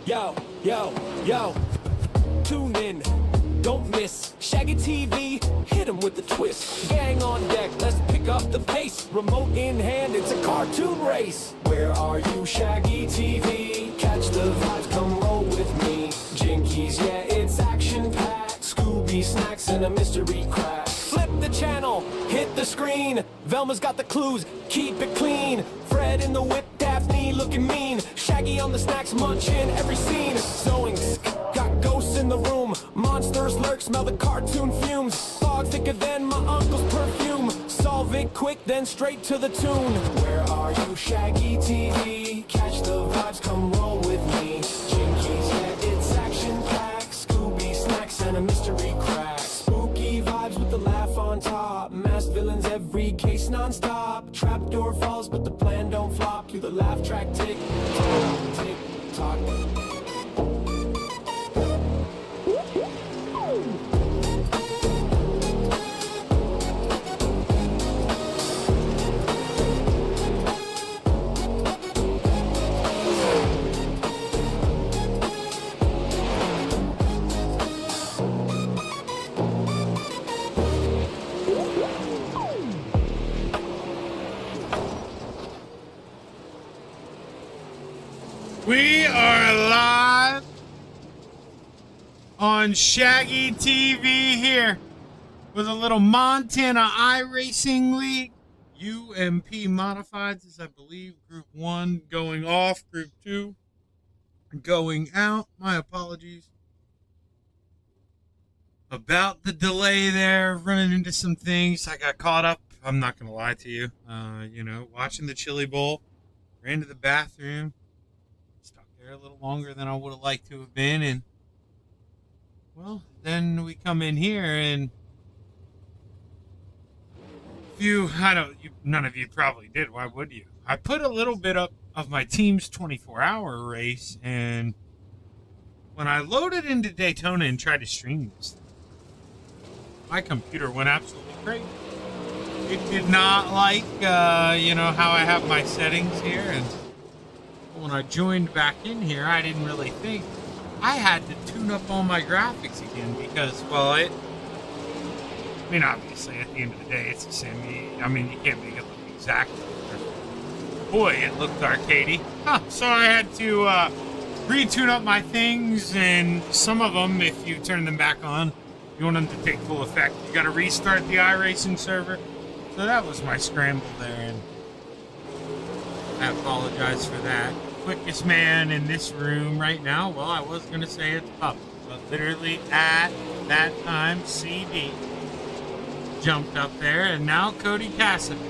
Yo, yo, yo, tune in, don't miss Shaggy TV, hit 'em with the twist. Gang on deck, let's pick up the pace. Remote in hand, it's a cartoon race. Where are you, Shaggy TV? Catch the vibes, come roll with me. Jinkies, yeah, it's action-packed. Scooby snacks and a mystery crack. Flip the channel, hit the screen. Velma's got the clues, keep it clean. Fred in the whip, Daphne looking mean. Shaggy on the snacks, munching every scene. Zoinks, got ghosts in the room. Monsters lurk, smell the cartoon fumes. Fog thicker than my uncle's perfume. Solve it quick, then straight to the tune. Where are you, Shaggy TV? Catch the vibes, come roll with me. Jinkies, yeah, it's action-packed. Scooby snacks and a mystery crack. Spooky vibes with the laugh on top. Masked villains, every case non-stop. Trapdoor falls, but the plan don't flop. To the laugh track, tick tock, tick tock. We are live on Shaggy TV here with a little Montana iRacing League. UMP Modifieds is, I believe, Group 1 going off, Group 2 going out. My apologies about the delay there, running into some things. I got caught up, I'm not going to lie to you, watching the Chili Bowl, ran to the bathroom. A little longer than I would have liked to have been, and well, then we come in here and none of you probably did. Why would you? I put a little bit up of my team's 24-hour race, and when I loaded into Daytona and tried to stream this, my computer went absolutely crazy. It did not like, how I have my settings here, and when I joined back in here, I didn't really think I had to tune up all my graphics again because, obviously at the end of the day, it's the same. You can't make it look exactly different. Boy, it looked arcadey. So I had to retune up my things, and some of them, if you turn them back on, you want them to take full effect. You got to restart the iRacing server. So that was my scramble there, and I apologize for that. Quickest man in this room right now. Well, I was going to say it's Pup, but literally at that time, CD jumped up there, and now Cody Cassidy.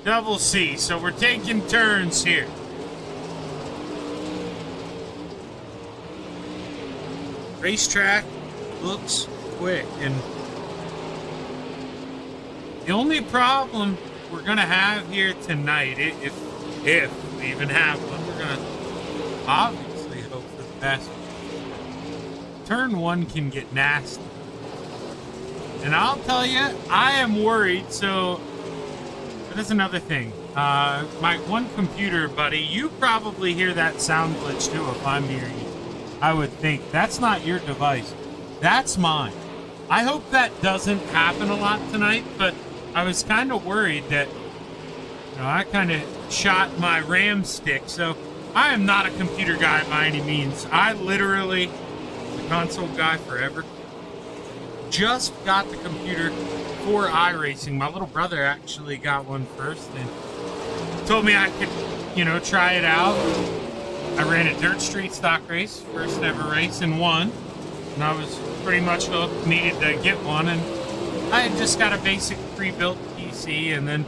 Double C, so we're taking turns here. Racetrack looks quick, and the only problem we're going to have here tonight, if we even have one, we're going to obviously hope for the best. Turn 1 can get nasty. And I'll tell you, I am worried, so that's another thing. My one computer buddy, you probably hear that sound glitch too if I'm hearing it. I would think that's not your device. That's mine. I hope that doesn't happen a lot tonight, but I was kind of worried that I kind of shot my RAM stick, so I am not a computer guy by any means. I literally, the console guy forever, just got the computer for iRacing. My little brother actually got one first and told me I could, try it out. I ran a dirt street stock race, first ever race, and won. And I was pretty much hooked, needed to get one, and I had just got a basic pre-built PC, and then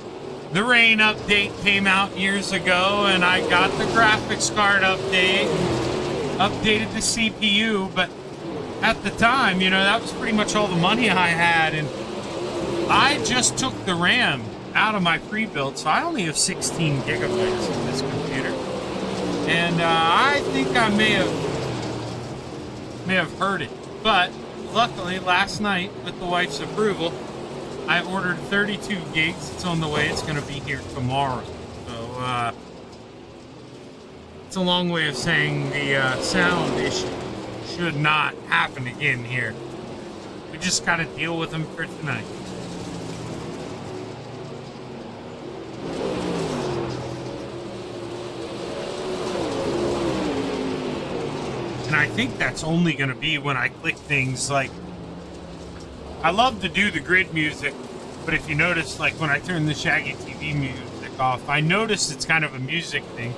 the rain update came out years ago, and I got the graphics card update, updated the CPU, but at the time, that was pretty much all the money I had, and I just took the RAM out of my pre-built, so I only have 16 gigabytes in this computer. And I think I may have hurt it, but luckily last night, with the wife's approval, I ordered 32 gigs. It's on the way. It's going to be here tomorrow. So That's a long way of saying the sound issue should not happen again here. We just gotta deal with them for tonight. And I think that's only going to be when I click things like... I love to do the grid music, but if you notice, like when I turn the Shaggy TV music off, I noticed it's kind of a music thing.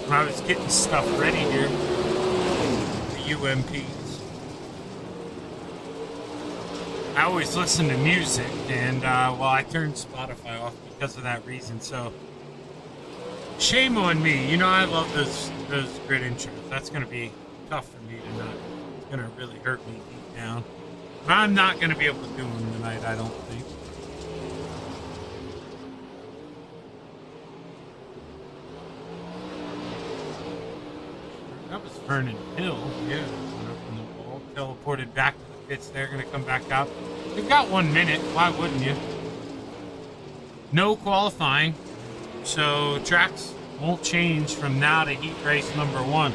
When I was getting stuff ready here, the UMPs, I always listen to music, and well, I turned Spotify off because of that reason, so shame on me. You know, I love those grid intros. That's going to be tough for me to not. It's going to really hurt me deep down. But I'm not going to be able to do them tonight, I don't think. That was Vernon Hill. Yeah, went up on the wall, teleported back to the pits. They're going to come back out. They've got 1 minute. Why wouldn't you? No qualifying, so tracks won't change from now to heat race number 1.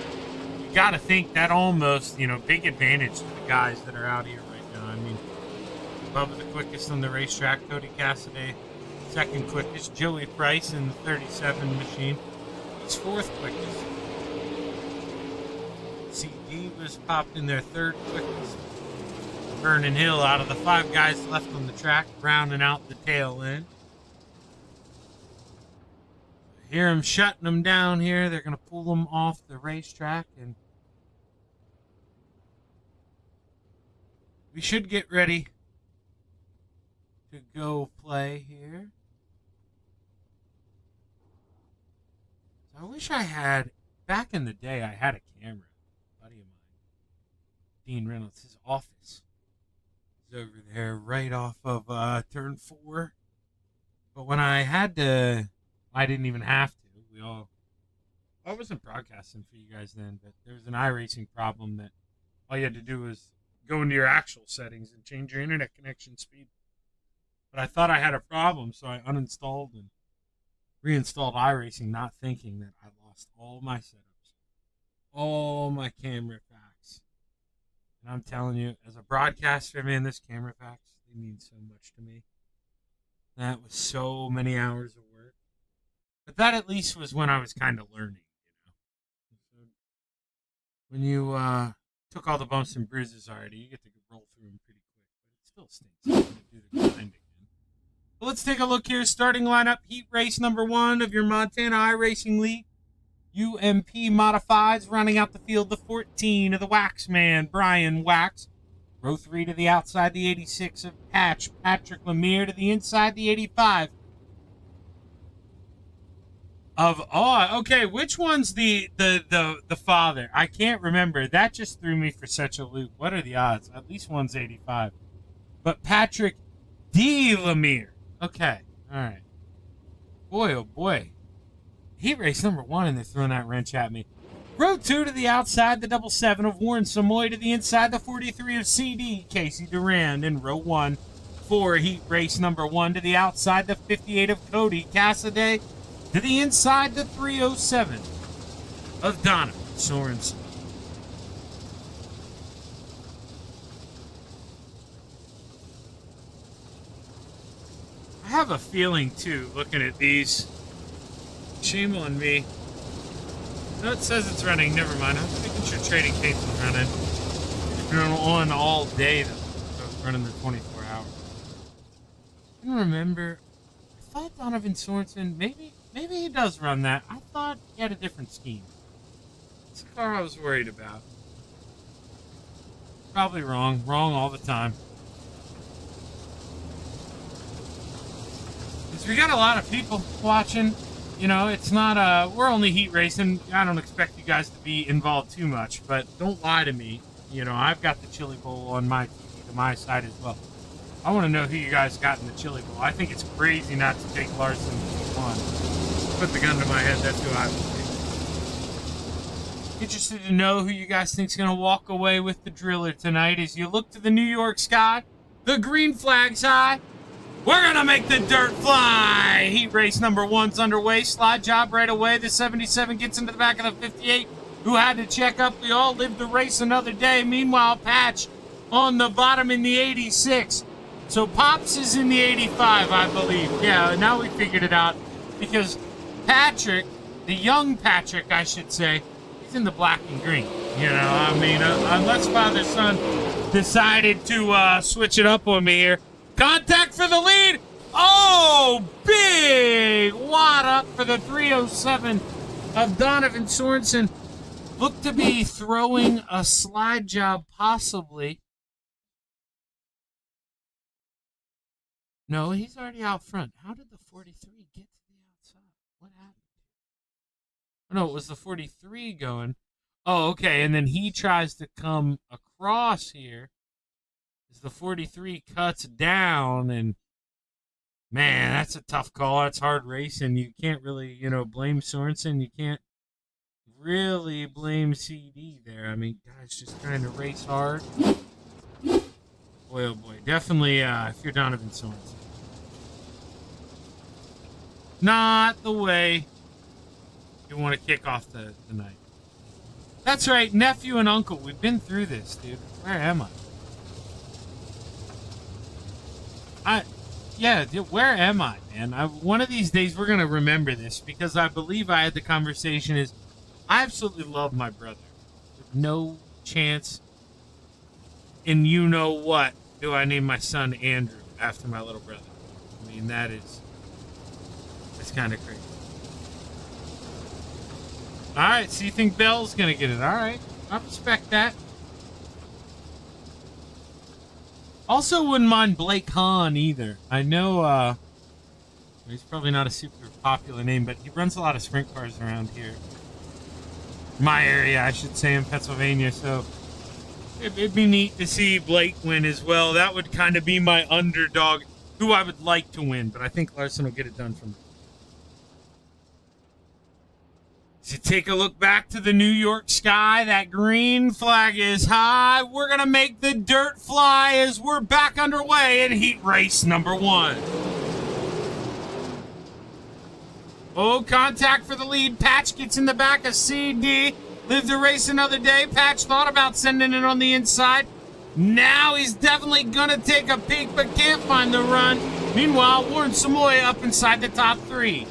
You got to think that almost, you know, big advantage to the guys that are out here right now. I mean, Bubba the quickest on the racetrack, Cody Cassidy second quickest, Joey Price in the 37 machine, he's 4th quickest. CD was popped in their 3rd quickest. Vernon Hill out of the 5 guys left on the track, rounding out the tail end. Hear them shutting them down here. They're going to pull them off the racetrack, and we should get ready to go play here. I wish I had, back in the day, I had a camera. A buddy of mine, Dean Reynolds, his office is over there right off of turn 4. But when I had to, I didn't even have to. I wasn't broadcasting for you guys then, but there was an Iracing problem that all you had to do was go into your actual settings and change your internet connection speed. But I thought I had a problem, so I uninstalled and reinstalled Iracing, not thinking that I lost all my setups, all my camera packs. And I'm telling you, as a broadcaster, man, this camera packs, they mean so much to me. That was so many hours of work. But that at least was when I was kind of learning, you know. When you took all the bumps and bruises already, you get to roll through them pretty quick. But it still stinks. You have to do the grind again. But let's take a look here. Starting lineup, heat race number 1 of your Montana iRacing League. UMP Modifieds running out the field, the 14 of the Waxman, Brian Wax. Row 3 to the outside, the 86 of Patrick Lemire to the inside, the 85 of okay, which one's the father? I can't remember. That just threw me for such a loop. What are the odds? At least one's 85. But Patrick D. Lemire. Okay. All right. Boy, oh boy. Heat race number 1, and they're throwing that wrench at me. Row 2 to the outside, the 77 of Warren Samoy to the inside, the 43 of CD, Casey Durand. In row 1 for heat race number 1 to the outside, the 58 of Cody Cassidy to the inside, the 307 of Donovan Sorensen. I have a feeling, too, looking at these. Shame on me. No, it says it's running. Never mind. I was making sure Trading Tapes was running. It's been on all day, though. So it's running the 24 hours. I don't remember. I thought Donovan Sorensen, maybe he does run that. I thought he had a different scheme. It's the car I was worried about. Probably wrong. Wrong all the time. Because we got a lot of people watching. You know, it's not, we're only heat racing. I don't expect you guys to be involved too much, but don't lie to me. You know, I've got the Chili Bowl on my TV to my side as well. I want to know who you guys got in the Chili Bowl. I think it's crazy not to take Larson one. Put the gun to my head, that's who I would take. Interested to know who you guys think's going to walk away with the driller tonight as you look to the New York sky. The green flag's high. We're gonna make the dirt fly. Heat race number 1's underway. Slide job right away. The 77 gets into the back of the 58, who had to check up. We all live the race another day. Meanwhile, Patch on the bottom in the 86. So Pops is in the 85, I believe. Yeah, now we figured it out. Because Patrick, the young Patrick, I should say, he's in the black and green. You know, I mean, unless father-son decided to switch it up on me here. Contact for the lead. Oh, big wad up for the 307 of Donovan Sorensen. Looked to be throwing a slide job, possibly. No, he's already out front. How did the 43 get to the outside? What happened? Oh, no, it was the 43 going. Oh, okay, and then he tries to come across here. As the 43 cuts down, and man, that's a tough call. That's hard racing. You can't really, blame Sorensen. You can't really blame CD there. I mean, guys just trying to race hard. Boy, oh boy. Definitely, if you're Donovan Sorensen. Not the way you want to kick off the night. That's right, nephew and uncle. We've been through this, dude. Where am I? Where am I, man? One of these days we're going to remember this because I believe I had the conversation I absolutely love my brother. No chance in you know what do I name my son Andrew after my little brother. I mean, that's kind of crazy. All right, so you think Bell's going to get it. All right, I respect that. Also wouldn't mind Blake Hahn either. I know he's probably not a super popular name, but he runs a lot of sprint cars around here. My area, I should say, in Pennsylvania. So it'd be neat to see Blake win as well. That would kind of be my underdog, who I would like to win, but I think Larson will get it done for me. So take a look back to the New York sky. That green flag is high. We're going to make the dirt fly as we're back underway in heat race number 1. Oh, contact for the lead. Patch gets in the back of CD. Live the race another day. Patch thought about sending it on the inside. Now he's definitely going to take a peek, but can't find the run. Meanwhile, Warren Samoy up inside the top 3.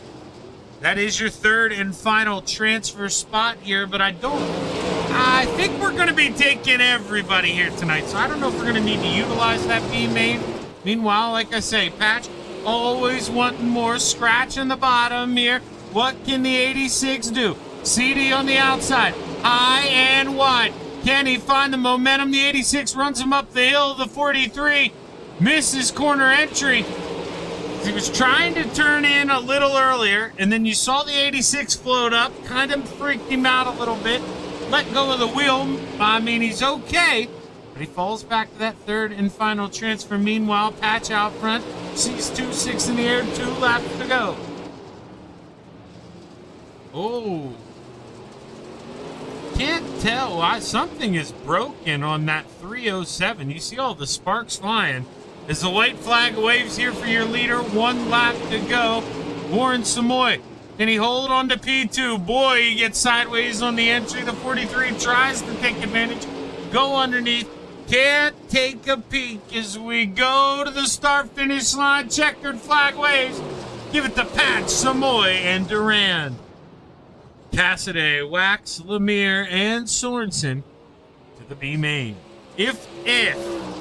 That is your third and final transfer spot here, but I think we're going to be taking everybody here tonight, so I don't know if we're going to need to utilize that B main. Meanwhile, like I say, Patch always wanting more. Scratch in the bottom here. What can the 86 do? CD on the outside, high and wide. Can he find the momentum? The 86 runs him up the hill. The 43 misses corner entry. He was trying to turn in a little earlier, and then you saw the 86 float up, kind of freaked him out a little bit, let go of the wheel. I mean, he's okay, but he falls back to that third and final transfer. Meanwhile, Patch out front, sees 2-6 in the air, 2 laps to go. Oh, can't tell why something is broken on that 307. You see all the sparks flying. As the white flag waves here for your leader, 1 lap to go. Warren Samoy, can he hold on to P2? Boy, he gets sideways on the entry. The 43 tries to take advantage, go underneath. Can't take a peek as we go to the start-finish line. Checkered flag waves. Give it to Patch, Samoy, and Durand. Cassidy, Wax, Lemire, and Sorensen to the B main. If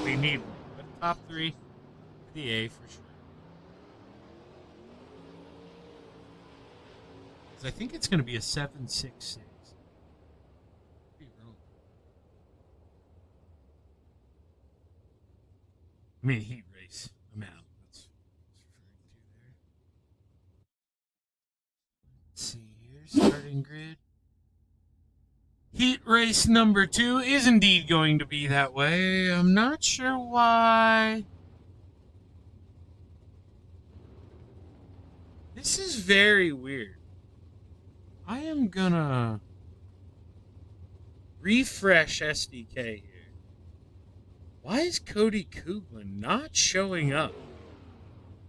we need one. Top 3 for the A for sure. I think it's going to be a 7-6-6. I mean, heat race. I'm out. That's referring to there. Let's see here. Starting grid. Heat race number 2 is indeed going to be that way. I'm not sure why. This is very weird. I am gonna refresh SDK here. Why is Cody Kuglin not showing up?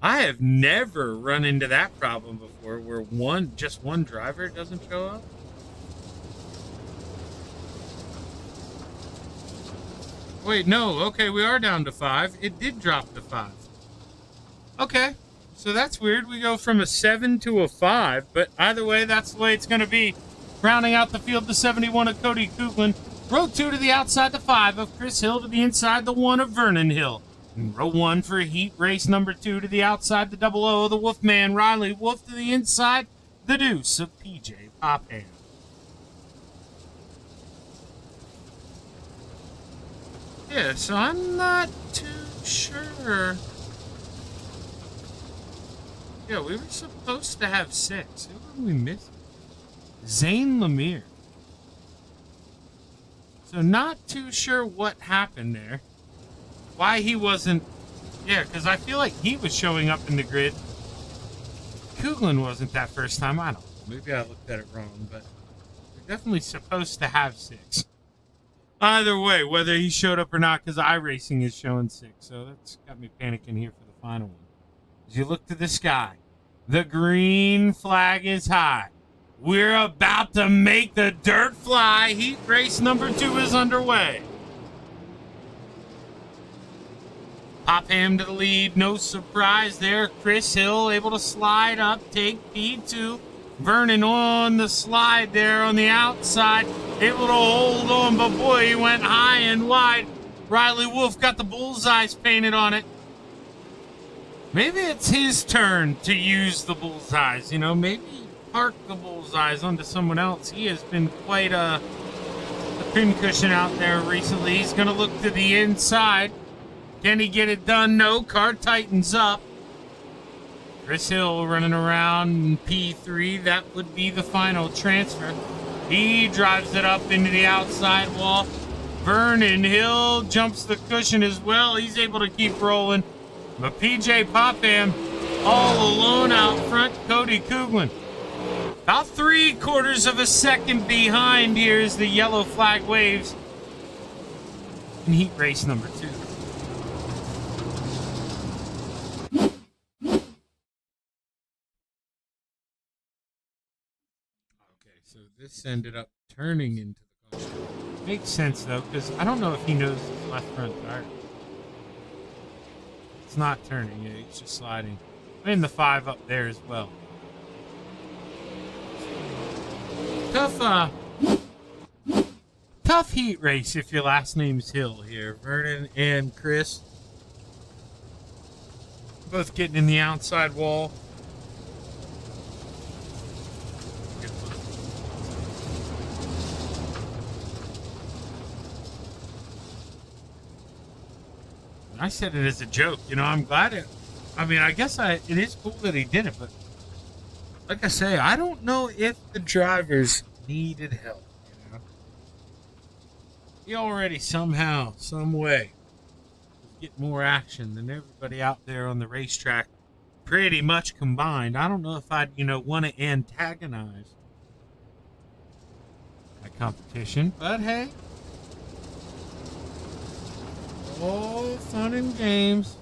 I have never run into that problem before where just one driver doesn't show up. Wait, no. Okay, we are down to 5. It did drop to 5. Okay, so that's weird. We go from a 7 to a 5, but either way, that's the way it's going to be. Rounding out the field, the 71 of Cody Coughlin. Row 2 to the outside, the 5 of Chris Hill to the inside, the 1 of Vernon Hill. And row 1 for heat race number 2 to the outside, the 00 of the Wolfman Riley Wolf to the inside, the deuce of PJ Popham. Yeah, so I'm not too sure. Yeah, we were supposed to have 6. Who did we miss? Zane Lemire. So not too sure what happened there. Why he wasn't... Yeah, because I feel like he was showing up in the grid. Coughlin wasn't that first time. I don't know. Maybe I looked at it wrong, but we're definitely supposed to have 6. Either way, whether he showed up or not, because iRacing is showing 6. So that's got me panicking here for the final one. As you look to the sky, the green flag is high. We're about to make the dirt fly. Heat race number 2 is underway. Popham to the lead. No surprise there. Chris Hill able to slide up, take P2. Vernon on the slide there on the outside. Able to hold on, but boy, he went high and wide. Riley Wolf got the bullseyes painted on it. Maybe it's his turn to use the bullseyes. You know, maybe park the bullseyes onto someone else. He has been quite a pincushion out there recently. He's going to look to the inside. Can he get it done? No. Car tightens up. Chris Hill running around in P3. That would be the final transfer. He drives it up into the outside wall. Vernon Hill jumps the cushion as well. He's able to keep rolling. But PJ Popham all alone out front. Cody Coughlin about 3/4 of a second behind here as the yellow flag waves in heat race number 2. Okay, so this ended up turning into the caution. Makes sense though, because I don't know if he knows his left front tire. It's not turning, yeah, he's just sliding. And the 5 up there as well. Tough heat race if your last name's Hill here. Vernon and Chris both getting in the outside wall. I said it as a joke, you know. I'm glad it. I mean, I guess it is cool that he did it, but like I say, I don't know if the drivers needed help. You know, he already somehow, some way, get more action than everybody out there on the racetrack, pretty much combined. I don't know if I'd, want to antagonize my competition, but hey. Oh, fun and games.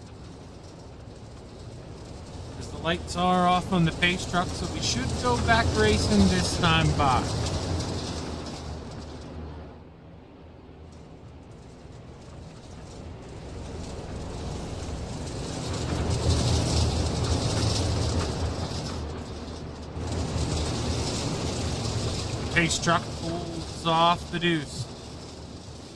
As the lights are off on the pace truck, so we should go back racing this time by. Pace truck pulls off the deuce.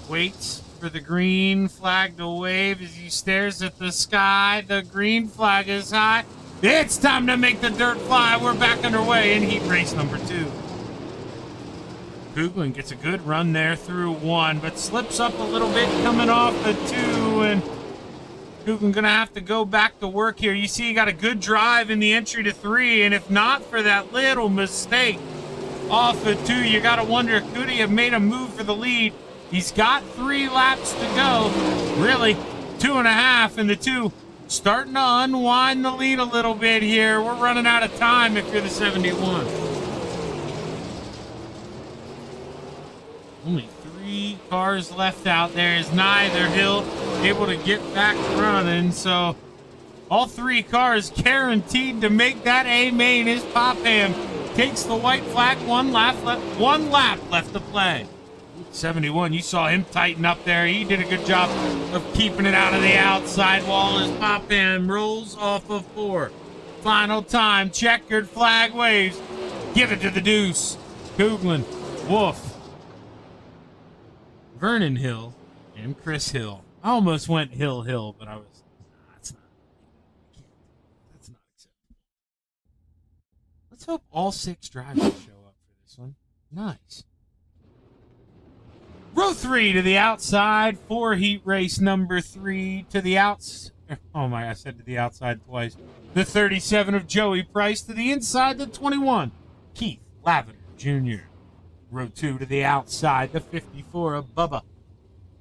Waits for the green flag to wave as he stares at the sky. The green flag is high. It's time to make the dirt fly. We're back underway in heat race number 2. Coughlin gets a good run there through 1, but slips up a little bit coming off the 2, and Coughlin gonna have to go back to work here. You see he got a good drive in the entry to 3, and if not for that little mistake off the 2, you gotta wonder, could he have made a move for the lead? He's got 3 laps to go. Really, 2.5, and the 2 starting to unwind the lead a little bit here. We're running out of time if you're the 71. Only 3 cars left out there. Is neither Hill able to get back running, so All three cars guaranteed to make that A main. His Popham takes the white flag. One lap left to play. 71, you saw him tighten up there. He did a good job of keeping it out of the outside wall as Popham rolls off of 4. Final time, checkered flag waves. Give it to the deuce. Cooglin, Wolf, Vernon Hill, and Chris Hill. I almost went Hill, but I was, that's not acceptable. Let's hope all 6 drivers show up for this one. Nice. Row 3 to the outside for heat race number 3 to the outs. Oh my, I said to the outside twice. The 37 of Joey Price to the inside, the 21, Keith Lavender Jr. Row 2 to the outside, the 54 of Bubba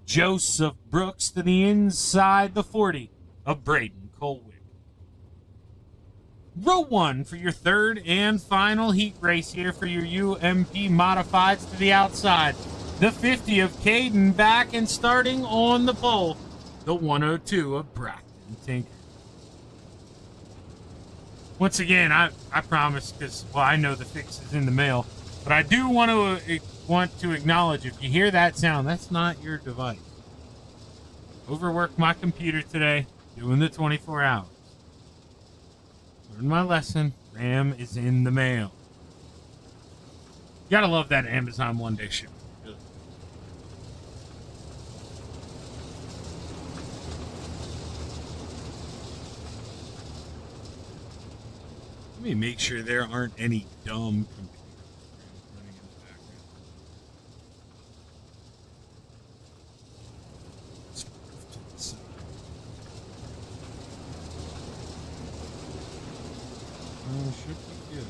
Joseph Brooks to the inside, the 40 of Braden Colwick. Row 1 for your third and final heat race here for your UMP Modifieds to the outside. The 50 of Caden back and starting on the pole, the 102 of Braxton Tinker. Once again, I promise, because, well, I know the fix is in the mail, but I do want to acknowledge, if you hear that sound, that's not your device. Overworked my computer today, doing the 24 hours. Learned my lesson. RAM is in the mail. You gotta love that Amazon one-day shipping. Really. Let me make sure there aren't any dumb computers running in the background. Let's move to the side. Should be good.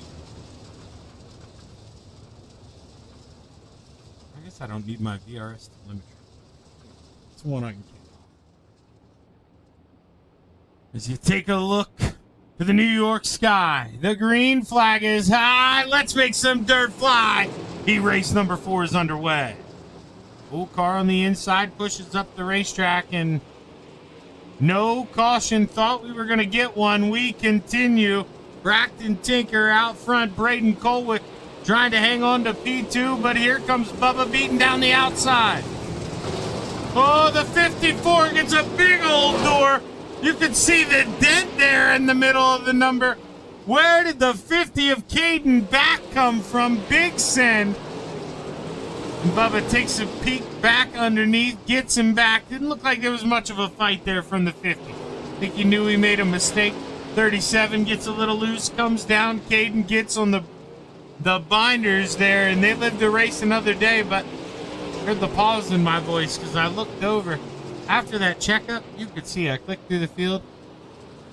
I guess I don't need my VRS telemetry. It's one I can keep on. As you take a look to the New York sky, the green flag is high. Let's make some dirt fly. Heat race number 4 is underway. Full car on the inside pushes up the racetrack, and no caution. Thought we were going to get one. We continue. Braxton Tinker out front. Braden Colwick trying to hang on to P2, but here comes Bubba beating down the outside. Oh, the 54 gets a big old door. You can see the dent there in the middle of the number. Where did the 50 of Caden back come from? Big send. And Bubba takes a peek back underneath, gets him back. Didn't look like there was much of a fight there from the 50. I think he knew he made a mistake. 37 gets a little loose, comes down. Caden gets on the binders there, and they live to race another day, but I heard the pause in my voice because I looked over. After that checkup, you could see I clicked through the field.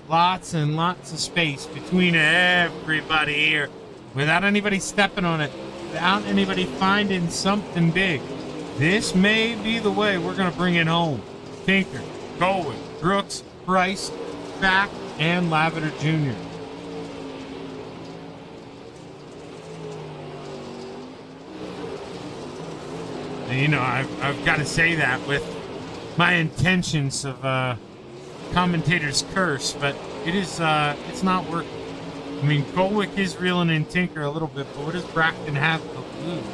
Lots and lots of space between everybody here without anybody stepping on it, without anybody finding something big. This may be the way we're going to bring it home. Tinker, Colwick, Brooks, Price, Back, and Lavender Jr. And, you know, I've got to say that with my intentions of commentator's curse, but it's not working. I mean, Colwick is reeling in Tinker a little bit, but what does Braxton have to lose?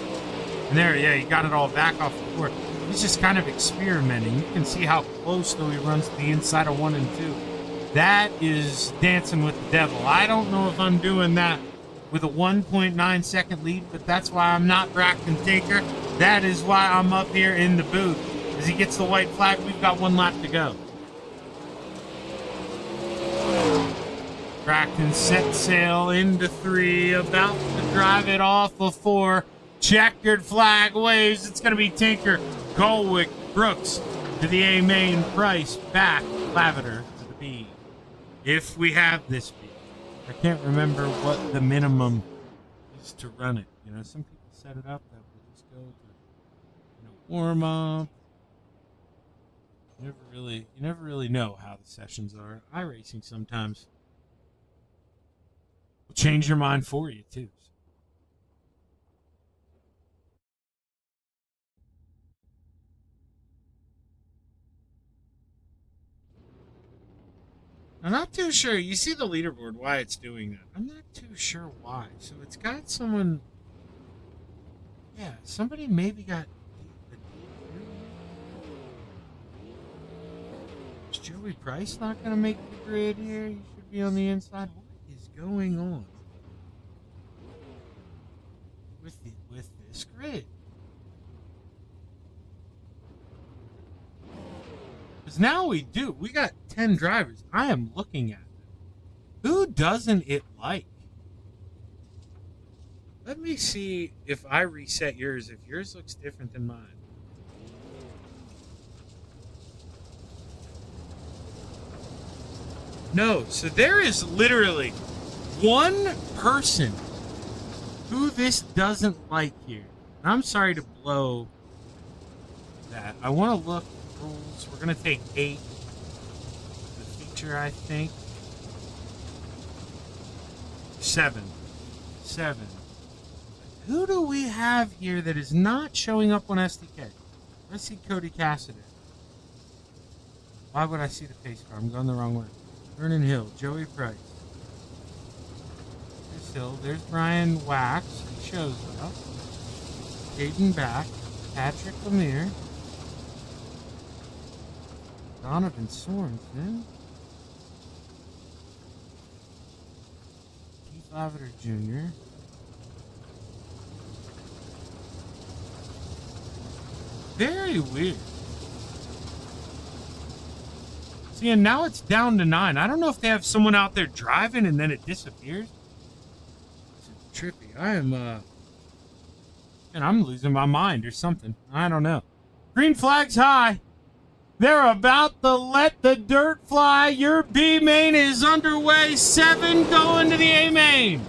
And there, yeah, he got it all back off the court. He's just kind of experimenting. You can see how close, though, he runs to the inside of 1 and 2. That is dancing with the devil. I don't know if I'm doing that with a 1.9 second lead, but that's why I'm not Braxton Tinker. That is why I'm up here in the booth. As he gets the white flag, we've got 1 lap to go. Braxton set sail into 3, about to drive it off of 4. Checkered flag waves. It's going to be Tinker, Colwick, Brooks to the A main, Price, Back, Lavender to the B. If we have this B. I can't remember what the minimum is to run it. You know, some people set it up that we'll just go to warm up. You never really know how the sessions are. iRacing sometimes will change your mind for you too. I'm not too sure. You see the leaderboard, why it's doing that. I'm not too sure why. So it's got someone... Yeah, somebody maybe got... Is Joey Price not going to make the grid here? He should be on the inside. What is going on with this grid? Because now we got 10 drivers. I am looking at them. Who doesn't it like? Let me see if I reset yours, if yours looks different than mine. No, so there is literally one person who this doesn't like here. And I'm sorry to blow that. I want to look rules. We're going to take 8. The feature, I think. 7. Who do we have here that is not showing up on SDK? I see Cody Cassidy. Why would I see the pace car? I'm going the wrong way. Vernon Hill, Joey Price. There's Hill. There's Brian Wax. He shows up. Caden Back. Patrick Lemire. Donovan Sorensen. Keith Lavender Jr. Very weird. See, and now it's down to 9. I don't know if they have someone out there driving and then it disappears. It's trippy. And I'm losing my mind or something. I don't know. Green flag's high. They're about to let the dirt fly. Your B main is underway. 7 going to the A main.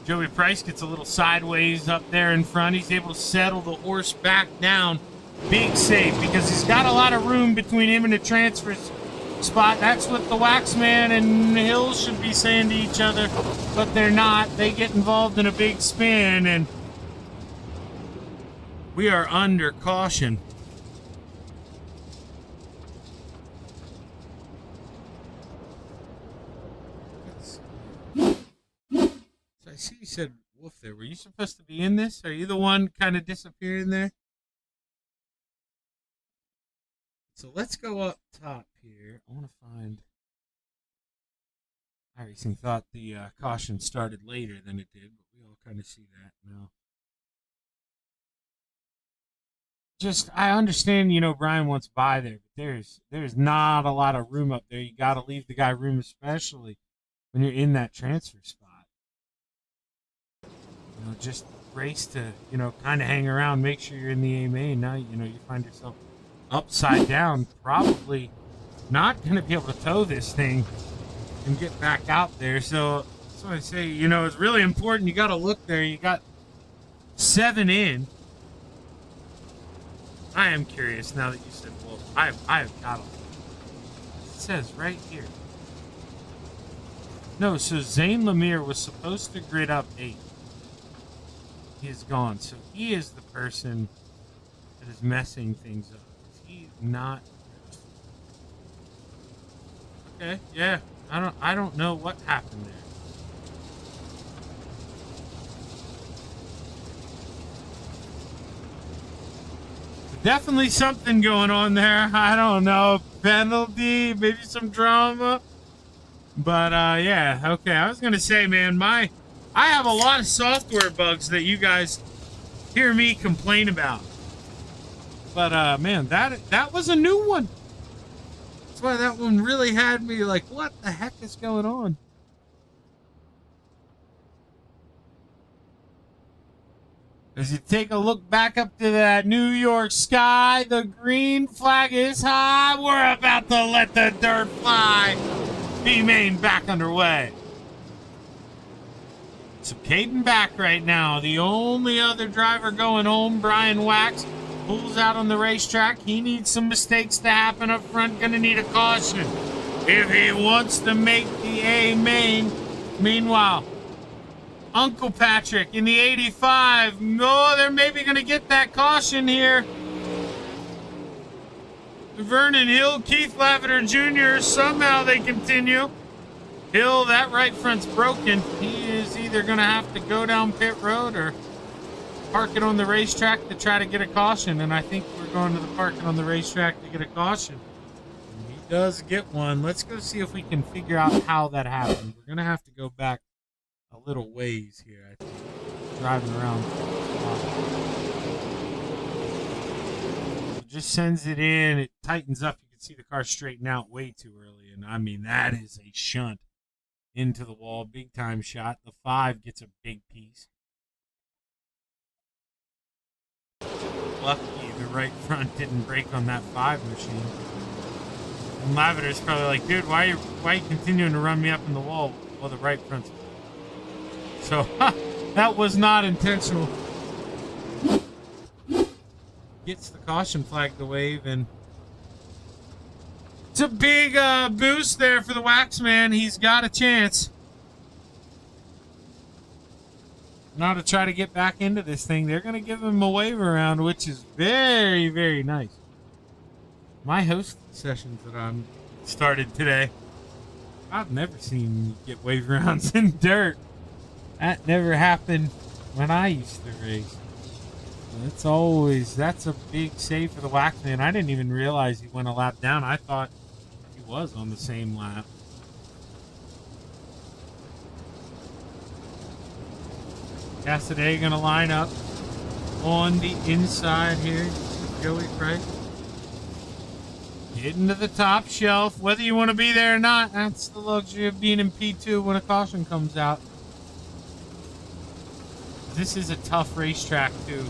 Joey Price gets a little sideways up there in front. He's able to settle the horse back down. Big save because he's got a lot of room between him and the transfer spot. That's what the Waxman and Hill should be saying to each other, but they're not. They get involved in a big spin, and we are under caution. So I see you said Wolf there. Were you supposed to be in this? Are you the one kind of disappearing there? So let's go up top here. I want to find... Iracing thought the caution started later than it did, but we all kind of see that now. Just, I understand, Brian wants by there, but there's not a lot of room up there. You got to leave the guy room, especially when you're in that transfer spot. Just race to, kind of hang around, make sure you're in the A main. Now, you find yourself upside down, probably not going to be able to tow this thing and get back out there. So I say, it's really important. You got to look there. You got 7 in. I am curious now that you said, well, I have got them. It says right here. No, so Zane Lemire was supposed to grid up 8. He is gone. So he is the person that is messing things up. He's not. Okay, yeah. I don't know what happened there. Definitely something going on there. I don't know. Penalty, maybe some drama. But yeah, okay. I was gonna say, man, I have a lot of software bugs that you guys hear me complain about. But man, that was a new one. That's why that one really had me like, what the heck is going on? As you take a look back up to that New York sky, the green flag is high. We're about to let the dirt fly. B-main back underway. So Caden back right now. The only other driver going home, Brian Wax, pulls out on the racetrack. He needs some mistakes to happen up front. Gonna need a caution if he wants to make the A main. Meanwhile, Uncle Patrick in the 85. No, they're maybe gonna get that caution here. Vernon Hill, Keith Lavender Jr. Somehow they continue. Hill, that right front's broken. He is either going to have to go down pit road or park it on the racetrack to try to get a caution. And I think we're going to the parking on the racetrack to get a caution. And he does get one. Let's go see if we can figure out how that happened. We're going to have to go back a little ways here, I think. Driving around. It just sends it in. It tightens up. You can see the car straighten out way too early. And I mean, that is a shunt into the wall. Big time shot. The 5 gets a big piece. Lucky the right front didn't break on that 5 machine. And Lavender's probably like, dude, why are you continuing to run me up in the wall while the right front's... So, that was not intentional. Gets the caution flag to wave, and it's a big boost there for the Waxman. He's got a chance. Now to try to get back into this thing, they're going to give him a wave around, which is very, very nice. My host sessions that I'm started today, I've never seen you get wave rounds in dirt. That never happened when I used to race. That's a big save for the Waxman. I didn't even realize he went a lap down. I thought he was on the same lap. Cassidy gonna line up on the inside here. Joey Price getting to the top shelf. Whether you want to be there or not, that's the luxury of being in P2 when a caution comes out. This is a tough racetrack too.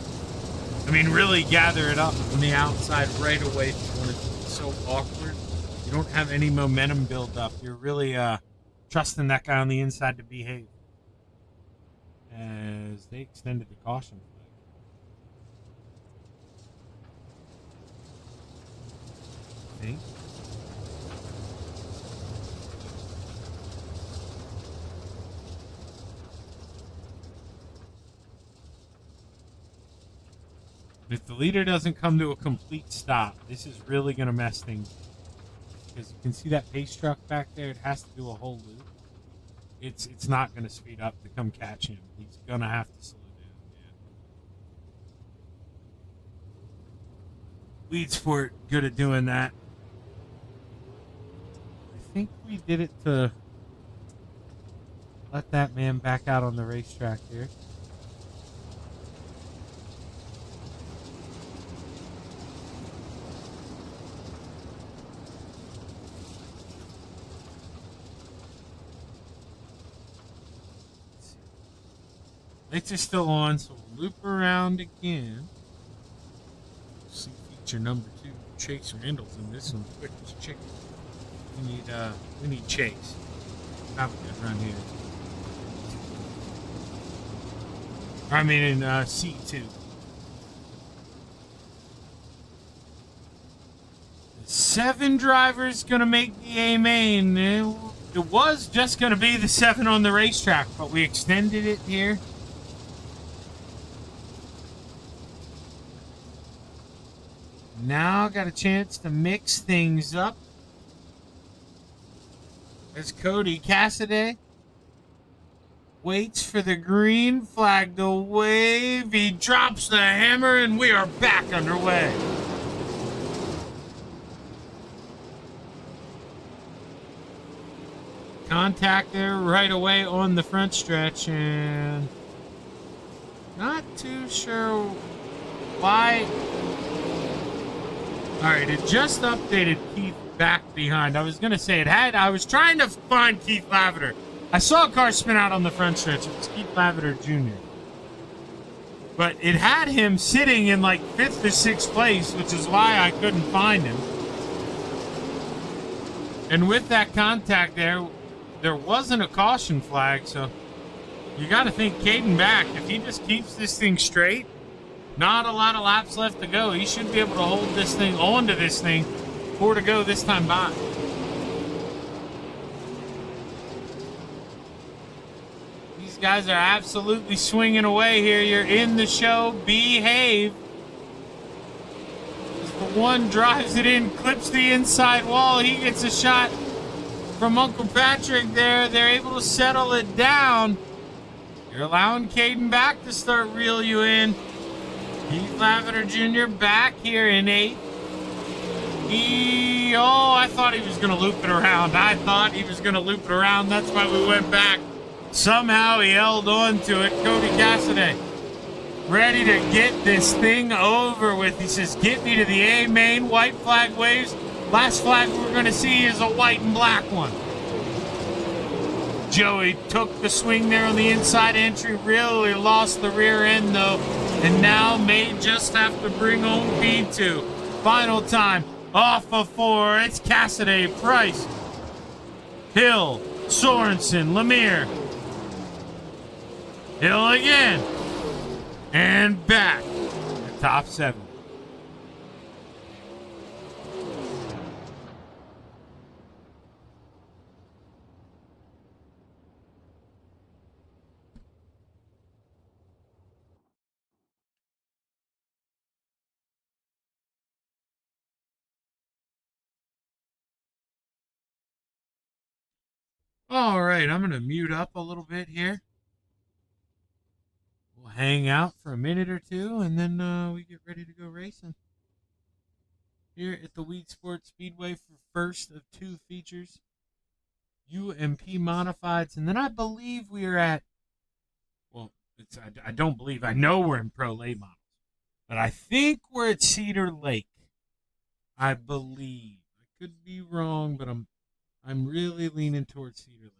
I mean, really gather it up on the outside right away when it's so awkward. You don't have any momentum build up. You're really trusting that guy on the inside to behave. As they extended the caution flag. I think. If the leader doesn't come to a complete stop, this is really going to mess things. Because you can see that pace truck back there. It has to do a whole loop. It's not going to speed up to come catch him. He's going to have to slow down. Yeah. Lead Sport, good at doing that. I think we did it to let that man back out on the racetrack here. Lights are still on, so we'll loop around again. See feature number 2, Chase Randall's in this one. Quick as chicken. We need Chase. Have a good run here. I mean in C2. The 7 drivers gonna make the A main. It was just gonna be the 7 on the racetrack, but we extended it here. Now got a chance to mix things up. As Cody Cassidy waits for the green flag to wave. He drops the hammer and we are back underway. Contact there right away on the front stretch, and not too sure why. All right, it just updated Keith back behind. I was going to say I was trying to find Keith Lavender. I saw a car spin out on the front stretch. It was Keith Lavender Jr. But it had him sitting in like 5th or 6th place, which is why I couldn't find him. And with that contact there wasn't a caution flag, so you got to think Caden back. If he just keeps this thing straight, not a lot of laps left to go. He should be able to hold this thing onto this thing. 4 to go this time by. These guys are absolutely swinging away here. You're in the show. Behave. As the One drives it in, clips the inside wall. He gets a shot from Uncle Patrick there. They're able to settle it down. You're allowing Caden back to start reel you in. Heath Lavender Jr. back here in 8th. I thought he was going to loop it around. That's why we went back. Somehow he held on to it. Cody Cassidy ready to get this thing over with. He says, get me to the A main. White flag waves. Last flag we're going to see is a white and black one. Joey took the swing there on the inside entry. Really lost the rear end, though. And now may just have to bring home P2. Final time. Off of 4. It's Cassidy, Price, Hill, Sorensen, Lemire. Hill again. And back. The top 7. All right, I'm going to mute up a little bit here. We'll hang out for a minute or two, and then we get ready to go racing here at the Weed Sports Speedway for first of 2 features, UMP Modifieds. And then I believe we are at, well, I don't believe, I know we're in Pro Late Models, but I think we're at Cedar Lake. I believe. I could be wrong, but I'm really leaning towards Cedar Lake.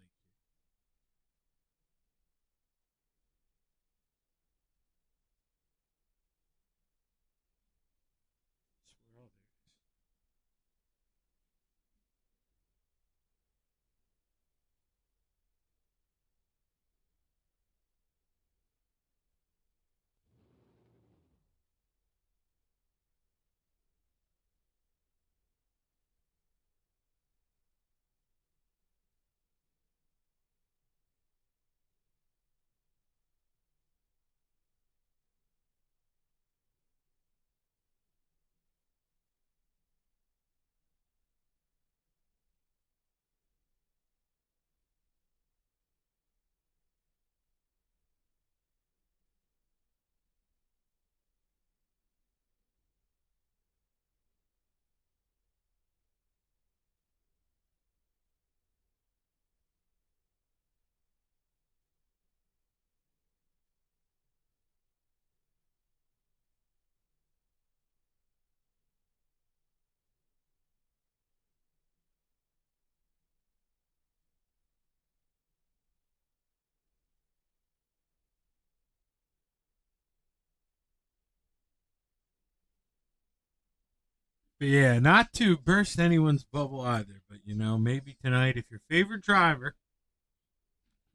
But yeah, not to burst anyone's bubble either, but maybe tonight, if your favorite driver,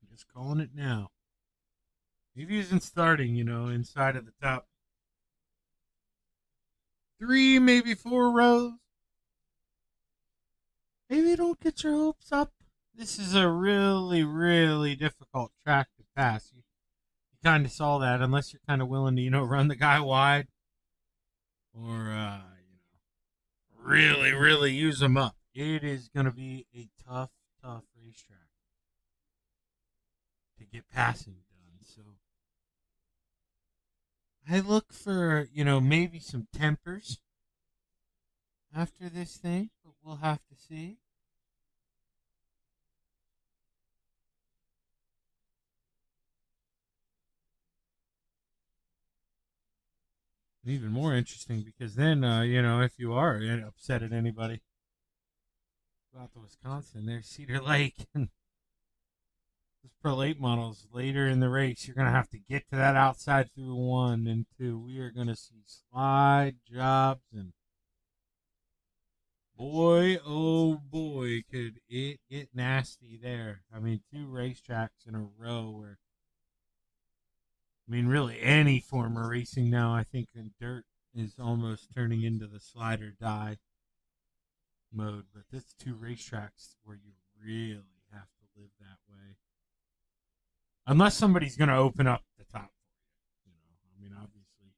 I'm just calling it now, maybe isn't starting, inside of the top 3, maybe 4 rows, maybe don't get your hopes up. This is a really, really difficult track to pass. You kind of saw that, unless you're kind of willing to, run the guy wide or, really, really use them up. It is going to be a tough, tough racetrack to get passing done. So I look for, maybe some tempers after this thing, but we'll have to see. Even more interesting because then, if you are upset at anybody about the Wisconsin, there's Cedar Lake and those Pro Late Models later in the race. You're going to have to get to that outside through 1 and 2. We are going to see slide jobs, and boy, oh boy, could it get nasty there. I mean, 2 racetracks in a row where, really any form of racing now, I think in dirt is almost turning into the slide or die mode. But that's 2 racetracks where you really have to live that way. Unless somebody's going to open up the top for you. Obviously,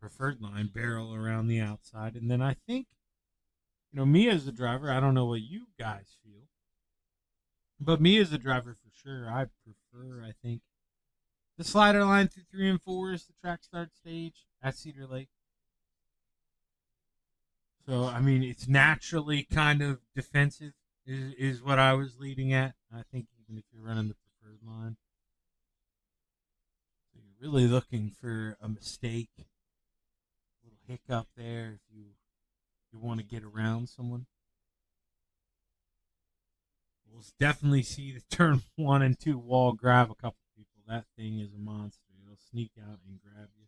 preferred line, barrel around the outside. And then I think, me as a driver, I don't know what you guys feel, but me as a driver for sure, I prefer, I think, the slider line through 3 and 4 is the track start stage at Cedar Lake. So, I mean, it's naturally kind of defensive is what I was leading at. I think even if you're running the preferred line. So you're really looking for a mistake, a little hiccup there if you want to get around someone. We'll definitely see the turn 1 and 2 wall grab a couple people. That thing is a monster. It'll sneak out and grab you.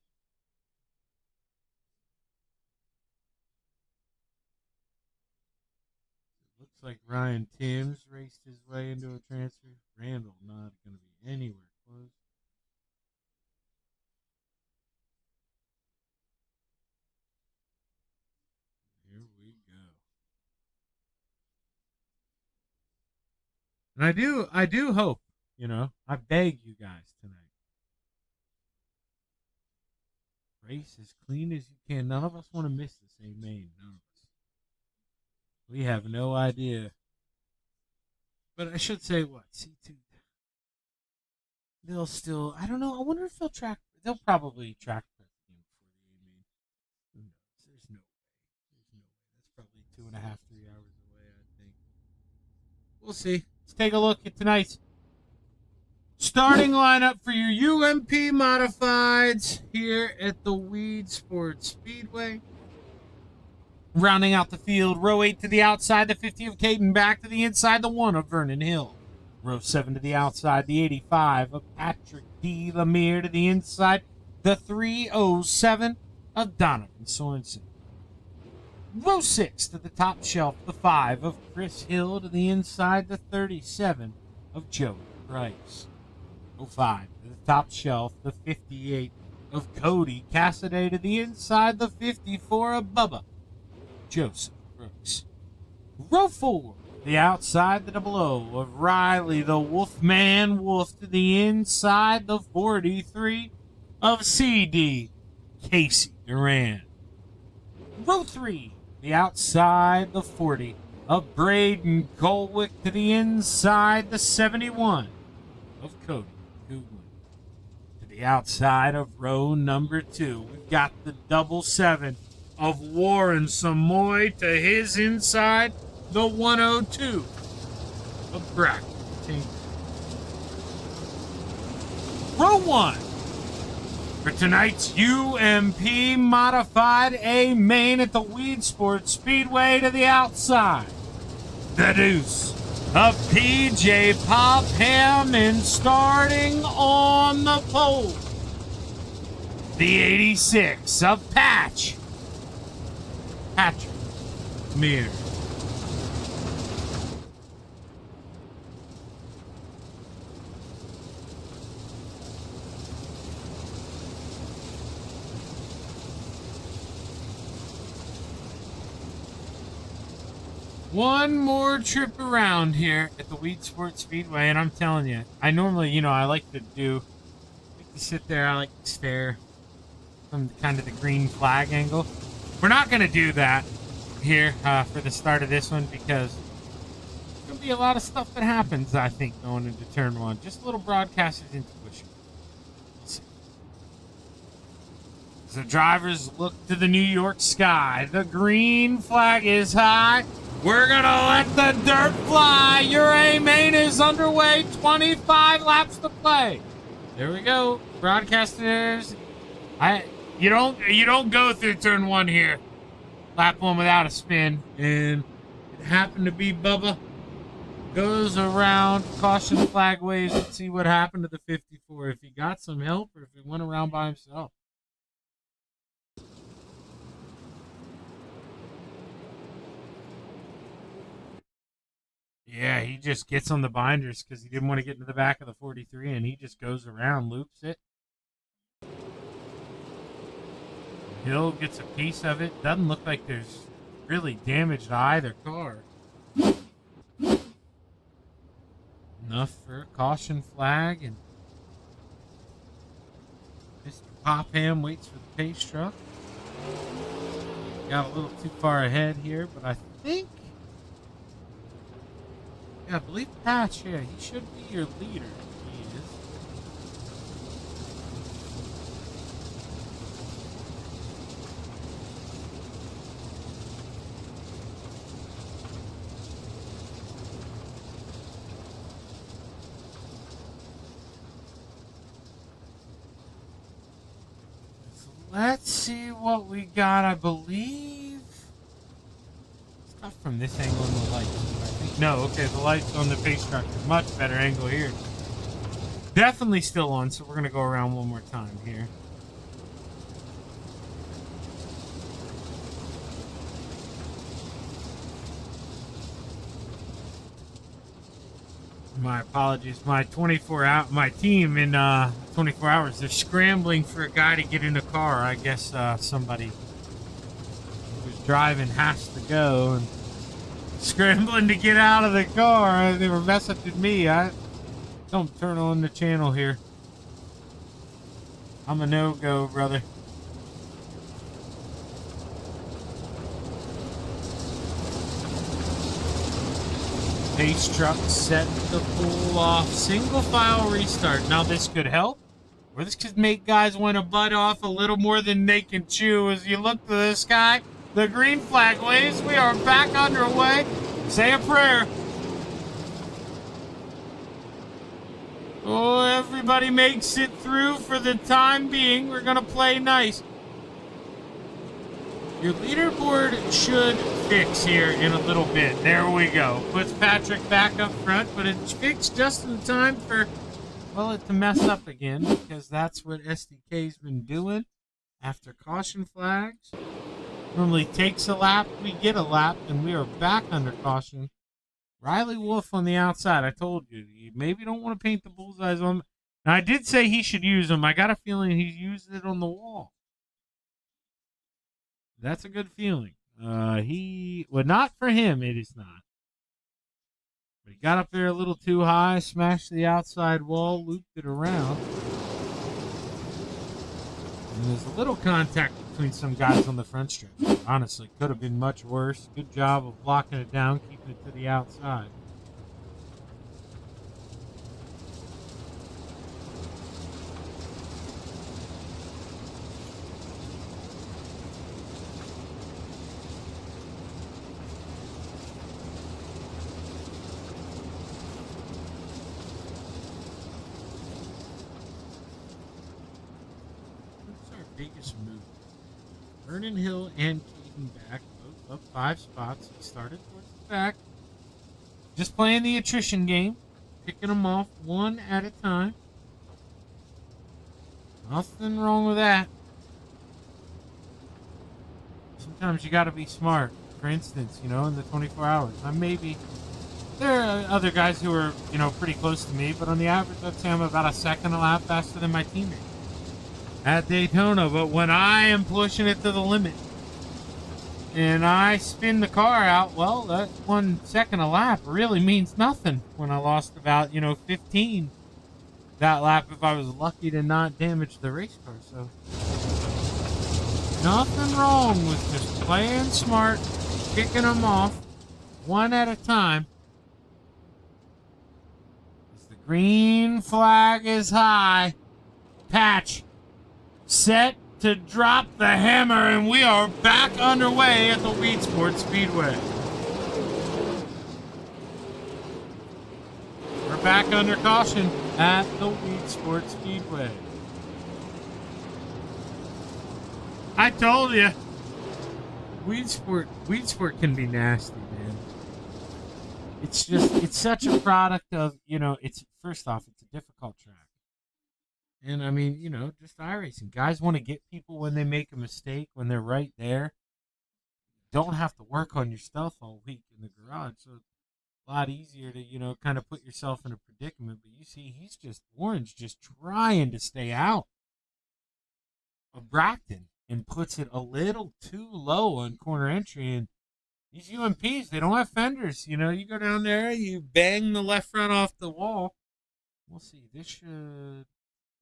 Looks like Ryan Timms raced his way into a transfer. Randall not going to be anywhere close. Here we go. And I do hope, I beg you guys tonight. Race as clean as you can. None of us want to miss the same main. None of us. We have no idea. But I should say what? C2. They'll still, I don't know. I wonder if they'll probably track prep him before the A main. Who knows? There's no way. That's probably 2.5, 3 hours away, I think. We'll see. Let's take a look at tonight's starting lineup for your UMP modifieds here at the Weed Sports Speedway. Rounding out the field, row 8 to the outside, the 50 of Caden, back to the inside, the 1 of Vernon Hill. Row 7 to the outside, the 85 of Patrick D. Lemire to the inside, the 307 of Donovan Sorensen. Row 6 to the top shelf, the 5 of Chris Hill to the inside, the 37 of Joey Price. Row 5 to the top shelf, the 58 of Cody Cassidy to the inside, the 54 of Bubba Joseph Brooks. Row 4, the outside, the 00 of Riley, the Wolfman Wolf to the inside, the 43 of CD Casey Duran. Row 3, the outside, the 40 of Braden Colwick to the inside, the 71 of Cody Goodwin. To the outside of row number 2, we've got the 77 of Warren Samoy to his inside, the 102 of Bracken Tinker. Row 1 for tonight's UMP modified A main at the Weed Sports Speedway to the outside. The deuce of PJ Popham, and starting on the pole, the 86 of Patrick Mears. One more trip around here at the Weed Sports Speedway, and I'm telling you, I normally, I like to sit there, I like to stare from kind of the green flag angle. We're not going to do that here for the start of this one because there's going to be a lot of stuff that happens, I think, going into turn 1. Just a little broadcaster's intuition. Let's see. As the drivers look to the New York sky, the green flag is high. We're going to let the dirt fly. Your A main is underway. 25 laps to play. There we go. Broadcasters. You don't go through turn 1 here. Lap 1 without a spin. And it happened to be Bubba. Goes around, caution flag waves. Let's see what happened to the 54. If he got some help or if he went around by himself. Yeah, he just gets on the binders because he didn't want to get into the back of the 43, and he just goes around, loops it. Hill gets a piece of it. Doesn't look like there's really damage to either car. Enough for a caution flag, and Mr. Popham waits for the pace truck. Got a little too far ahead here, but I think... Yeah, I believe Patch, yeah, he should be your leader. He is. So let's see what we got, I believe. It's not from this angle in the lights. I think. No, okay, the lights on the face structure. Much better angle here. Definitely still on, so we're going to go around one more time here. My apologies. My team in 24 hours, they're scrambling for a guy to get in a car. I guess somebody who's driving has to go and scrambling to get out of the car. They were messaging me. I don't turn on the channel here. I'm a no-go, brother. Pace truck set to pull off. Single file restart. Now this could help, or this could make guys want to butt off a little more than they can chew. As you look to the sky, the green flag waves. We are back underway. Say a prayer. Oh, everybody makes it through for the time being. We're going to play nice. Your leaderboard should fix here in a little bit. There we go. Puts Patrick back up front, but it's fixed just in time for, well, it to mess up again, because that's what SDK's been doing after caution flags. Normally takes a lap, we get a lap, and we are back under caution. Riley Wolf on the outside. I told you, you maybe don't want to paint the bullseyes on him. Now, I did say he should use them. I got a feeling he's used it on the wall. That's a good feeling. Well, not for him, it is not. But he got up there a little too high, smashed the outside wall, looped it around. And there's a little contact between some guys on the front stretch. Honestly, could have been much worse. Good job of blocking it down, keeping it to the outside. Biggest move. Vernon Hill and Caden back, both up 5 spots. He started towards the back. Just playing the attrition game, picking them off one at a time. Nothing wrong with that. Sometimes you got to be smart. For instance, in the 24 hours, there are other guys who are, pretty close to me, but on the average, I'd say I'm about a second a lap faster than my teammate at Daytona. But when I am pushing it to the limit and I spin the car out, well, that 1 second a lap really means nothing when I lost about 15 that lap if I was lucky to not damage the race car. So nothing wrong with just playing smart, kicking them off one at a time. As the green flag is high, Patch set to drop the hammer, and we are back underway at the Weed Sports Speedway. We're back under caution at the Weed Sports Speedway. I told you, Weed Sport can be nasty, man. It's such a product of, first off, it's a difficult track. And I mean, just iRacing. Guys want to get people when they make a mistake, when they're right there. Don't have to work on your stuff all week in the garage. So it's a lot easier to, kind of put yourself in a predicament. But you see, Warren's just trying to stay out of Bracton and puts it a little too low on corner entry. And these UMPs, they don't have fenders. You go down there, you bang the left front off the wall. We'll see. This should...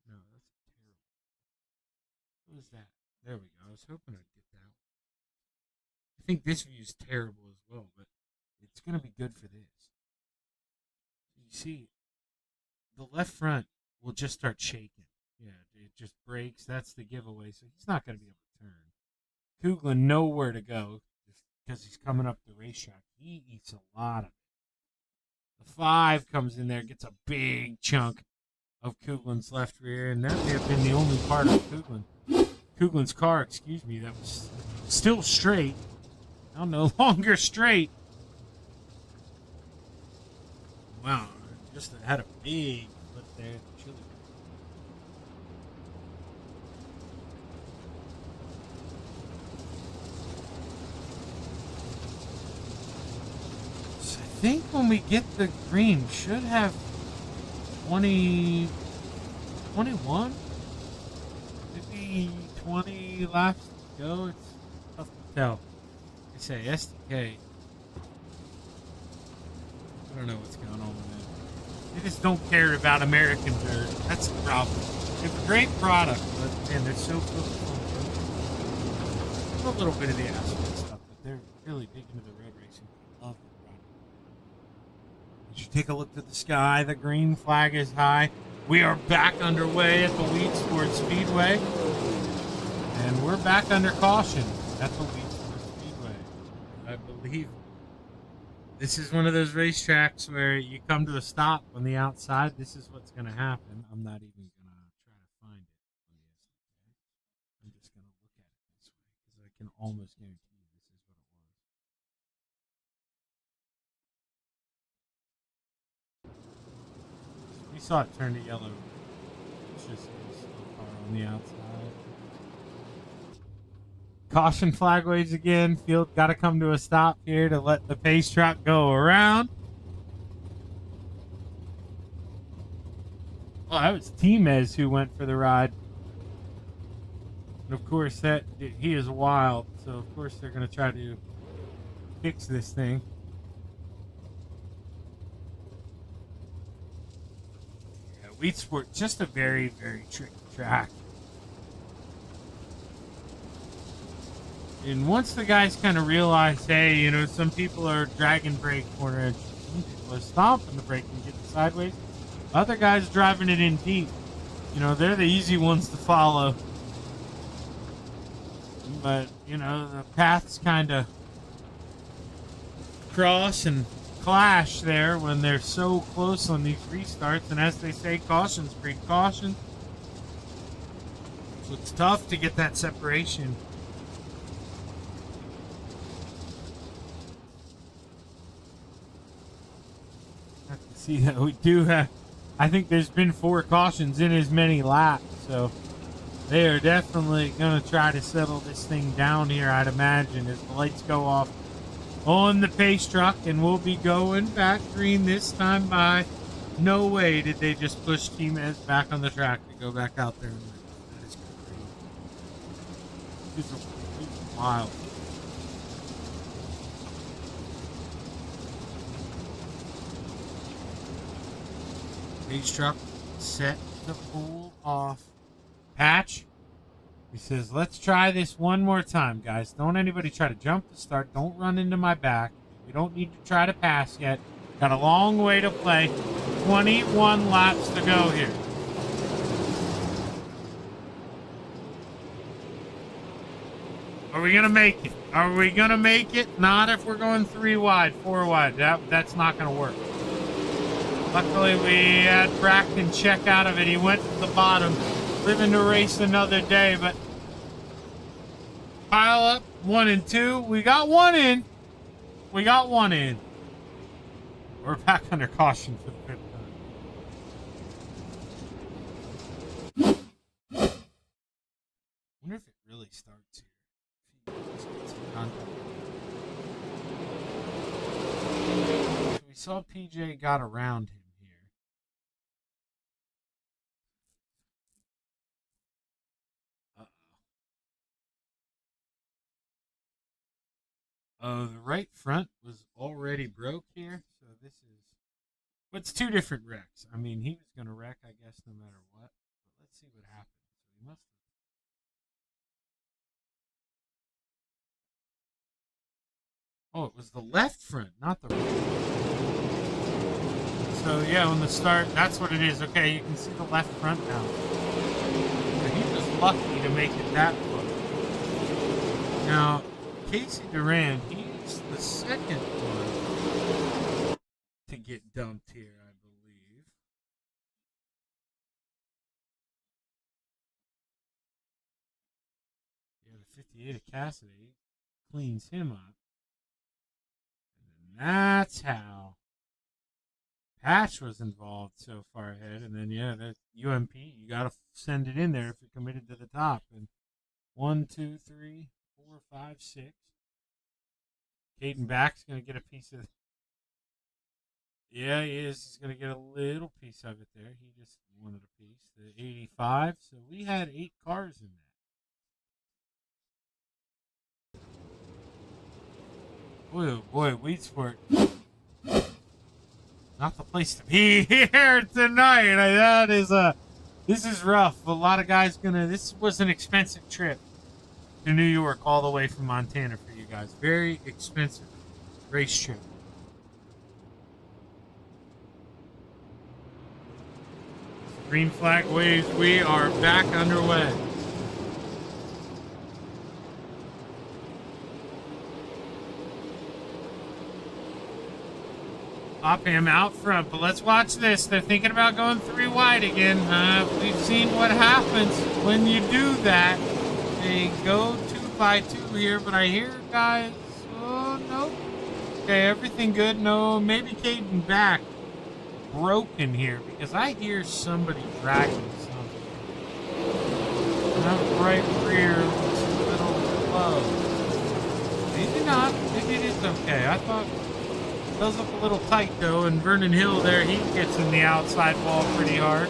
No, that's terrible. What is that? There we go. I was hoping I'd get that. I think this view is terrible as well, but it's going to be good for this. You see, the left front will just start shaking. Yeah, it just breaks. That's the giveaway. So he's not going to be able to turn. Kuglin nowhere to go because he's coming up the racetrack. He eats a lot of it. The 5 comes in there, gets a big chunk of Kuglin's left rear, and that may have been the only part of Kuglin's car, excuse me, that was still straight. Now no longer straight. Wow, just had a big flip there. Chili. So I think when we get the green, should have 20, 21, maybe 20 laps to go. It's tough to tell. I say SDK. I don't know what's going on with that. They just don't care about American dirt. That's the problem. They have a great product, but man, they're so focused on a little bit of the asphalt stuff, but they're really big into the road racing. Love the product. As you take a look to the sky, the green flag is high. We are back underway at the Weed Sport Speedway, and we're back under caution at the Weed Sport Speedway. I believe this is one of those racetracks where you come to a stop on the outside. This is what's going to happen. I'm not even going to try to find it on the SDK. I'm just going to look at it this way because I can almost guarantee you this is what it was. We saw it turn to yellow. It's just a slow car on the outside. Caution flag waves again. Field got to come to a stop here to let the pace truck go around. Oh, that was Timez who went for the ride. And of course, he is wild. So of course they're going to try to fix this thing. Yeah, Wheat Sport, just a very, very tricky track. And once the guys kind of realize, hey, you know, some people are dragging brake corner, some people are stomping the brake and getting sideways. Other guys driving it in deep. You know, they're the easy ones to follow. But, you know, the paths kind of cross and clash there when they're so close on these restarts. And as they say, caution's precaution. So it's tough to get that separation. See that we do have, I think there's been 4 cautions in as many laps, so they are definitely going to try to settle this thing down here, I'd imagine, as the lights go off on the pace truck, and we'll be going back green this time by. No way did they just push Team S back on the track to go back out there and race. That is crazy. It's wild. Pace truck set to pull off. Patch, he says, let's try this one more time, guys. Don't anybody try to jump the start. Don't run into my back. We don't need to try to pass yet. Got a long way to play. 21 laps to go here. Are we going to make it? Are we going to make it? Not if we're going 3 wide, 4 wide. That's not going to work. Luckily, we had Bracken check out of it. He went to the bottom, living to race another day. But pile up 1 and 2. We got 1 in. We got 1 in. We're back under caution for the 5th time. Wonder if it really starts here. So we saw PJ got around him. The right front was already broke here, so this is. But it's 2 different wrecks. I mean, he was going to wreck, I guess, no matter what. But let's see what happens. So he must have Oh, it was the left front, not the right. So, yeah, on the start, that's what it is. Okay, you can see the left front now. And he was lucky to make it that far. Now, Casey Durand, he's the second one to get dumped here, I believe. Yeah, the 58 of Cassidy cleans him up. And that's how Patch was involved so far ahead. And then, yeah, that UMP, you got to send it in there if you're committed to the top. And 1, 2, 3, 4, 5, 6. Caden Back's going to get a piece of. Yeah, he is. He's going to get a little piece of it there. He just wanted a piece. The 85. So we had 8 cars in that. Boy, oh boy, Weed Sport. Not the place to be here tonight. This is rough. A lot of guys this was an expensive trip to New York all the way from Montana for you guys. Very expensive race trip. Green flag waves. We are back underway. Popham out front, but let's watch this. They're thinking about going 3 wide again. We've seen what happens when you do that. They go 2 by 2 here, but I hear guys. Oh, no. Okay, everything good. No, maybe Caden Back broken here because I hear somebody dragging something. That right rear looks a little low. Maybe not. Maybe it is okay. I thought. Does look a little tight though, and Vernon Hill there, he gets in the outside wall pretty hard.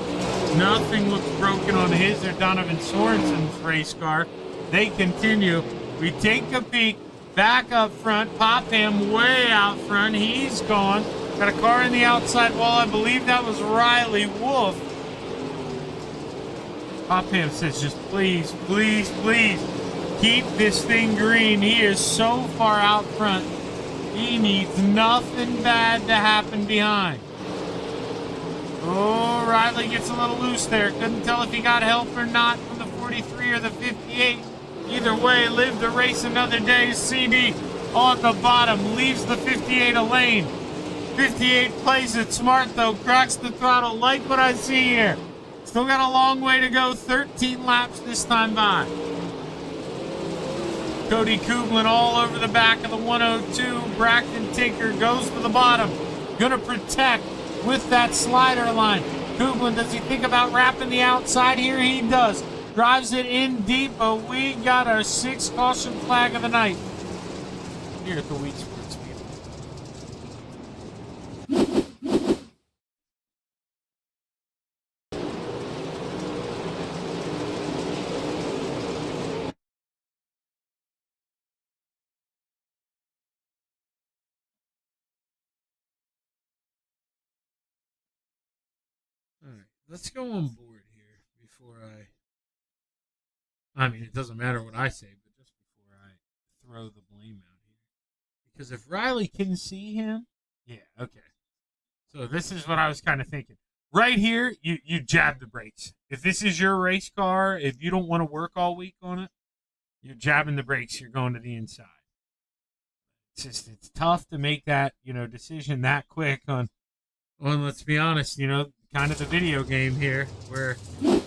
Nothing looks broken on his or Donovan Sorensen's race car. They continue. We take a peek back up front. Popham way out front. He's gone. Got a car in the outside wall. I believe that was Riley Wolf. Popham says, just please, please, please keep this thing green. He is so far out front. He needs nothing bad to happen behind. Oh, Riley gets a little loose there. Couldn't tell if he got help or not from the 43 or the 58. Either way, live to race another day. CD on the bottom leaves the 58 a lane. 58 plays it smart though. Cracks the throttle. Like what I see here. Still got a long way to go. 13 laps this time by. Cody Kublin all over the back of the 102. Braxton Tinker goes to the bottom. Gonna protect with that slider line. Kublin, does he think about wrapping the outside here? He does. Drives it in deep, but we got our 6th caution flag of the night here at the Wheat Sports Speedway. All right, let's go on board here before I mean, it doesn't matter what I say, but just before I throw the blame out here. Because if Riley can see him, yeah, okay. So this is what I was kind of thinking. Right here, you jab the brakes. If this is your race car, if you don't want to work all week on it, you're jabbing the brakes, you're going to the inside. It's tough to make that, decision that quick on let's be honest, kind of the video game here where you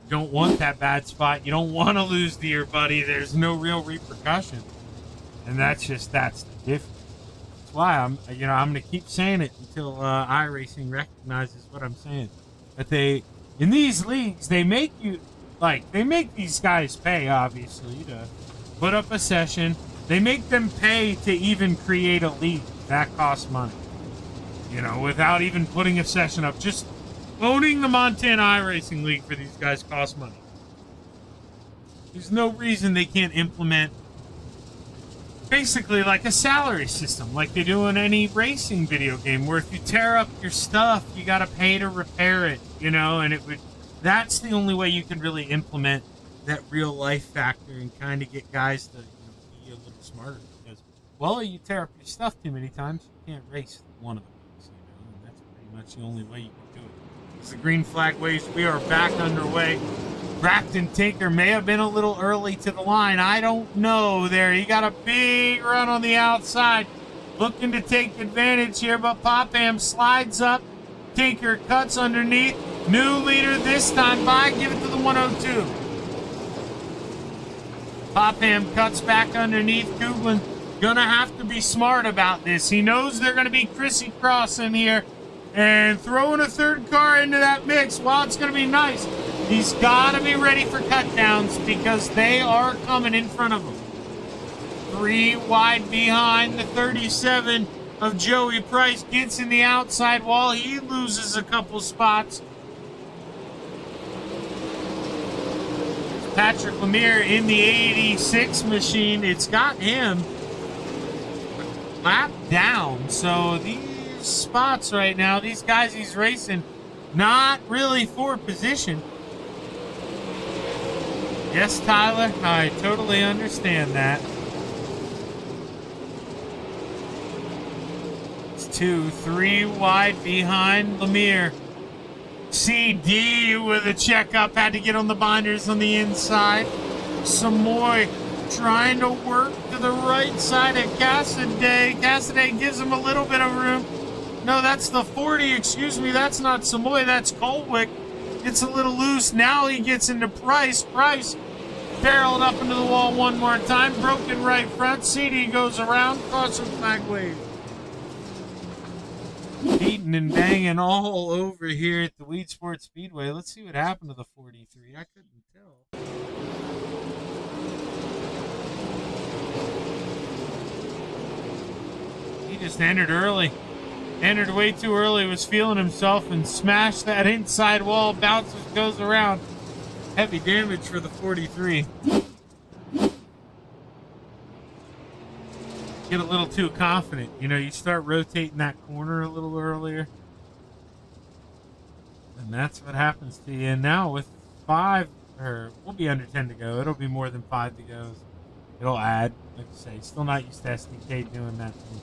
don't want that bad spot. You don't want to lose to your buddy. There's no real repercussion. And that's the difference. That's why I'm going to keep saying it until Iracing recognizes what I'm saying. That in these leagues, they make these guys pay, obviously, to put up a session. They make them pay to even create a league. That costs money. Without even putting a session up. Just owning the Montana iRacing League for these guys costs money. There's no reason they can't implement basically like a salary system like they do in any racing video game where if you tear up your stuff, you got to pay to repair it, and that's the only way you can really implement that real life factor and kind of get guys to be a little smarter because Well, you tear up your stuff too many times, you can't race one of them. And that's pretty much the only way you can do it. As the green flag waves, we are back underway. Bracton Tinker may have been a little early to the line. I don't know there. He got a big run on the outside. Looking to take advantage here, but Popham slides up. Tinker cuts underneath. New leader this time by. Give it to the 102. Popham cuts back underneath. Kuglin gonna have to be smart about this. He knows they're gonna be crissy-cross in here. And throwing a third car into that mix, while it's gonna be nice, he's gotta be ready for cutdowns because they are coming in front of him. 3 wide behind the 37 of Joey Price. Gets in the outside wall. He loses a couple spots. Patrick Lemire in the 86 machine. It's got him lap down. So these spots right now, these guys he's racing, not really for position. Yes, Tyler, I totally understand that. It's 2, 3 wide behind Lemire. CD with a checkup, had to get on the binders on the inside. Samoy trying to work to the right side of Cassidy. Cassidy gives him a little bit of room. No, that's the 40, excuse me, that's not Samoy, that's Colwick. It's a little loose, now he gets into Price. Price barreled up into the wall one more time, broken right front. CD goes around, caution flag wave. Beating and banging all over here at the Weed Sports Speedway. Let's see what happened to the 43. I couldn't tell. He just entered early. Entered way too early, was feeling himself and smashed that inside wall. Bounces, goes around. Heavy damage for the 43. Get a little too confident. You know, you start rotating that corner a little earlier. And that's what happens to you. And now with 5, or we'll be under 10 to go. It'll be more than 5 to go. It'll add, like I say, still not used to SDK doing that thing.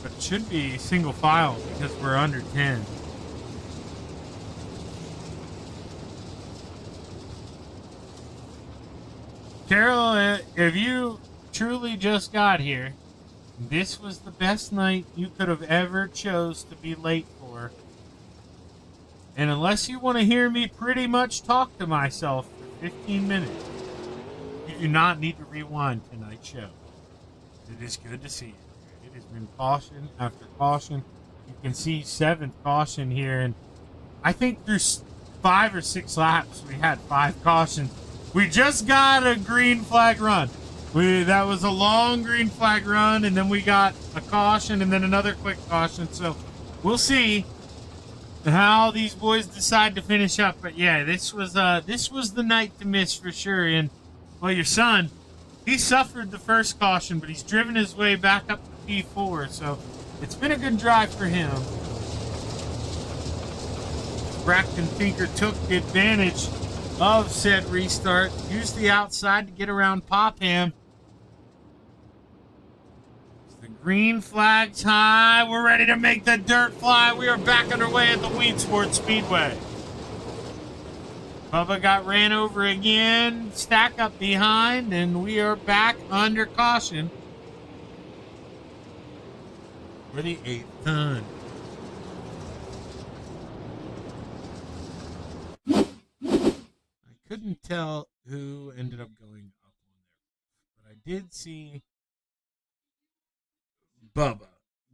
But it should be single file because we're under 10. Carol, if you truly just got here, this was the best night you could have ever chose to be late for. And unless you want to hear me pretty much talk to myself for 15 minutes, you do not need to rewind tonight's show. It is good to see you. It has been caution after caution. You can see 7th caution here, and I think through 5 or 6 laps we had 5 cautions. We just got a green flag run. That was a long green flag run, and then we got a caution and then another quick caution. So we'll see how these boys decide to finish up. But yeah, this was the night to miss for sure. And well, your son, he suffered the first caution, but he's driven his way back up to P4. So it's been a good drive for him. Bracton Tinker took advantage of said restart. Used the outside to get around Popham. The green flag's high. We're ready to make the dirt fly. We are back underway at the Weed Sports Speedway. Bubba got ran over again. Stack up behind, and we are back under caution for the 8th time. Couldn't tell who ended up going up on there, but I did see Bubba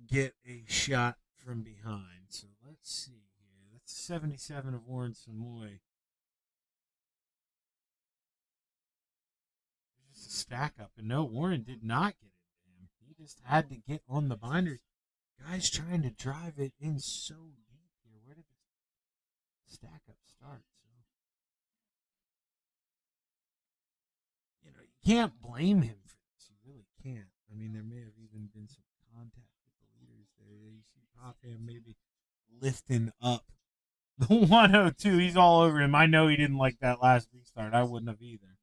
get a shot from behind. So let's see here. That's 77 of Warren Samoy. There's just a stack up, and no, Warren did not get it to him. He just had to get on the binders. Guy's trying to drive it in so deep here. Where did the stack up start? Can't blame him for this. You really can't. I mean, there may have even been some contact with the leaders there. You see Popham maybe lifting up the 102. He's all over him. I know he didn't like that last restart. I wouldn't have either.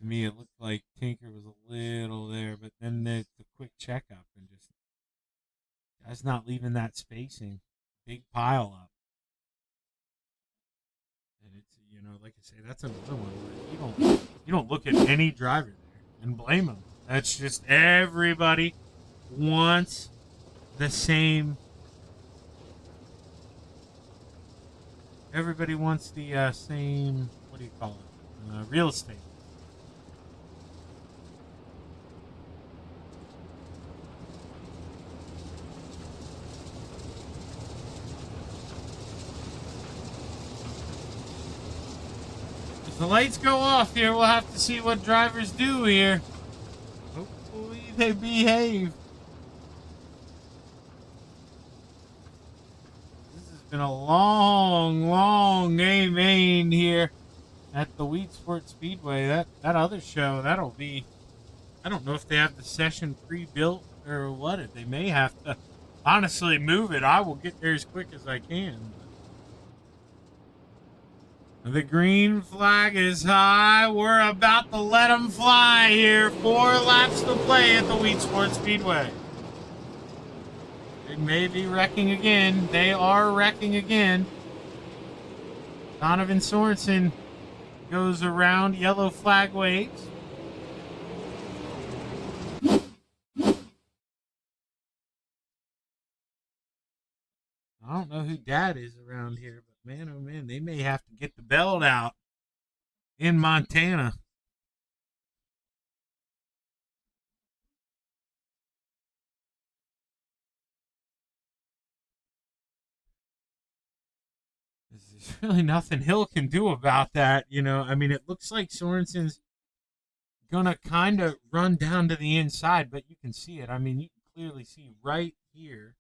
To me, it looked like Tinker was a little there, but then the quick checkup and just guys not leaving that spacing, big pile up, and it's like I say, that's another one where you don't look at any driver there and blame them. That's just everybody wants the same. Everybody wants the same. What do you call it? Real estate. If the lights go off here, we'll have to see what drivers do here. Hopefully they behave. This has been a long game main here at the Wheat Sport Speedway. That other show, that'll be, I don't know if they have the session pre-built or what. They may have to honestly move it. I will get there as quick as I can. The green flag is high. We're about to let them fly here. 4 laps to play at the Wheat Sport Speedway. They may be wrecking again. They are wrecking again. Donovan Sorensen goes around. Yellow flag waves. I don't know who Dad is around here, but man, oh man, they may have to get the belt out in Montana. There's really nothing Hill can do about that, I mean, it looks like Sorensen's gonna kind of run down to the inside, but you can see it. I mean, you can clearly see right here.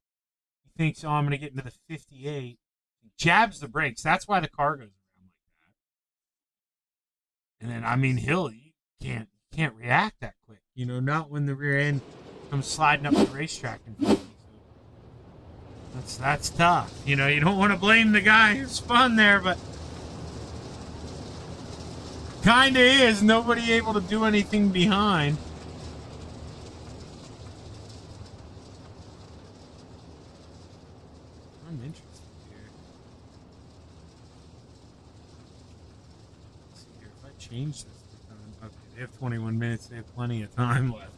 He thinks, oh, I'm gonna get into the 58. He jabs the brakes. That's why the car goes around like that. And then, I mean, Hill, you can't react that quick. Not when the rear end comes sliding up the racetrack in front of you. So that's tough. You don't want to blame the guy who spun there, but kind of is. Nobody able to do anything behind. I'm interested here. Let's see here. If I change this to time. Okay, they have 21 minutes. They have plenty of time left.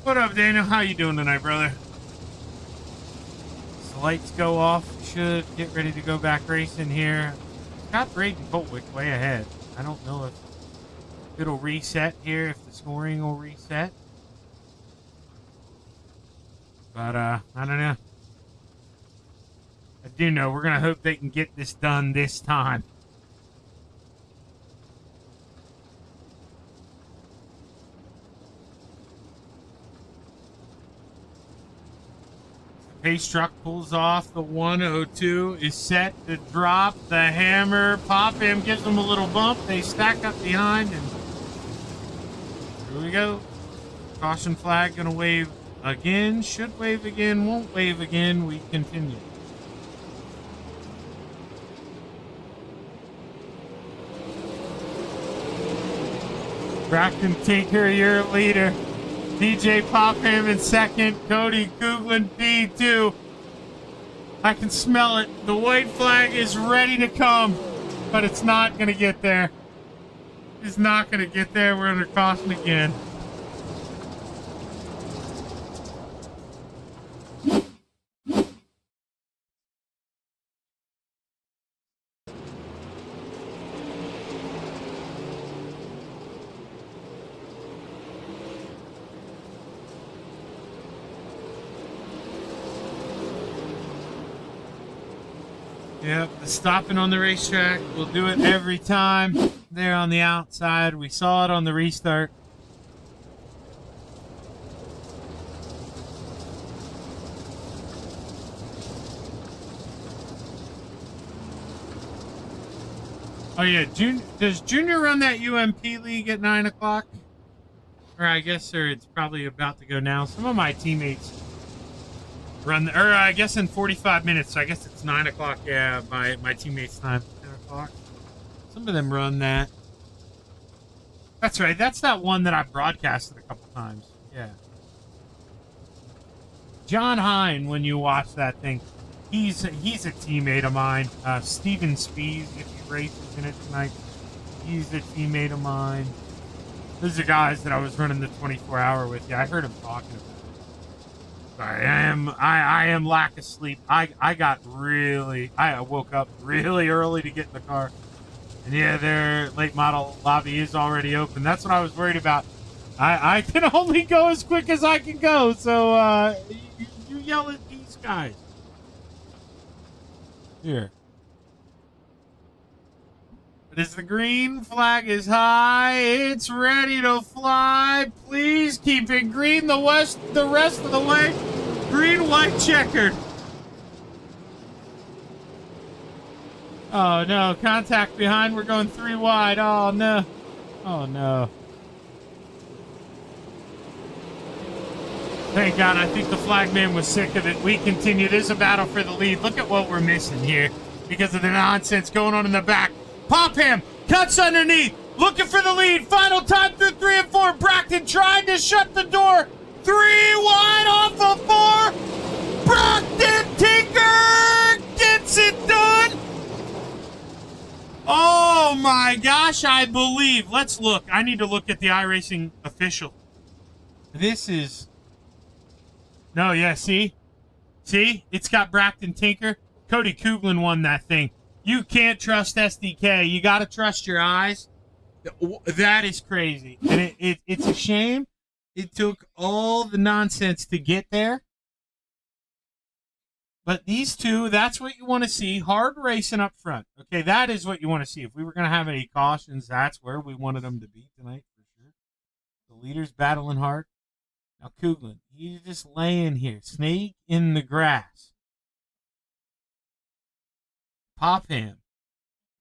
What up, Daniel? How you doing tonight, brother? As the lights go off, should get ready to go back racing here. Got Braden Coltwick way ahead. I don't know if it'll reset here, if the scoring will reset. But, I don't know. I do know we're going to hope they can get this done this time. Pace truck pulls off. The 102 is set to drop. The hammer. Popham gives them a little bump. They stack up behind, and here we go. Caution flag going to wave again. Should wave again. Won't wave again. We continue. Braxton Tinker, your leader. DJ Popham in second. Cody Coughlan P2. I can smell it. The white flag is ready to come, but it's not going to get there. It's not going to get there. We're under caution again. Yep, the stopping on the racetrack. We'll do it every time. There on the outside. We saw it on the restart. Oh yeah, does Junior run that UMP league at 9 o'clock? or I guess, or it's probably about to go now. Some of my teammates run, or I guess in 45 minutes. So I guess it's 9 o'clock. Yeah, my teammates' time, 10 o'clock. Some of them run that. That's right. That's that one that I broadcasted a couple times. Yeah. John Hine, when you watch that thing, he's a teammate of mine. Steven Spees, if he races in it tonight, he's a teammate of mine. Those are guys that I was running the 24-hour with. Yeah, I heard him talking about it. Sorry, I am lack of sleep. I woke up really early to get in the car. And yeah, their late model lobby is already open. That's what I was worried about. I can only go as quick as I can go. So you yell at these guys. Here. But as the green flag is high, it's ready to fly. Please keep it green the rest of the way. Green, white, checkered. Oh no, contact behind. We're going 3 wide. Oh no. Oh no. Thank God, I think the flagman was sick of it. We continue. There's a battle for the lead. Look at what we're missing here because of the nonsense going on in the back. Popham cuts underneath, looking for the lead. Final time through 3 and 4. Brockton tried to shut the door. 3 wide off of 4. Brockton Tinker gets it done. Oh my gosh, I believe. Let's look. I need to look at the iRacing official. This is... No, yeah, see? See? It's got Brockton Tinker. Cody Kuglin won that thing. You can't trust SDK. You got to trust your eyes. That is crazy. And it's a shame it took all the nonsense to get there. But these two, that's what you want to see. Hard racing up front. Okay, that is what you want to see. If we were going to have any cautions, that's where we wanted them to be tonight for sure. The leaders battling hard. Now, Kuglin, he's just laying here. Snake in the grass. Popham.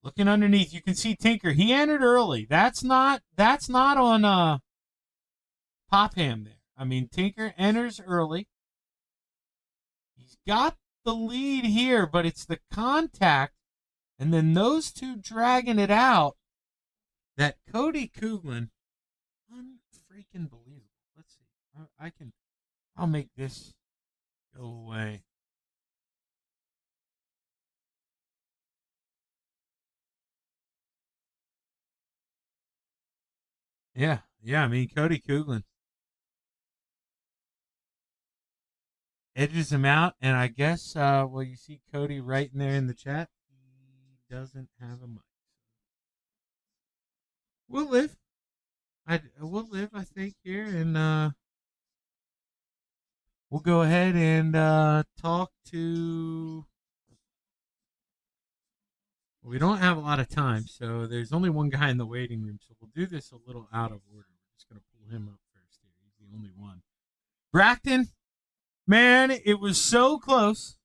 Looking underneath. You can see Tinker. He entered early. That's not on Popham there. I mean, Tinker enters early. He's got the lead here, but it's the contact and then those two dragging it out that Cody Kuglin, unfreaking believable. Let's see. I'll make this go away. Yeah, I mean, Cody Kuglin edges him out, and I guess, well, you see Cody right in there in the chat. He doesn't have a mic. We'll live. We'll live, I think, here, and we'll go ahead and talk to... We don't have a lot of time, so there's only one guy in the waiting room, so we'll do this a little out of order. We're just going to pull him up first here. He's the only one. Brockton, man, it was so close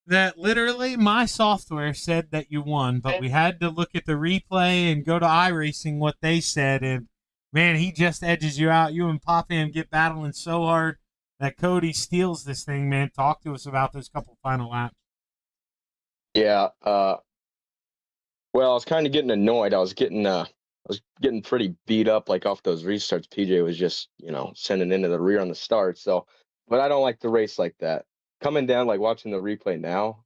that literally my software said that you won, but we had to look at the replay and go to iRacing what they said, and man, he just edges you out. You and Popham get battling so hard that Cody steals this thing, man. Talk to us about those couple final laps. Yeah, well, I was kind of getting annoyed. I was getting pretty beat up, like off those restarts. PJ was just, sending into the rear on the start. So, but I don't like to race like that. Coming down, like watching the replay now,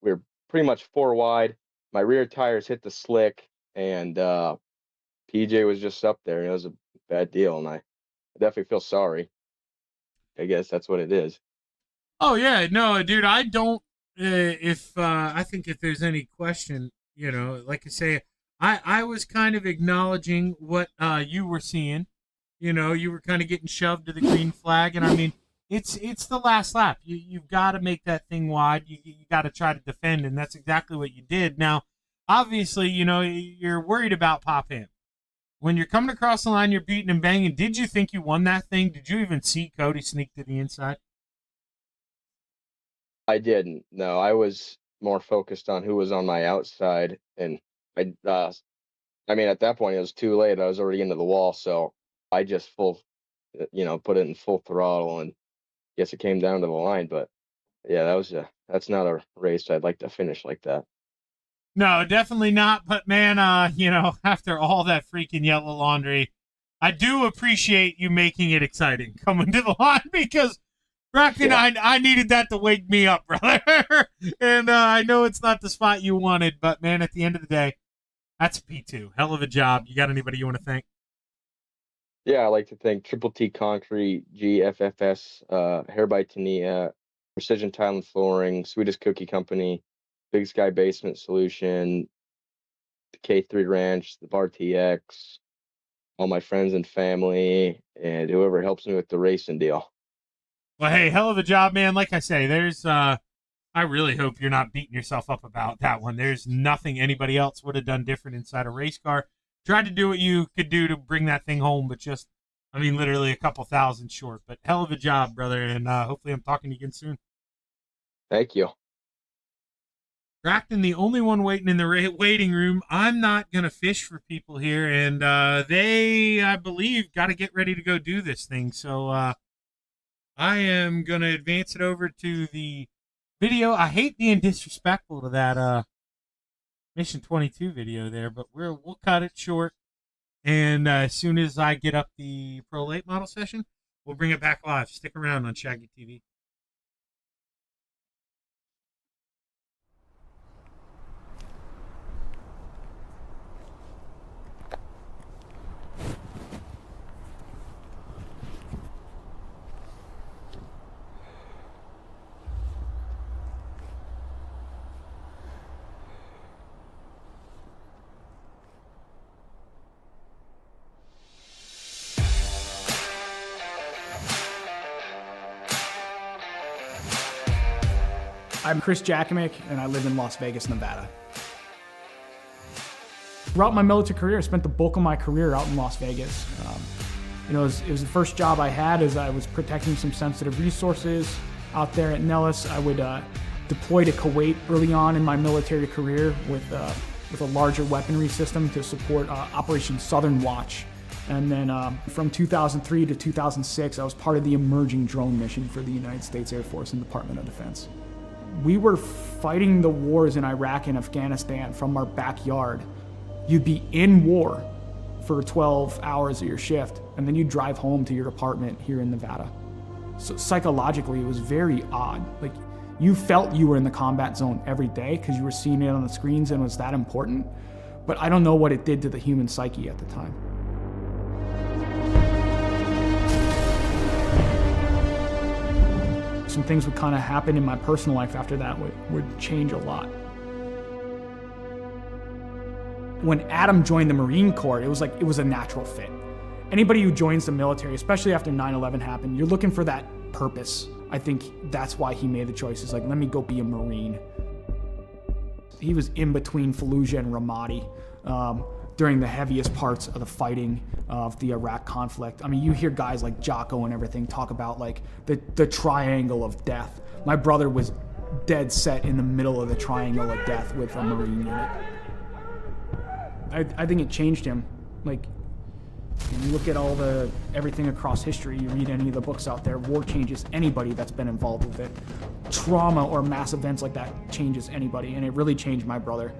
we were pretty much 4 wide. My rear tires hit the slick, and PJ was just up there. It was a bad deal, and I definitely feel sorry. I guess that's what it is. Oh yeah, no, dude, I don't. I think if there's any question, like I say, I was kind of acknowledging what you were seeing. You were kind of getting shoved to the green flag, and I mean, it's the last lap. You've got to make that thing wide. You got to try to defend, and that's exactly what you did. Now, obviously, you're worried about Popham. When you're coming across the line, you're beating and banging. Did you think you won that thing? Did you even see Cody sneak to the inside? I didn't. No, I was more focused on who was on my outside, and I mean, at that point, it was too late. I was already into the wall, so I just full put it in full throttle, and guess it came down to the line. But yeah, that's not a race I'd like to finish like that. No, definitely not. But man, after all that freaking yellow laundry, I do appreciate you making it exciting coming to the line, because Bracken, Yeah. I needed that to wake me up, brother. And I know it's not the spot you wanted, but man, at the end of the day, that's a P2. Hell of a job. You got anybody you want to thank? Yeah, I like to thank Triple T Concrete, GFFS, Hair by Tania, Precision Tile and Flooring, Sweetest Cookie Company, Big Sky Basement Solution, the K3 Ranch, the Bar TX, all my friends and family, and whoever helps me with the racing deal. Well, hey, hell of a job, man. Like I say, I really hope you're not beating yourself up about that one. There's nothing anybody else would have done different inside a race car. Tried to do what you could do to bring that thing home, but literally a couple thousand short. But hell of a job, brother, and hopefully I'm talking to you again soon. Thank you. Bracken, the only one waiting in the waiting room. I'm not going to fish for people here, and they, I believe, got to get ready to go do this thing. So I am going to advance it over to the video. I hate being disrespectful to that Mission 22 video there, but we'll cut it short. And as soon as I get up the Pro Late Model session, we'll bring it back live. Stick around on Shaggy TV. I'm Chris Jakimick, and I live in Las Vegas, Nevada. Throughout my military career, I spent the bulk of my career out in Las Vegas. It was the first job I had, as I was protecting some sensitive resources out there at Nellis. I would deploy to Kuwait early on in my military career with a larger weaponry system to support Operation Southern Watch. And then from 2003 to 2006, I was part of the emerging drone mission for the United States Air Force and Department of Defense. We were fighting the wars in Iraq and Afghanistan from our backyard. You'd be in war for 12 hours of your shift, and then you'd drive home to your apartment here in Nevada. So psychologically, it was very odd. Like, you felt you were in the combat zone every day because you were seeing it on the screens and it was that important. But I don't know what it did to the human psyche at the time. Some things would kind of happen in my personal life after that would change a lot. When Adam joined the Marine Corps, it was a natural fit. Anybody who joins the military, especially after 9/11 happened, you're looking for that purpose. I think that's why he made the choice. It's like, let me go be a Marine. He was in between Fallujah and Ramadi during the heaviest parts of the fighting of the Iraq conflict. I mean, you hear guys like Jocko and everything talk about like the triangle of death. My brother was dead set in the middle of the triangle of death with a Marine unit. I think it changed him. Like, you look at everything across history, you read any of the books out there, war changes anybody that's been involved with it. Trauma or mass events like that changes anybody, and it really changed my brother.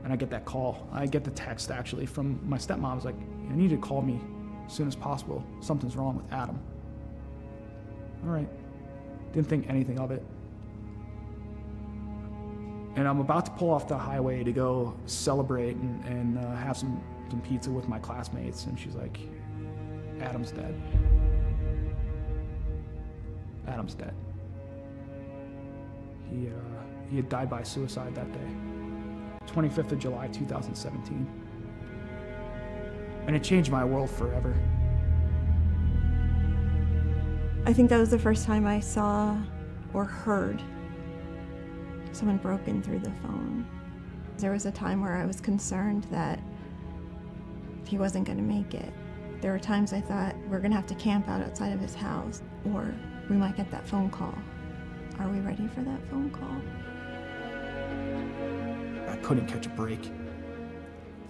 And I get that call. I get the text, actually, from my stepmom. I was like, you need to call me as soon as possible. Something's wrong with Adam. All right. Didn't think anything of it. And I'm about to pull off the highway to go celebrate and have some pizza with my classmates. And she's like, Adam's dead. Adam's dead. He had died by suicide that day. 25th of July, 2017. And it changed my world forever. I think that was the first time I saw or heard someone broken through the phone. There was a time where I was concerned that he wasn't going to make it. There were times I thought, we're going to have to camp out outside of his house, or we might get that phone call. Are we ready for that phone call? I couldn't catch a break.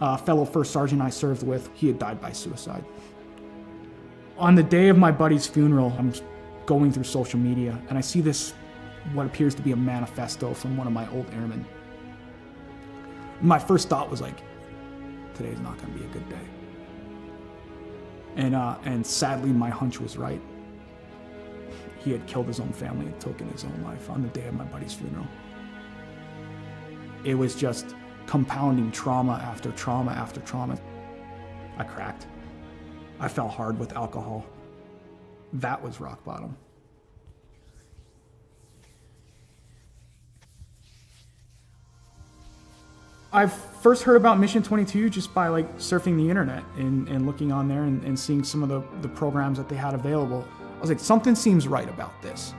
A fellow first sergeant I served with, he had died by suicide. On the day of my buddy's funeral, I'm going through social media and I see this, what appears to be a manifesto from one of my old airmen. My first thought was like, today's not gonna be a good day. And sadly, my hunch was right. He had killed his own family and taken his own life on the day of my buddy's funeral. It was just compounding trauma after trauma after trauma. I cracked. I fell hard with alcohol. That was rock bottom. I first heard about Mission 22 just by like surfing the internet and looking on there and seeing some of the programs that they had available. I was like, something seems right about this.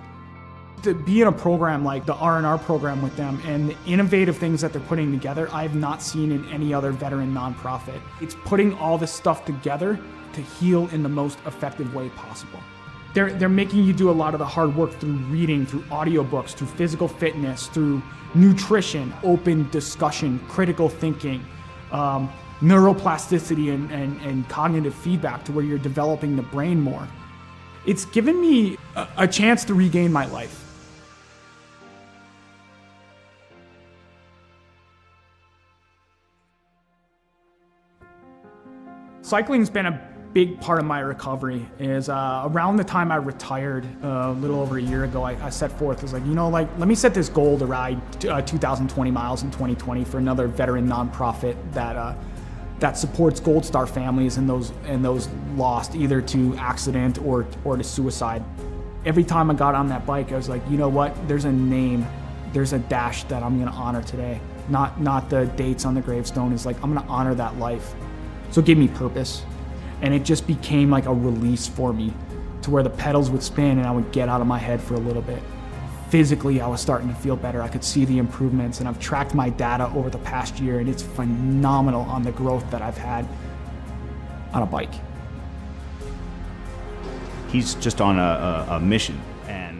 To be in a program like the R&R program with them and the innovative things that they're putting together, I've not seen in any other veteran nonprofit. It's putting all this stuff together to heal in the most effective way possible. They're making you do a lot of the hard work through reading, through audiobooks, through physical fitness, through nutrition, open discussion, critical thinking, neuroplasticity and cognitive feedback to where you're developing the brain more. It's given me a chance to regain my life. Cycling's been a big part of my recovery. Is around the time I retired a little over a year ago, I set forth, I was like, let me set this goal to ride 2,020 miles in 2020 for another veteran nonprofit that supports Gold Star families and those lost either to accident or to suicide. Every time I got on that bike, I was like, you know what? There's a name, there's a dash that I'm gonna honor today. Not the dates on the gravestone. Is like, I'm gonna honor that life. So it gave me purpose. And it just became like a release for me to where the pedals would spin and I would get out of my head for a little bit. Physically, I was starting to feel better. I could see the improvements and I've tracked my data over the past year and it's phenomenal on the growth that I've had on a bike. He's just on a mission and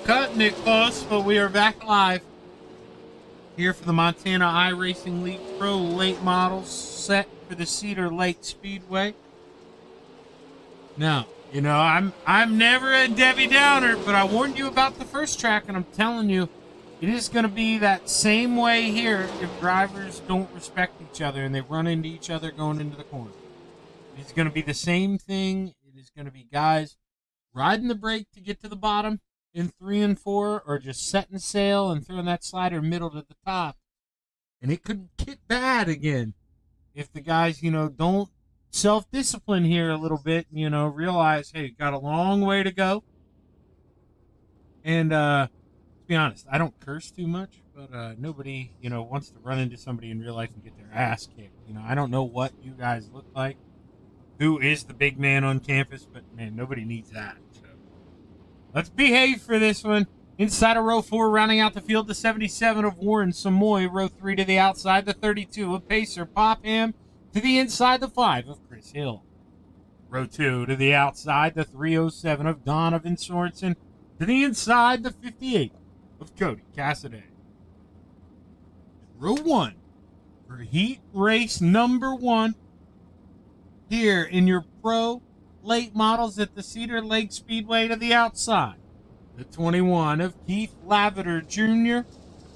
Cutting it close, but we are back live here for the Montana Iracing League Pro late models set for the Cedar Lake Speedway. Now, I'm never a Debbie Downer, but I warned you about the first track, and I'm telling you, it is going to be that same way here if drivers don't respect each other and they run into each other going into the corner. It's going to be the same thing. It is going to be guys riding the brake to get to the bottom in 3 and 4, or just setting sail and throwing that slider middle to the top. And it could get bad again if the guys, don't self-discipline here a little bit, realize, hey, got a long way to go. And to be honest, I don't curse too much, but nobody, wants to run into somebody in real life and get their ass kicked. I don't know what you guys look like, who is the big man on campus, but man, nobody needs that. Let's behave for this one. Inside of row 4, rounding out the field, the 77 of Warren Samoy. Row 3 to the outside, the 32 of Pacer Popham. To the inside, the 5 of Chris Hill. Row 2 to the outside, the 307 of Donovan Sorensen. To the inside, the 58 of Cody Cassidy. Row 1 for heat race number 1 here in your pro late models at the Cedar Lake Speedway. To the outside, the 21 of Keith Lavender Jr.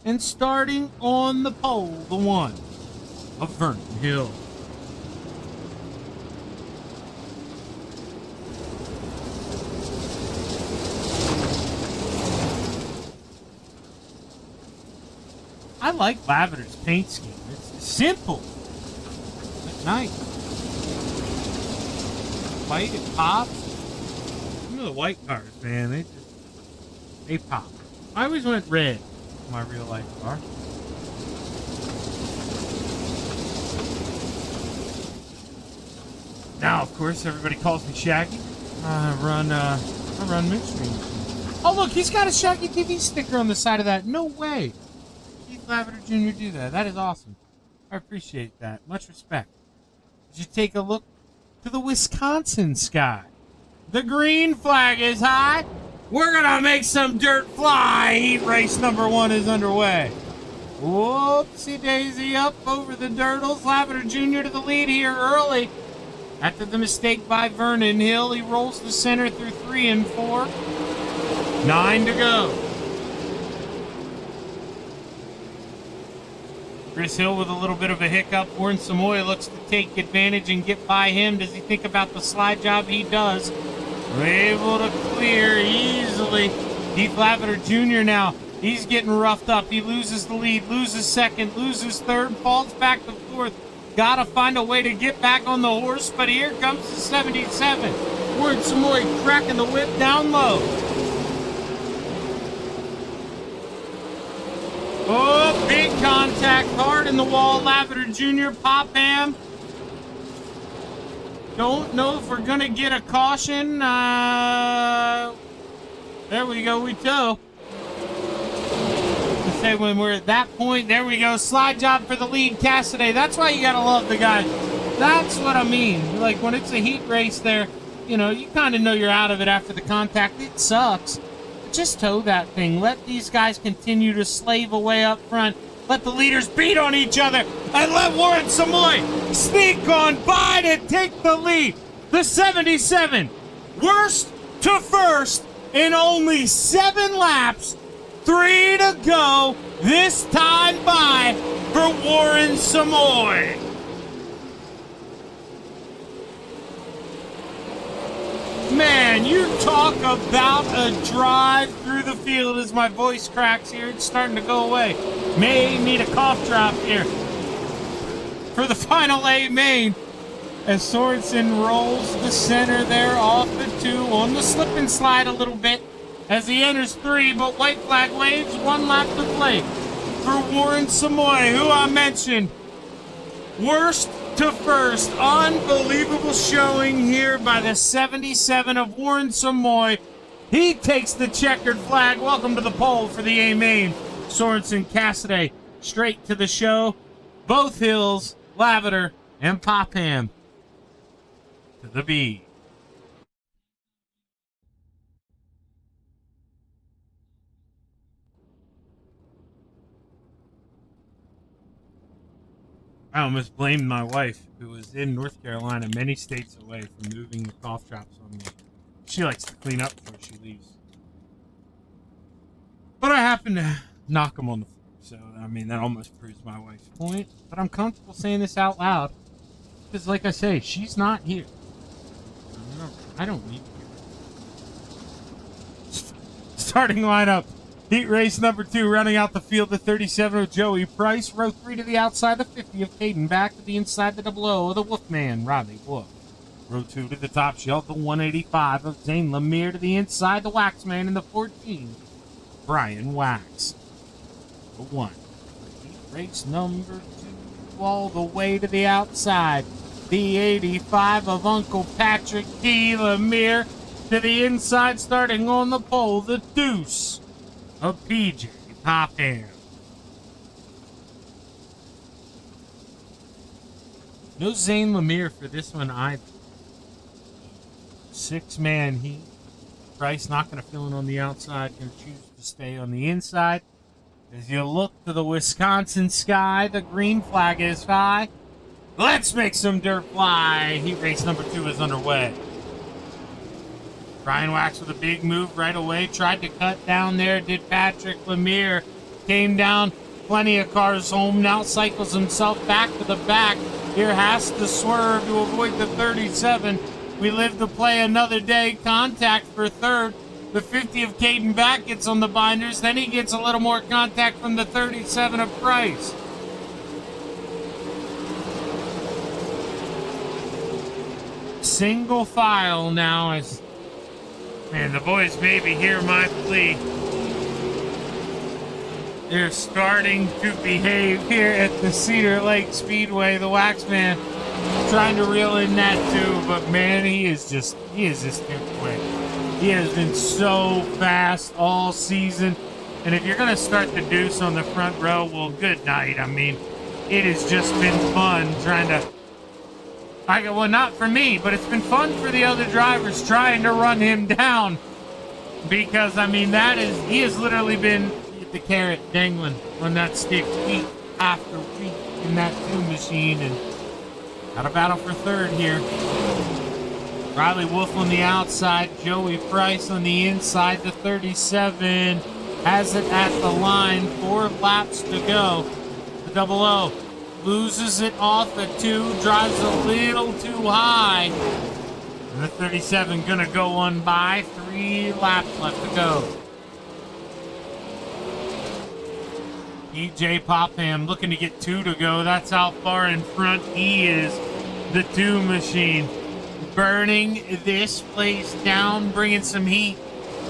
And starting on the pole, the 1 of Vernon Hill. I like Lavender's paint scheme. It's simple but nice. White, it pops. Some of the white cars, man, they pop. I always went red for my real life car. Now, of course, everybody calls me Shaggy. I run midstream. Oh, look, he's got a Shaggy TV sticker on the side of that. No way. Keith Lavender Jr. do that. That is awesome. I appreciate that. Much respect. Did you take a look to the Wisconsin sky? The green flag is high. We're gonna make some dirt fly. Heat race number 1 is underway. Whoopsie daisy, up over the Dirtles. Lavender Jr. to the lead here early. After the mistake by Vernon Hill, he rolls the center through 3 and 4. 9 to go. Chris Hill with a little bit of a hiccup. Warren Samoy looks to take advantage and get by him. Does he think about the slide job? He does. Able to clear easily. Heath Lavender Jr. now. He's getting roughed up. He loses the lead, loses second, loses third, falls back to fourth. Gotta find a way to get back on the horse, but here comes the 77. Warren Samoy cracking the whip down low. Oh, big contact, hard in the wall. Lavender Jr., Popham. Don't know if we're going to get a caution. There we go, we go. To say when we're at that point, there we go. Slide job for the lead, Cassidy. That's why you got to love the guy. That's what I mean. Like, when it's a heat race there, you know, you kind of know you're out of it after the contact. It sucks. Just tow that thing. Let these guys continue to slave away up front. Let the leaders beat on each other. And let Warren Samoy sneak on by to take the lead. The 77. Worst to first in only 7 laps. 3 to go. This time by for Warren Samoy. Man, you talk about a drive through the field as my voice cracks here. It's starting to go away. May need a cough drop here for the final 8 main. As Sorensen rolls the center there off the 2 on the slip and slide a little bit as he enters 3, but white flag waves, 1 lap to play for Warren Samoy, who I mentioned. Worst to first. Unbelievable showing here by the 77 of Warren Samoy. He takes the checkered flag. Welcome to the pole for the A main. Sorensen, Cassidy, straight to the show. Both Hills, Lavender, and Popham to the B. I almost blamed my wife, who was in North Carolina, many states away, for moving the cough drops on me. She likes to clean up before she leaves. But I happened to knock them on the floor. So, I mean, that almost proves my wife's point. But I'm comfortable saying this out loud. Because, like I say, she's not here. I don't need to. Starting lineup. Heat race number 2, running out the field, the 37 of Joey Price. Row 3 to the outside, the 50 of Caden. Back to the inside, the 00 of the Wolfman, Riley Wolf. Row 2 to the top shelf, the 185 of Zane Lemire. To the inside, the Waxman, and the 14, Brian Wax. The 1. Heat race number 2, all the way to the outside. The 85 of Uncle Patrick D. Lemire. To the inside, starting on the pole, the Deuce of PJ Popham. No Zane Lemire for this one either. 6-man heat. Price not going to fill in on the outside. Going to choose to stay on the inside. As you look to the Wisconsin sky, the green flag is high. Let's make some dirt fly. Heat race number 2 is underway. Brian Wax with a big move right away. Tried to cut down there. Did Patrick Lemire. Came down. Plenty of cars home. Now cycles himself back to the back. Here has to swerve to avoid the 37. We live to play another day. Contact for 3rd. The 50 of Caden back gets on the binders. Then he gets a little more contact from the 37 of Price. Single file now as... Man, the boys maybe hear my plea. They're starting to behave here at the Cedar Lake Speedway. The Waxman trying to reel in that too, but man, he is just too quick. He has been so fast all season. And if you're going to start the deuce on the front row, well, good night. I mean, it has just been fun trying to... well, not for me, but it's been fun for the other drivers trying to run him down. Because, I mean, he has literally been the carrot dangling on that stick week after week in that 2 machine, and got a battle for third here. Riley Wolf on the outside, Joey Price on the inside. The 37 has it at the line. 4 laps to go. The double O loses it off at 2, drives a little too high. And the 37 gonna go on by. 3 laps left to go. EJ Popham looking to get 2 to go. That's how far in front he is. The 2 machine burning this place down, bringing some heat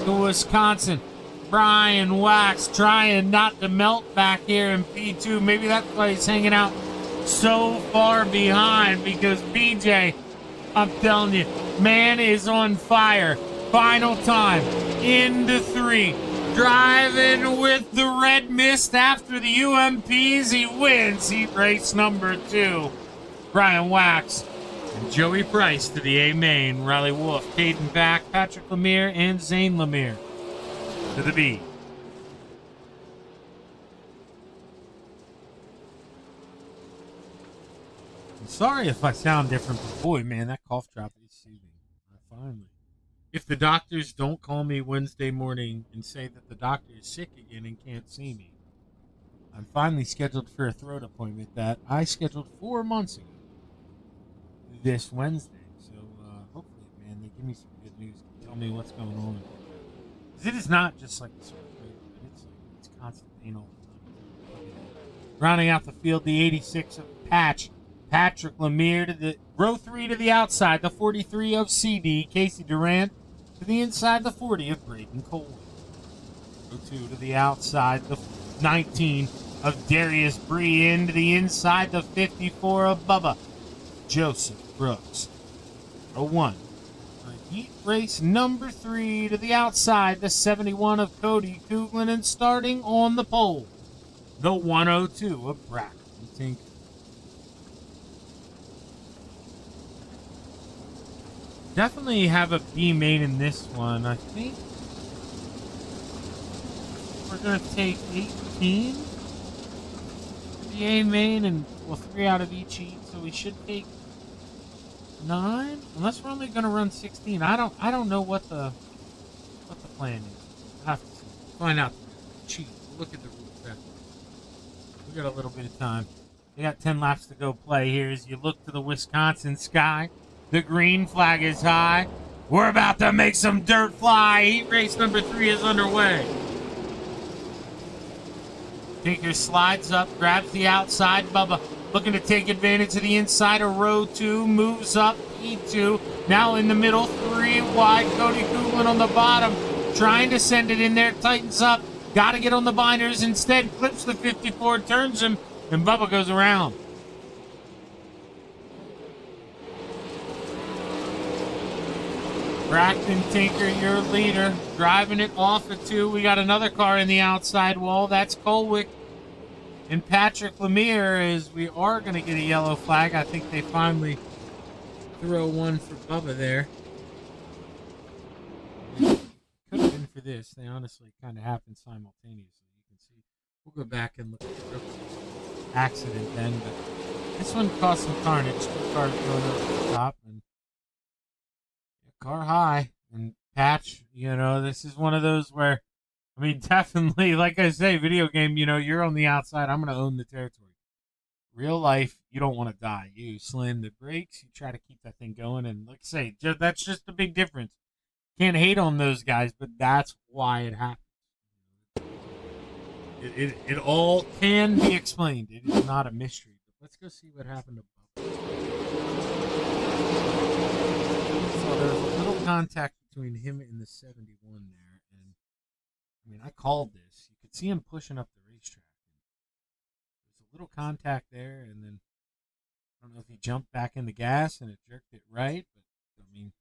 to Wisconsin. Brian Wax trying not to melt back here in P2. Maybe that's why he's hanging out so far behind, because BJ, I'm telling you, man is on fire. Final time into 3. Driving with the red mist after the UMPs. He wins heat race number 2. Brian Wax and Joey Price to the A main. Riley Wolf, Caden Back, Patrick Lemire, and Zane Lemire to the B. I'm sorry if I sound different, but boy, man, that cough drop is soothing. Finally. If the doctors don't call me Wednesday morning and say that the doctor is sick again and can't see me, I'm finally scheduled for a throat appointment that I scheduled 4 months ago. This Wednesday. So hopefully, man, they give me some good news. Tell me what's going on. Because it is not just like a sore throat, but it's constant pain all the time. Rounding out the field, the 86 of Patrick Lemire to the row 3 to the outside, the 43 of CD, Casey Durant to the inside, the 40 of Braden Cole. Row 2 to the outside, the 19 of Darius Bree into the inside, the 54 of Bubba Joseph Brooks. Row 1 for heat race number 3 to the outside, the 71 of Cody Cooglin, and starting on the pole, the 102 of Braxton Tinker. Definitely have a B main in this one. I think we're going to take 18 for the A main, and 3 out of each heat, so we should take 9, unless we're only going to run 16. I don't know what the plan is. I have to find out. Cheat. Look at the rules. We got a little bit of time. We got 10 laps to go play here as you look to the Wisconsin sky. The green flag is high. We're about to make some dirt fly. Heat race number 3 is underway. Tinker slides up, grabs the outside. Bubba looking to take advantage of the inside of row 2. Moves up, E2. Now in the middle, 3 wide. Cody Cooglin on the bottom. Trying to send it in there. Tightens up. Got to get on the binders. Instead, clips the 54, turns him, and Bubba goes around. Braxton Tinker, your leader, driving it off of 2. We got another car in the outside wall. That's Colwick and Patrick Lemire, as we are going to get a yellow flag. I think they finally throw one for Bubba there. Could have been for this. They honestly kind of happened simultaneously. You can see. We'll go back and look at the accident then, but this one caused some carnage. 2 cars going over the top, and car high. And Patch, this is one of those where, I mean, definitely, like I say, video game, you're on the outside. I'm going to own the territory. Real life, you don't want to die. You slam the brakes. You try to keep that thing going. And like I say, that's just the big difference. Can't hate on those guys, but that's why it happens. It all can be explained. It is not a mystery. But let's go see what happened to Bubba. So there was a little contact between him and the 71 there, and I mean, I called this. You could see him pushing up the racetrack. There's a little contact there, and then I don't know if he jumped back in the gas and it jerked it right, but I mean,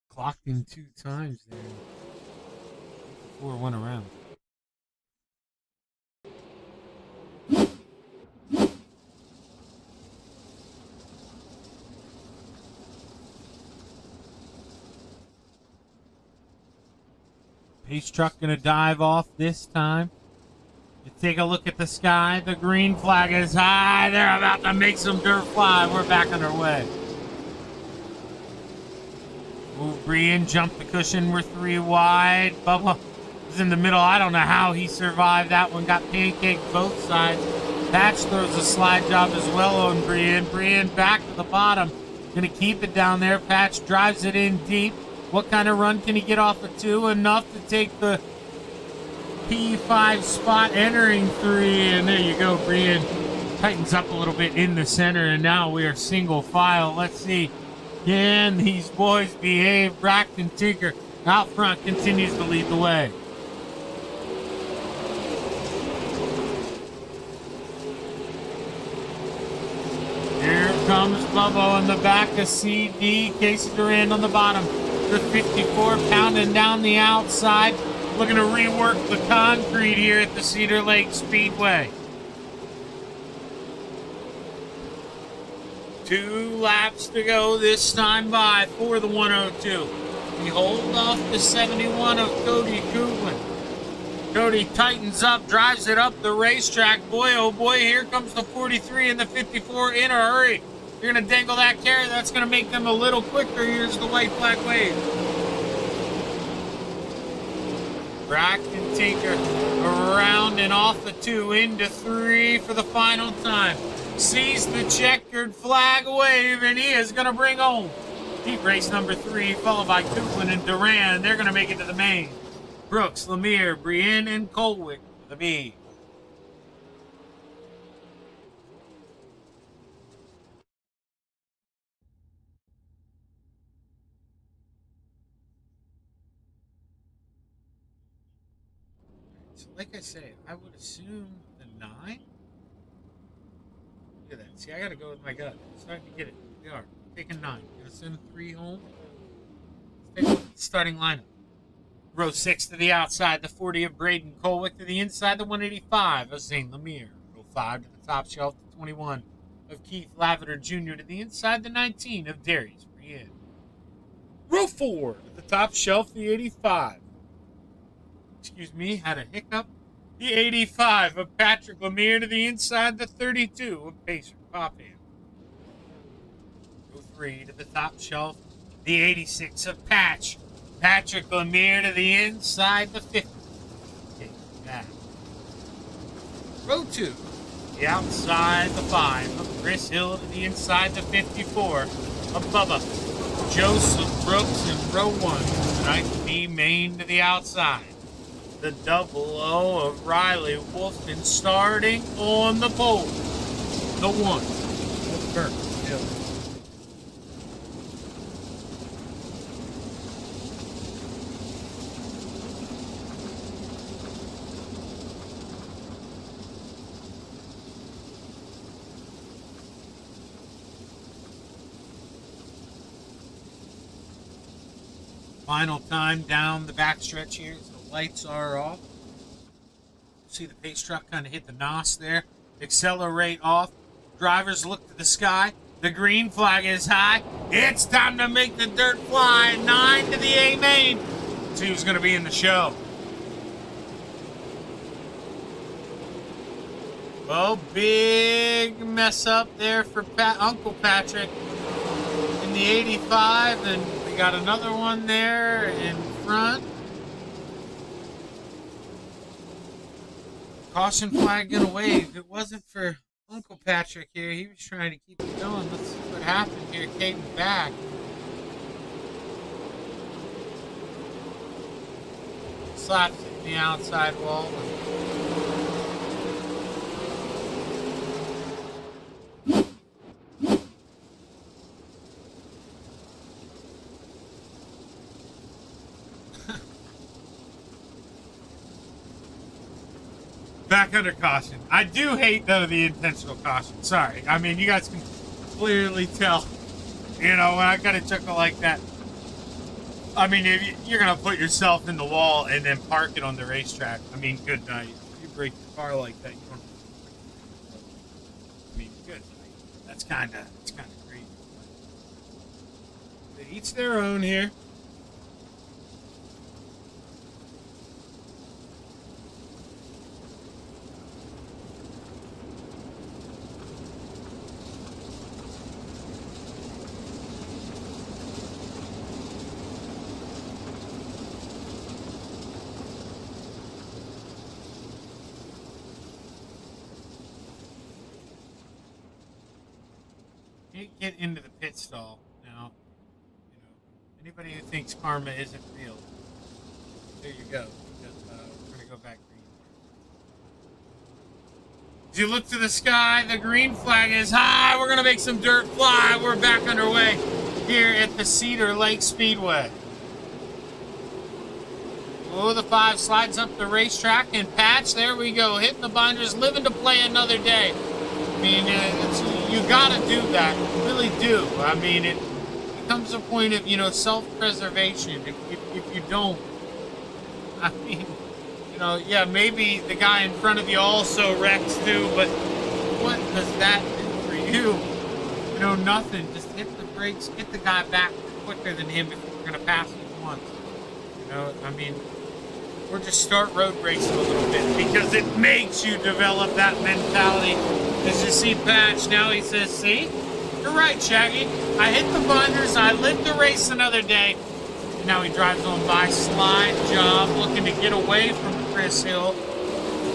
clocked him 2 times there before it went around. Pace truck going to dive off this time. You take a look at the sky. The green flag is high. They're about to make some dirt fly. We're back on our way. Move Brian, jump the cushion. We're 3 wide. Bubba is in the middle. I don't know how he survived that one. Got pancaked both sides. Patch throws a slide job as well on Brian. Brian back to the bottom. Gonna keep it down there. Patch drives it in deep. What kind of run can he get off of 2? Enough to take the P5 spot, entering 3. And there you go. Brian tightens up a little bit in the center. And now we are single file. Let's see. Can these boys behave? Braxton Tinker out front continues to lead the way. Here comes Bubbo in the back of CD. Casey Durand on the bottom. The 54 pounding down the outside. Looking to rework the concrete here at the Cedar Lake Speedway. 2 laps to go this time by for the 102. We hold off the 71 of Cody Kuglin. Cody tightens up, drives it up the racetrack. Boy, oh boy, here comes the 43 and the 54 in a hurry. You're going to dangle that carry. That's going to make them a little quicker. Here's the white flag wave. Braxton Tinker around and off the 2 into 3 for the final time. Sees the checkered flag wave, and he is going to bring home heat race number 3, followed by Kuglin and Duran. They're going to make it to the main. Brooks, Lemire, Brienne, and Colwick for the B. So like I say, I would assume the 9. Look at that. See, I got to go with my gut. I'm starting to get it. We are. Taking 9. Gonna send 3 home. Let's take a look at the starting lineup. Row 6 to the outside, the 40 of Braden Colwick to the inside, the 185 of Zane Lemire. Row 5 to the top shelf, the 21 of Keith Lavender Jr. to the inside, the 19 of Darius Brienne. Row 4 to the top shelf, the 85. Excuse me, had a hiccup. The 85 of Patrick Lemire to the inside, the 32 of Pacer Popham. Row 3 to the top shelf, the 86 of Patch. Patrick Lemire to the inside, the 50. Okay, back. Row 2, the outside, the 5 of Chris Hill to the inside, the 54 of Bubba. Joseph Brooks in row 1, tonight B Main to the outside. The 00 of Riley Wolfman starting on the pole. The 1 of Kirk Hill. Final time down the backstretch here. So the lights are off. See the pace truck kind of hit the NOS there. Accelerate off. Drivers look to the sky. The green flag is high. It's time to make the dirt fly. 9 to the A main. See who's going to be in the show. Well, big mess up there for Uncle Patrick in the 85, and we got another one there in front. Caution flag gonna wave. If it wasn't for Uncle Patrick here, he was trying to keep it going. Let's see what happened here. Caden back. Slaps it in the outside wall. Back under caution. I do hate, though, the intentional caution. Sorry. I mean, you guys can clearly tell, you know, when I got a chuckle like that. I mean, if you're going to put yourself in the wall and then park it on the racetrack, I mean, good night. If you break your car like that, you don't. I mean, good night. That's kind of crazy. They each their own here. get into the pit stall now. Anybody who thinks karma isn't real, there you go. We're gonna go back green. As you look to the sky, the green flag is high. We're gonna make some dirt fly. We're back underway here at the Cedar Lake Speedway. Oh, the 5 slides up the racetrack and Patch. There we go, hitting the binders, living to play another day. I mean, you gotta do that, you really do. I mean, it comes to a point of, self-preservation. If you don't, I mean, yeah, maybe the guy in front of you also wrecks too, but what does that do for you? Nothing. Just hit the brakes, get the guy back quicker than him if you're gonna pass him once. I mean, or just start road racing a little bit because it makes you develop that mentality. As you see Patch, now he says, see? You're right, Shaggy. I hit the binders, I lived to race another day. And now he drives on by, slide job, looking to get away from Chris Hill.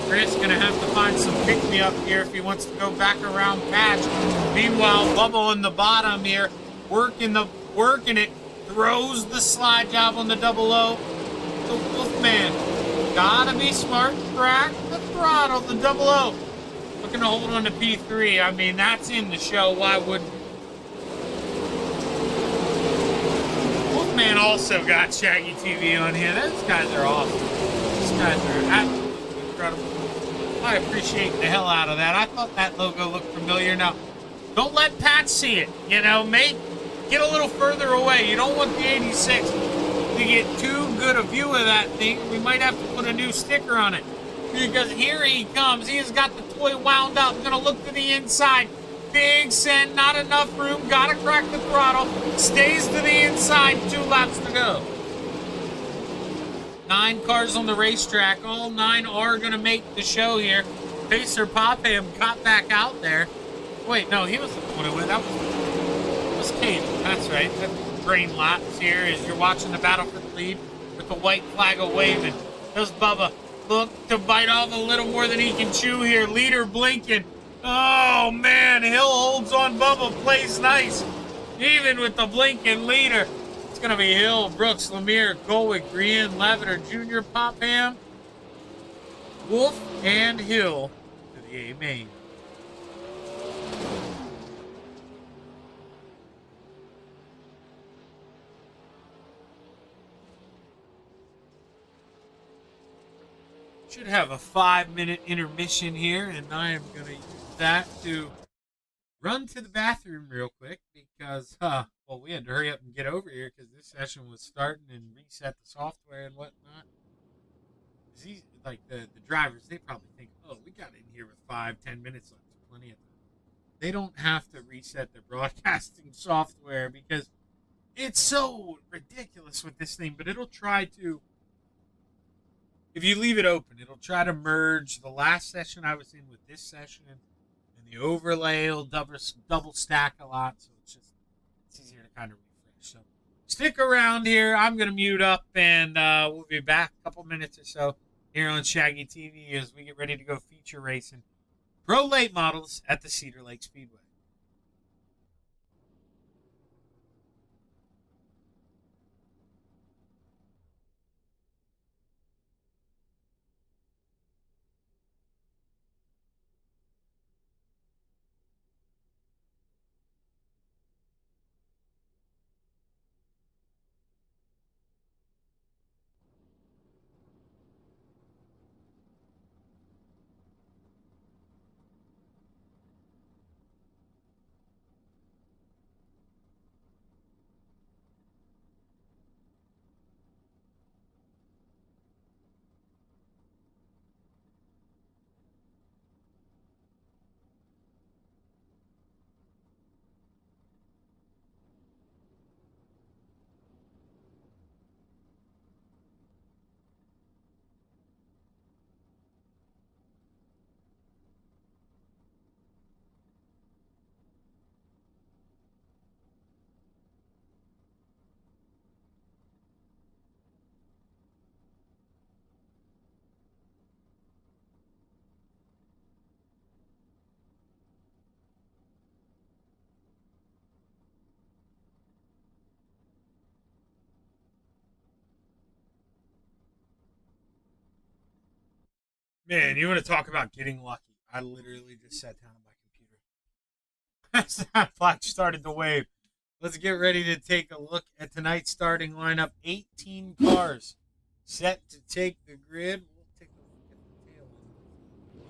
Chris gonna have to find some pick-me-up here if he wants to go back around Patch. Meanwhile, Bubba on the bottom here, working it, throws the slide job on the double O. The Wolfman, gotta be smart, crack the throttle, the double O. Looking to hold on to P3. I mean, that's in the show. Why wouldn't? Wolfman also got Shaggy TV on here. Those guys are awesome. These guys are absolutely incredible. I appreciate the hell out of that. I thought that logo looked familiar. Now, don't let Pat see it. Get a little further away. You don't want the 86 to get too good a view of that thing. We might have to put a new sticker on it. Because here he comes. He has got the toy wound up. Gonna look to the inside. Big send, not enough room. Gotta crack the throttle. Stays to the inside. 2 laps to go. 9 cars on the racetrack. All 9 are gonna make the show here. Pacer Popham got back out there. Wait, no, he was the one who went. That was Kate. That's right. Brain laps here as you're watching the battle for the lead with the white flag waving. There's Bubba. Look to bite off a little more than he can chew here. Leader blinking. Oh, man. Hill holds on. Bubba plays nice. Even with the blinking leader. It's going to be Hill, Brooks, Lemire, Golwick, Green, Lavender, Jr., Popham, Wolf, and Hill to the A main. Should have a 5-minute intermission here, and I am going to use that to run to the bathroom real quick because, we had to hurry up and get over here because this session was starting and reset the software and whatnot. These, like the drivers, they probably think, oh, we got in here with 5-10 minutes left, plenty of time. They don't have to reset their broadcasting software because it's so ridiculous with this thing, but it'll try to. If you leave it open, it'll try to merge the last session I was in with this session, and the overlay will double stack a lot, so it's easier to kind of refresh. So stick around here. I'm going to mute up, and we'll be back a couple minutes or so here on Shaggy TV as we get ready to go feature racing pro late models at the Cedar Lake Speedway. Man, you want to talk about getting lucky? I literally just sat down on my computer as that flag started to wave. Let's get ready to take a look at tonight's starting lineup. 18 cars set to take the grid. We'll take a look at the tail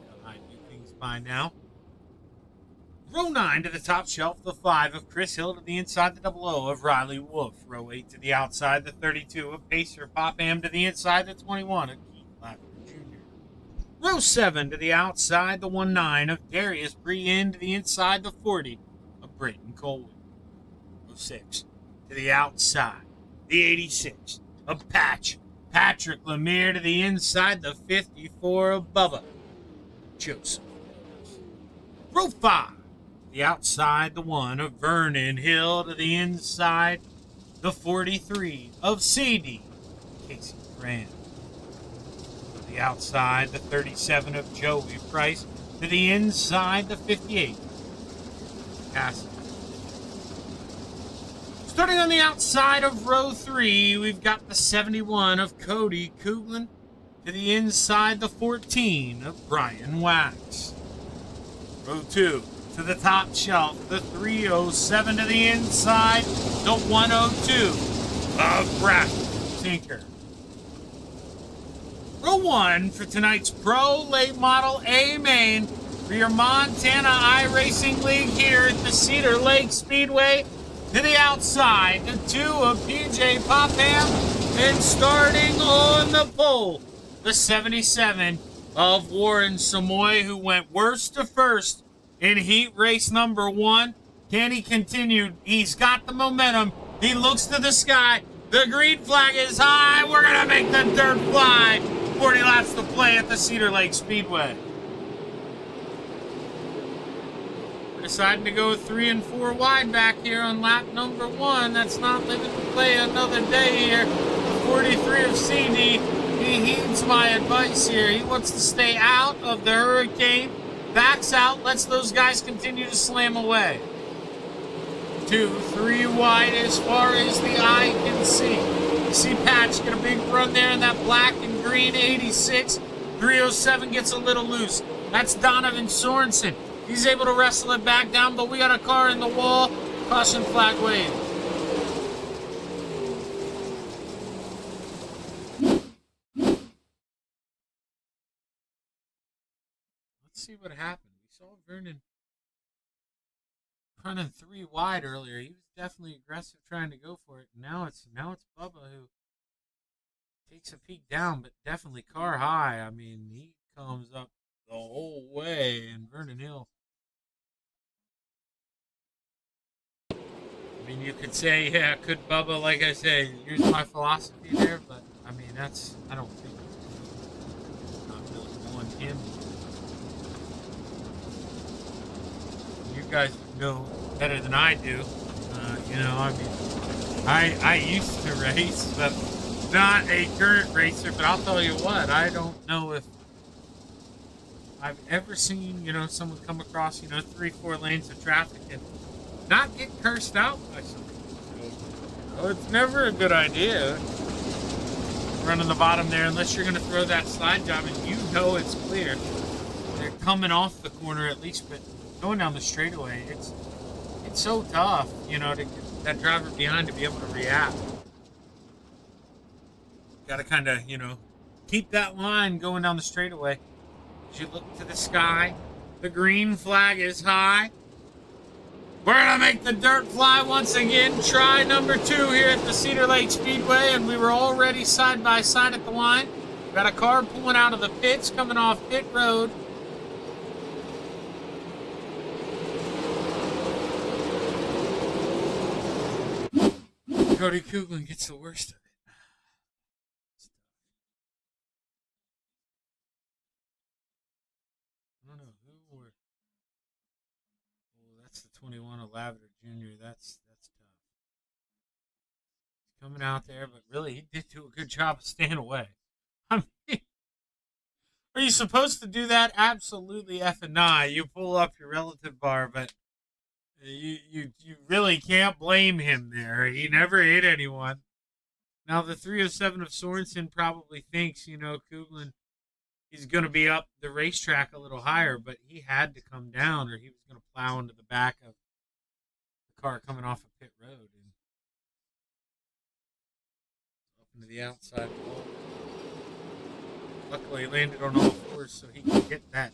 end. I do things by now. Row 9 to the top shelf, the 5 of Chris Hill to the inside, the 00 of Riley Wolf. Row 8 to the outside, the 32 of Pacer Popham to the inside, the 21 of Keith Lavender Jr. Row 7 to the outside, the 19 of Darius Breen to the inside, the 40 of Brayton Colwood. Row 6 to the outside, the 86 of Patrick Lemire to the inside, the 54 of Bubba Joseph. Row 5 the outside, the 1 of Vernon Hill to the inside, the 43 of CD Casey Grant. To the outside, the 37 of Joey Price to the inside, the 58 Cassidy. Starting on the outside of row 3, we've got the 71 of Cody Kuglin to the inside, the 14 of Brian Wax. Row 2 to the top shelf, the 307 to the inside, the 102 of Brad Tinker. Row 1 for tonight's Pro Late Model A main for your Montana iRacing League here at the Cedar Lake Speedway. To the outside, the 2 of PJ Popham, and starting on the pole, the 77 of Warren Samoy, who went worst to first in heat race number 1. Can he continue? He's got the momentum. He looks to the sky. The green flag is high. We're going to make the dirt fly. 40 laps to play at the Cedar Lake Speedway. We're deciding to go 3 and 4 wide back here on lap number 1. That's not living to play another day here. The 43 of CD, he heeds my advice here. He wants to stay out of the hurricane. Backs out, lets those guys continue to slam away. 2, 3 wide as far as the eye can see. You see Patch get a big run there in that black and green 86. 307 gets a little loose. That's Donovan Sorensen. He's able to wrestle it back down, but we got a car in the wall. Caution flag wave. See what happened. We saw Vernon running 3 wide earlier. He was definitely aggressive trying to go for it. Now it's Bubba who takes a peek down, but definitely car high. I mean, he comes up the whole way, and Vernon Hill. I mean, you could say, yeah, could Bubba, like I say, here's my philosophy there, but I mean, I don't think it's not really on him. You guys know better than I do. I mean, I used to race, but not a current racer. But I'll tell you what, I don't know if I've ever seen, someone come across, 3-4 lanes of traffic and not get cursed out by someone. It's never a good idea running the bottom there unless you're going to throw that slide job and it's clear. They're coming off the corner at least, but going down the straightaway, it's so tough, to get that driver behind to be able to react. Got to kind of, keep that line going down the straightaway. As you look to the sky, the green flag is high. We're going to make the dirt fly once again. Try number 2 here at the Cedar Lake Speedway, and we were already side by side at the line. Got a car pulling out of the pits, coming off pit road. Cody Kuglin gets the worst of it. I don't know who were. Oh, that's the 21 of Lavender Jr. That's tough. He's coming out there, but really he did do a good job of staying away. I mean, are you supposed to do that? Absolutely effing not. You pull up your relative bar, but you really can't blame him there. He never hit anyone. Now, the 307 of Sorensen probably thinks, Kuglin he's going to be up the racetrack a little higher, but he had to come down or he was going to plow into the back of the car coming off of pit road and up into the outside wall. Luckily, he landed on all fours so he can get that,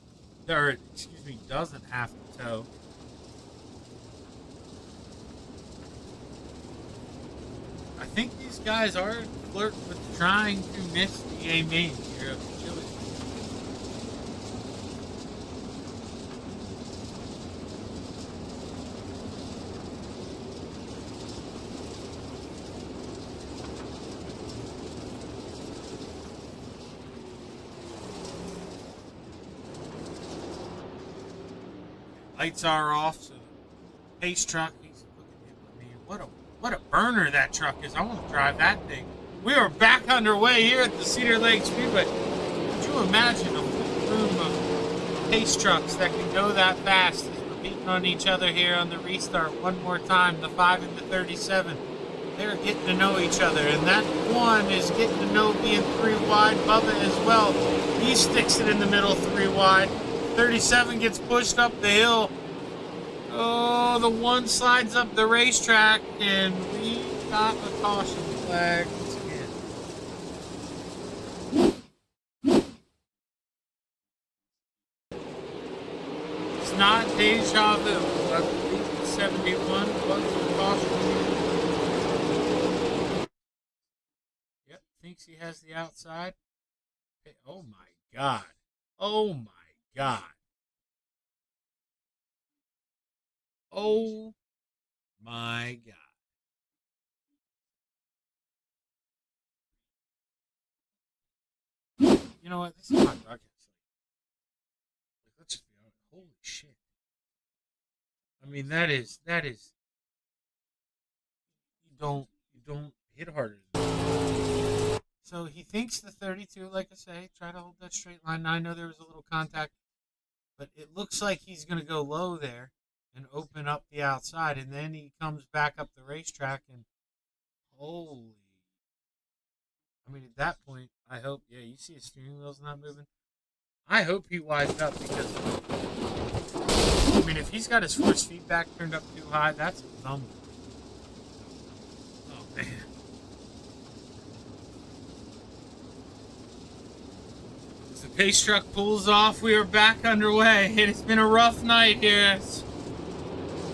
or excuse me, doesn't have to tow. I think these guys are flirting with trying to miss the A main here of the Chili. Lights are off, so the pace truck, he's looking at me. What a burner that truck is. I want to drive that thing. We are back underway here at the Cedar Lake Speedway. Could you imagine a full room of pace trucks that can go that fast as we're beating on each other here on the restart one more time, the 5 and the 37. They're getting to know each other, and that one is getting to know being 3 wide. Bubba as well. He sticks it in the middle 3 wide. 37 gets pushed up the hill. Oh, the one slides up the racetrack, and we got a caution flag once again. It's not deja vu. I believe the 71 was a caution. Yep, thinks he has the outside. Hey, oh my God. Oh my God. Oh my God. You know what? This is my broadcast. Like, let's just be honest. Holy shit. I mean, that is, you don't hit harder than that. So he thinks the 32, like I say, try to hold that straight line. Now, I know there was a little contact, but it looks like he's going to go low there and open up the outside, and then he comes back up the racetrack, and holy, I mean, at that point, I hope, yeah, you see his steering wheel's not moving. I hope he wised up because, I mean, if he's got his force feedback turned up too high, that's a thumb. Oh, man. As the pace truck pulls off, we are back underway. It has been a rough night here.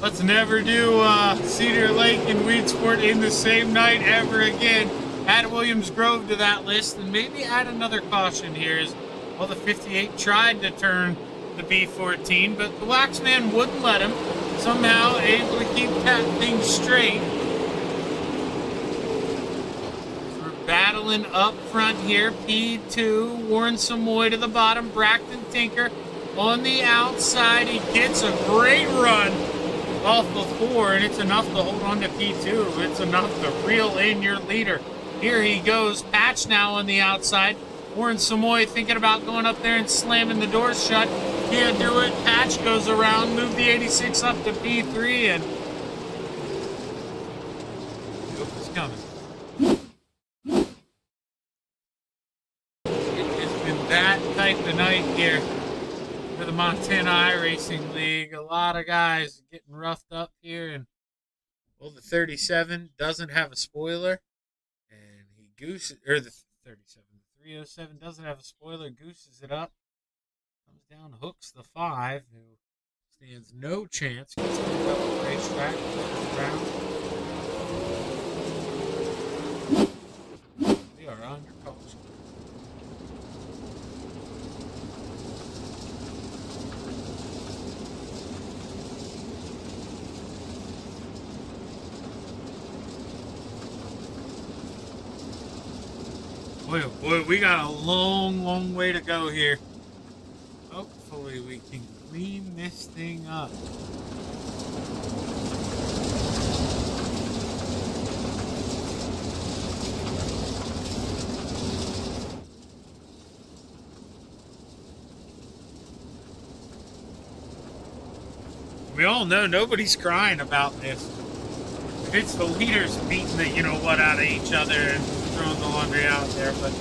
Let's never do Cedar Lake and Weedsport in the same night ever again. Add Williams Grove to that list, and maybe add another caution here. As well, the 58 tried to turn the B14, but the Waxman wouldn't let him. Somehow able to keep that thing straight. We're battling up front here. P2, Warren Samoy to the bottom. Braxton Tinker on the outside. He gets a great run off of 4, and it's enough to hold on to P2. It's enough to reel in your leader. Here he goes. Patch now on the outside. Warren Samoy thinking about going up there and slamming the doors shut. Can't do it. Patch goes around, move the 86 up to P3, and hope it's coming. It has been that type of night here for the Montana iRacing League. A lot of guys getting roughed up here, and well, the 37 doesn't have a spoiler, and he gooses, or the 37, the 307 doesn't have a spoiler, gooses it up, comes down, hooks the 5, who stands no chance, gets moved up the racetrack, around. We are under caution. Boy, oh boy, we got a long, long way to go here. Hopefully we can clean this thing up. We all know nobody's crying about this. If it's the leaders beating the you-know-what out of each other and throwing the laundry out there, but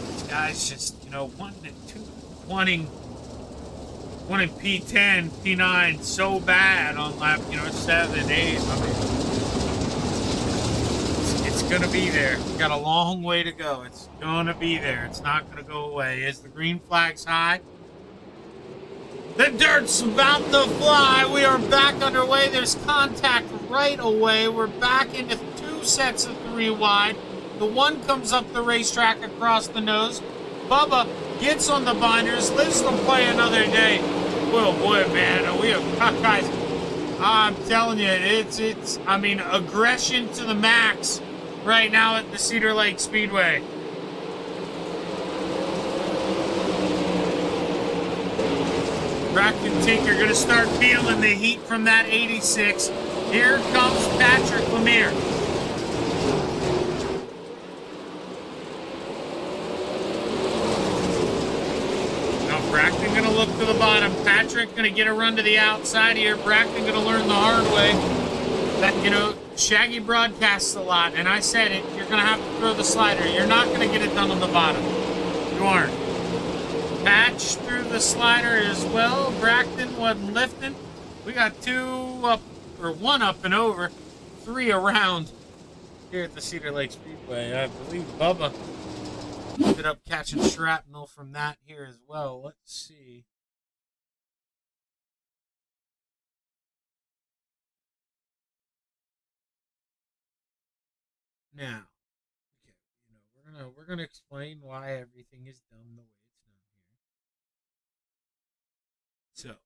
it's guys just, wanting P10, P9 so bad on lap, 7 and 8. I mean, it's going to be there. We got a long way to go. It's going to be there. It's not going to go away. As the green flag's high, the dirt's about to fly. We are back underway. There's contact right away. We're back into 2 sets of 3 wide. The one comes up the racetrack across the nose. Bubba gets on the binders, lives to play another day. Oh boy, man, we have guys. I'm telling you, it's aggression to the max right now at the Cedar Lake Speedway. Rack and Tinker going to start feeling the heat from that 86. Here comes Patrick Lemire. Braxton going to look to the bottom. Patrick going to get a run to the outside here. Braxton going to learn the hard way that, Shaggy broadcasts a lot, and I said it, you're going to have to throw the slider. You're not going to get it done on the bottom. You aren't. Patch through the slider as well. Braxton wasn't lifting. We got 2 up, or 1 up and over, 3 around here at the Cedar Lake Speedway. I believe Bubba ended up catching shrapnel from that here as well. Let's see. Now, okay, we're gonna explain why everything is done the way it's done here. So,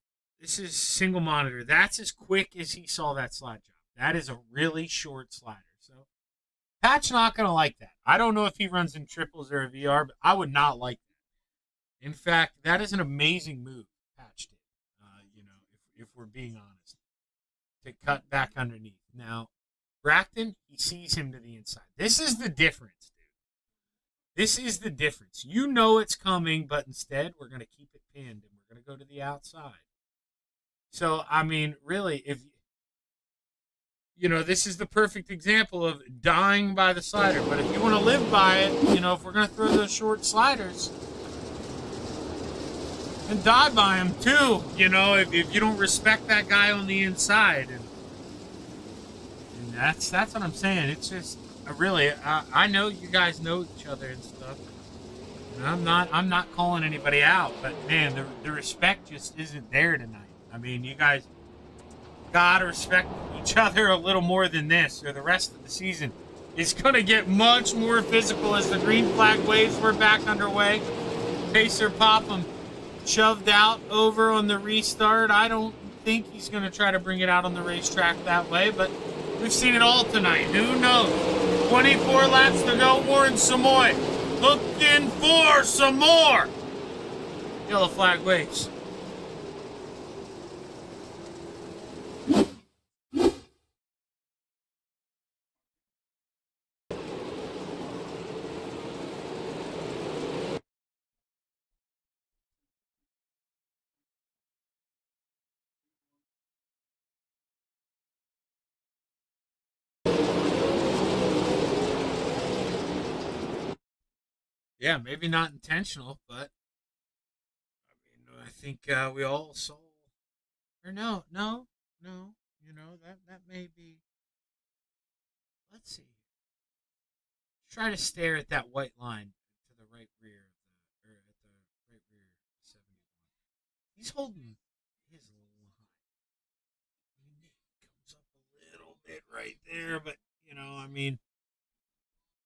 this is single monitor. That's as quick as he saw that slide job. That is a really short slider. So, Pat's not going to like that. I don't know if he runs in triples or a VR, but I would not like that. In fact, that is an amazing move Patch did, if we're being honest, to cut back underneath. Now, Braxton, he sees him to the inside. This is the difference, dude. This is the difference. You know it's coming, but instead we're going to keep it pinned, and we're going to go to the outside. So, I mean, really, if this is the perfect example of dying by the slider. But if you want to live by it, if we're going to throw those short sliders, and die by them too, if you don't respect that guy on the inside. And that's what I'm saying. It's just, I know you guys know each other and stuff. And I'm not calling anybody out, but man, the respect just isn't there tonight. I mean, you guys gotta respect each other a little more than this, or the rest of the season is gonna get much more physical as the green flag waves were back underway. Pacer Popham shoved out over on the restart. I don't think he's gonna try to bring it out on the racetrack that way, but we've seen it all tonight. Who knows? 24 laps to go. Warren Samoy looking for some more. Yellow flag waves. Yeah, maybe not intentional, but I think we all saw. Or no, that may be. Let's see. Try to stare at that white line to the right rear, or at the right rear 71. He's holding his a little high. He comes up a little bit right there, but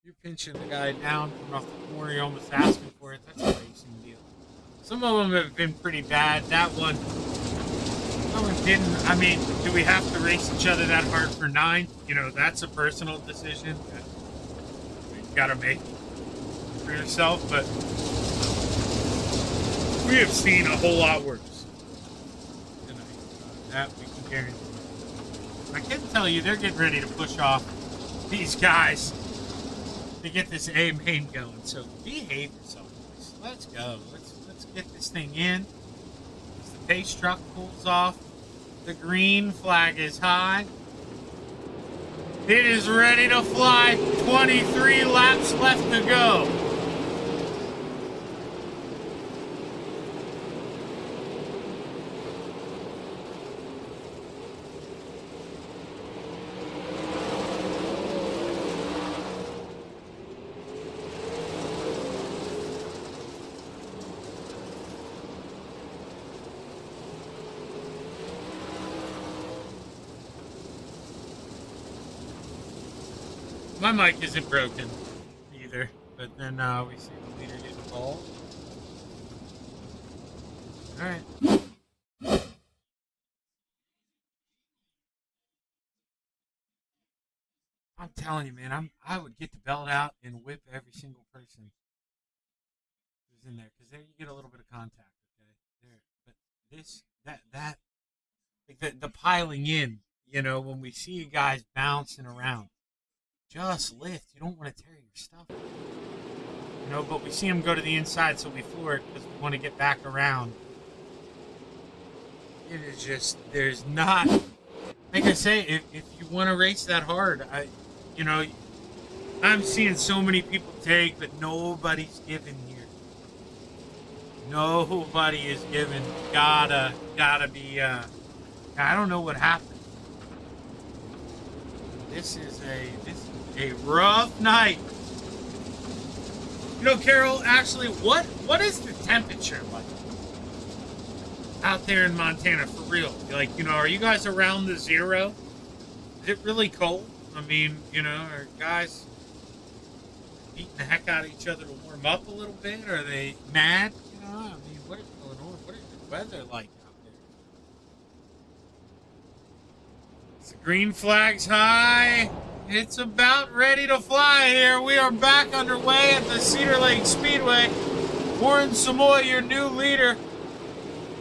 you're pinching the guy down from off the corner. You're almost asking for it. That's a racing deal. Some of them have been pretty bad. That one didn't. I mean, do we have to race each other that hard for 9? That's a personal decision that you've got to make for yourself. But we have seen a whole lot worse tonight. That we can guarantee. I can tell you, they're getting ready to push off these guys to get this A main going. So behave yourself, boys. Let's go. Let's get this thing in. As the pace truck pulls off, the green flag is high. It is ready to fly. 23 laps left to go. My mic isn't broken either, but then we see the leader get involved. All right. I'm telling you, man, I would get the belt out and whip every single person who's in there, because there you get a little bit of contact, okay? There, but this, that, like the piling in, you know, when we see you guys bouncing around, just lift. You don't want to tear your stuff, you know. But we see them go to the inside, so we floor it because we want to get back around. It is just, there's not, like I say, if you want to race that hard, you know, I'm seeing so many people take, but nobody's giving here. Nobody is giving. Gotta be, I don't know what happened. This is a rough night. You know, Carol, actually, what is the temperature like out there in Montana, for real? Like, you know, are you guys around the 0? Is it really cold? I mean, you know, are guys beating the heck out of each other to warm up a little bit? Are they mad? You know, I mean, what is going on? What is the weather like out there? Is the green flags high? It's about ready to fly here. We are back underway at the Cedar Lake Speedway. Warren Samoa, your new leader,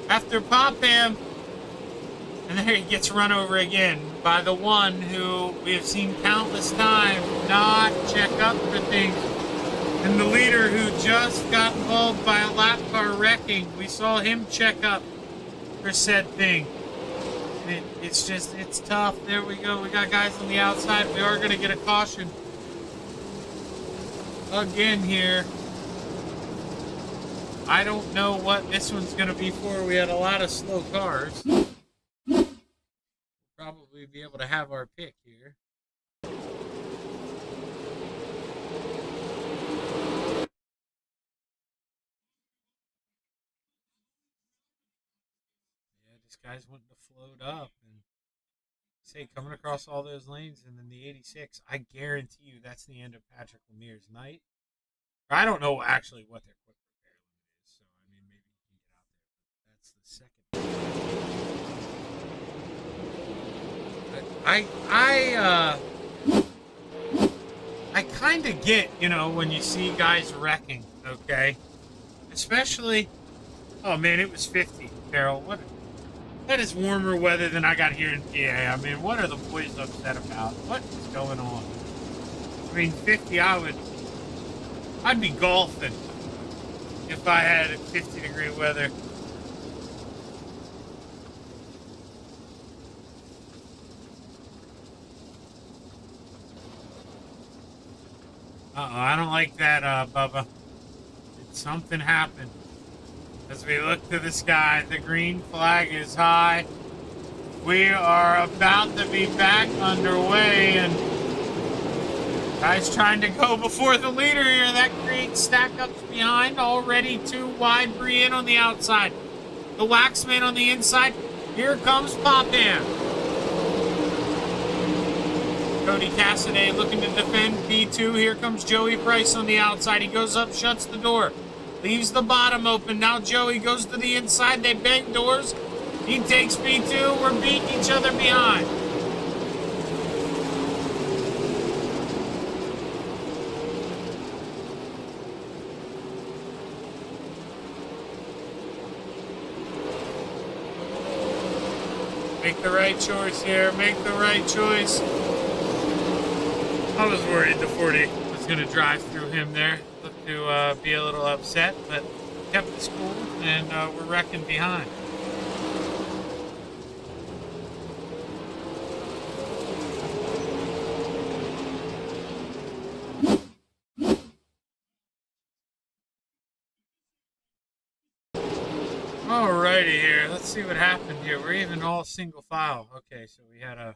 after Popham. And there he gets run over again by the one who we have seen countless times not check up for things. And the leader who just got involved by a lap car wrecking, we saw him check up for said thing. And it's tough. There we go. We got guys on the outside. We are going to get a caution again here. I don't know what this one's going to be for. We had a lot of slow cars. Probably be able to have our pick here. Yeah, this guy's wanting to float up and say, coming across all those lanes, and then the 86. I guarantee you that's the end of Patrick Lemire's night. I don't know actually what their quick repair limit is, so I mean maybe he can get out there. But that's the second. I kind of get, you know, when you see guys wrecking, okay? Especially, oh man, it was 50, Carol. That is warmer weather than I got here in PA. I mean, what are the boys upset about? What is going on? I mean, 50, I'd be golfing if I had 50-degree weather. Uh-oh, I don't like that, Bubba. Something happened. As we look to the sky, the green flag is high. We are about to be back underway, and guys trying to go before the leader here. That creates stack-ups behind. Already 2 wide, Brienne on the outside. The Waxman on the inside. Here comes Popham. Cody Cassidy looking to defend B2. Here comes Joey Price on the outside. He goes up, shuts the door. Leaves the bottom open. Now Joey goes to the inside. They bang doors. He takes B2. We're beating each other behind. Make the right choice here. Make the right choice. I was worried the 40 was going to drive through him there. Looked to be a little upset, but kept his cool, and we're wrecking behind. Alrighty here. Let's see what happened here. We're even all single file. Okay, so we had a...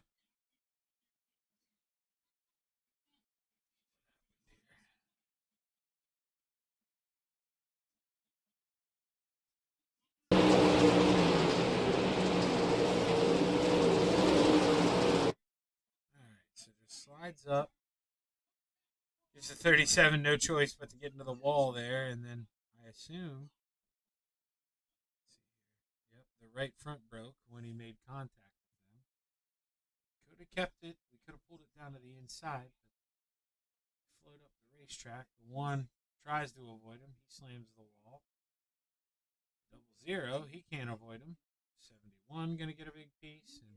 Alright, so just slides up. There's a 37, no choice but to get into the wall there, and then I assume, yep, the right front broke when he made contact with them. Could have kept it. We could have pulled it down to the inside, but float up the racetrack. The one tries to avoid him. He slams the wall. 0-0. He can't avoid him. 71 going to get a big piece. And,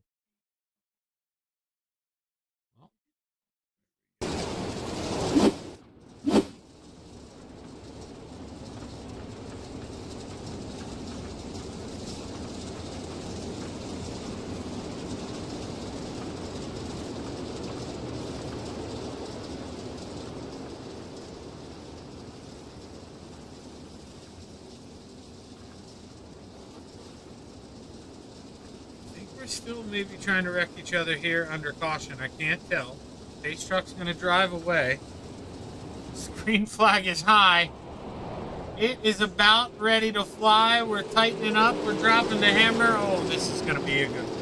well, we're still maybe trying to wreck each other here under caution. I can't tell. Pace truck's going to drive away. Green flag is high. It is about ready to fly. We're tightening up. We're dropping the hammer. Oh, this is going to be a good one.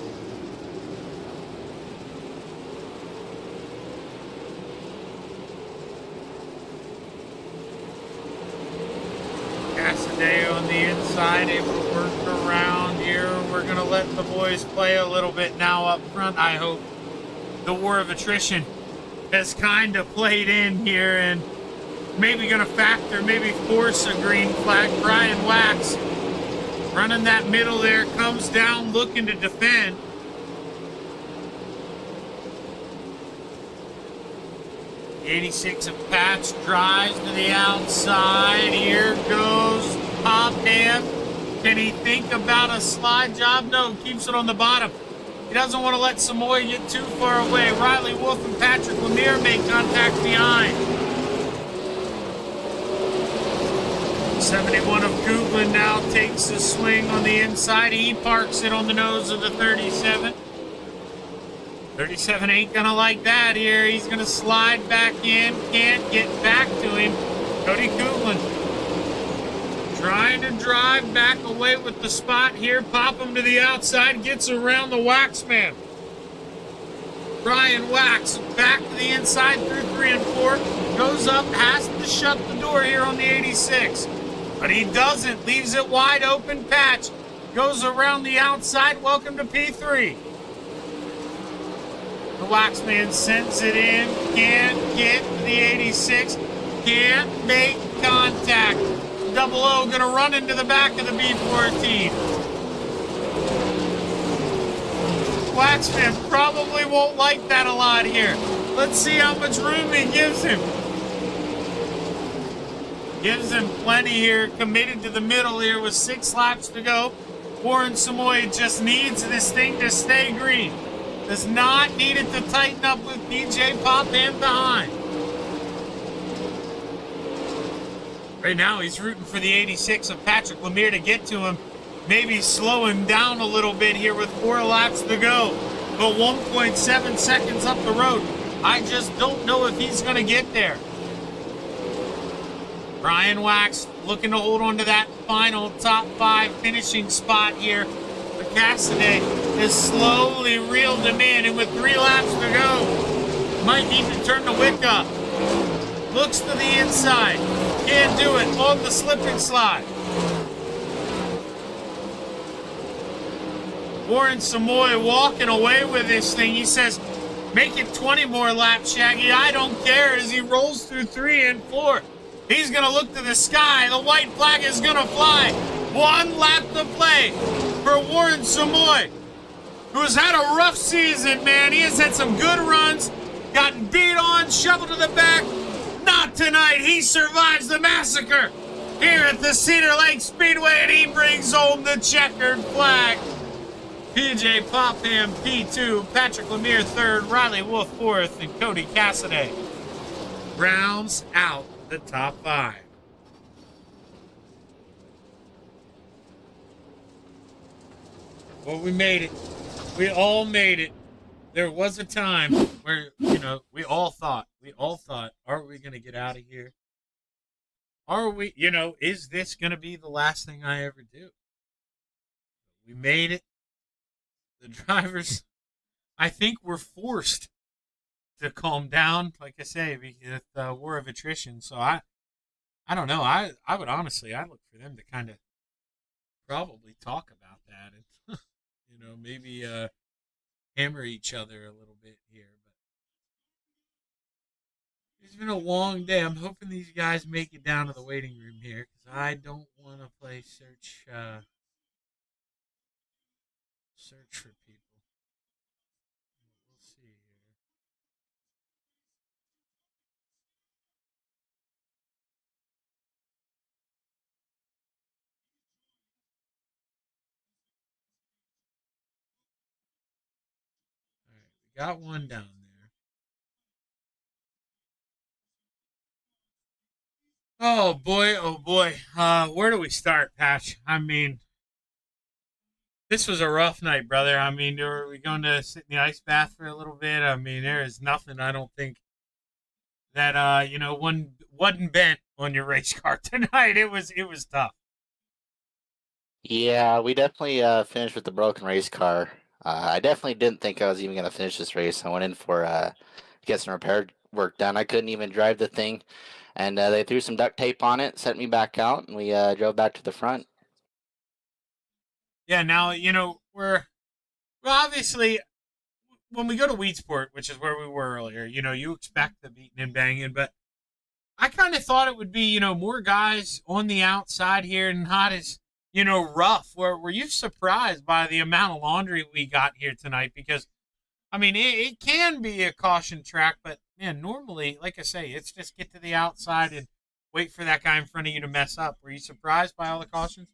Casadeo on the inside, able to work around here. We're going to let the boys play a little bit now up front, I hope. The war of attrition has kind of played in here and maybe going to factor, maybe force a green flag. Brian Wax running that middle there, comes down looking to defend. The 86 of Patch drives to the outside. Here goes Popham. Can he think about a slide job? No, keeps it on the bottom. He doesn't want to let Samoy get too far away. Riley Wolf and Patrick Lemire make contact behind. 71 of Goodwin now takes a swing on the inside. He parks it on the nose of the 37. 37 ain't gonna like that here. He's gonna slide back in. Can't get back to him. Cody Goodwin trying to drive back away with the spot here. Pop him to the outside. Gets around the Wax man. Brian Wax back to the inside through 3 and 4. Goes up. Has to shut the door here on the 86. But he doesn't. Leaves it wide open. Patch goes around the outside. Welcome to P3. The Waxman sends it in. Can't get to the 86. Can't make contact. 00 gonna run into the back of the B14. Waxman probably won't like that a lot here. Let's see how much room he gives him. Gives him plenty here. Committed to the middle here with 6 laps to go. Warren Samoy just needs this thing to stay green. Does not need it to tighten up with PJ Popham behind. Right now, he's rooting for the 86 of Patrick Lemire to get to him. Maybe slow him down a little bit here with 4 laps to go. But 1.7 seconds up the road. I just don't know if he's going to get there. Brian Wax looking to hold on to that final top 5 finishing spot here. Cassidy has slowly reeled him in, and with 3 laps to go, might need to turn the wick up. Looks to the inside. Can't do it on the slip and slide. Warren Samoy walking away with this thing. He says, make it 20 more laps, Shaggy. I don't care, as he rolls through 3 and 4. He's going to look to the sky. The white flag is going to fly. 1 lap to play for Warren Samoy, who's had a rough season, man. He has had some good runs, gotten beat on, shoveled to the back. Not tonight. He survives the massacre here at the Cedar Lake Speedway, and he brings home the checkered flag. PJ Popham, P2, Patrick Lemire, 3rd, Riley Wolf, 4th, and Cody Cassidy rounds out the top 5. Well, we made it. We all made it. There was a time where, we all thought, are we going to get out of here? Are we, is this going to be the last thing I ever do? We made it. The drivers, I think, were forced to calm down, like I say, with the war of attrition. So I don't know. I would honestly, I'd look for them to kind of probably talk about that and, maybe hammer each other a little bit here. But it's been a long day. I'm hoping these guys make it down to the waiting room here because I don't want to play search for people. We'll see here. All right, we got one down there. Oh boy, oh boy. Where do we start, Patch? I mean, this was a rough night, brother. I mean, are we going to sit in the ice bath for a little bit? I mean, there is nothing I don't think that one wasn't bent on your race car tonight. It was tough. Yeah, we definitely finished with the broken race car. I definitely didn't think I was even going to finish this race. I went in for get some repair work done. I couldn't even drive the thing, and they threw some duct tape on it, sent me back out, and we drove back to the front. Yeah, now we're obviously when we go to Weedsport, which is where we were earlier. You expect the beating and banging, but I kind of thought it would be more guys on the outside here and not as rough. Were you surprised by the amount of laundry we got here tonight? Because I mean, it can be a caution track, but man, normally, like I say, it's just get to the outside and wait for that guy in front of you to mess up. Were you surprised by all the cautions?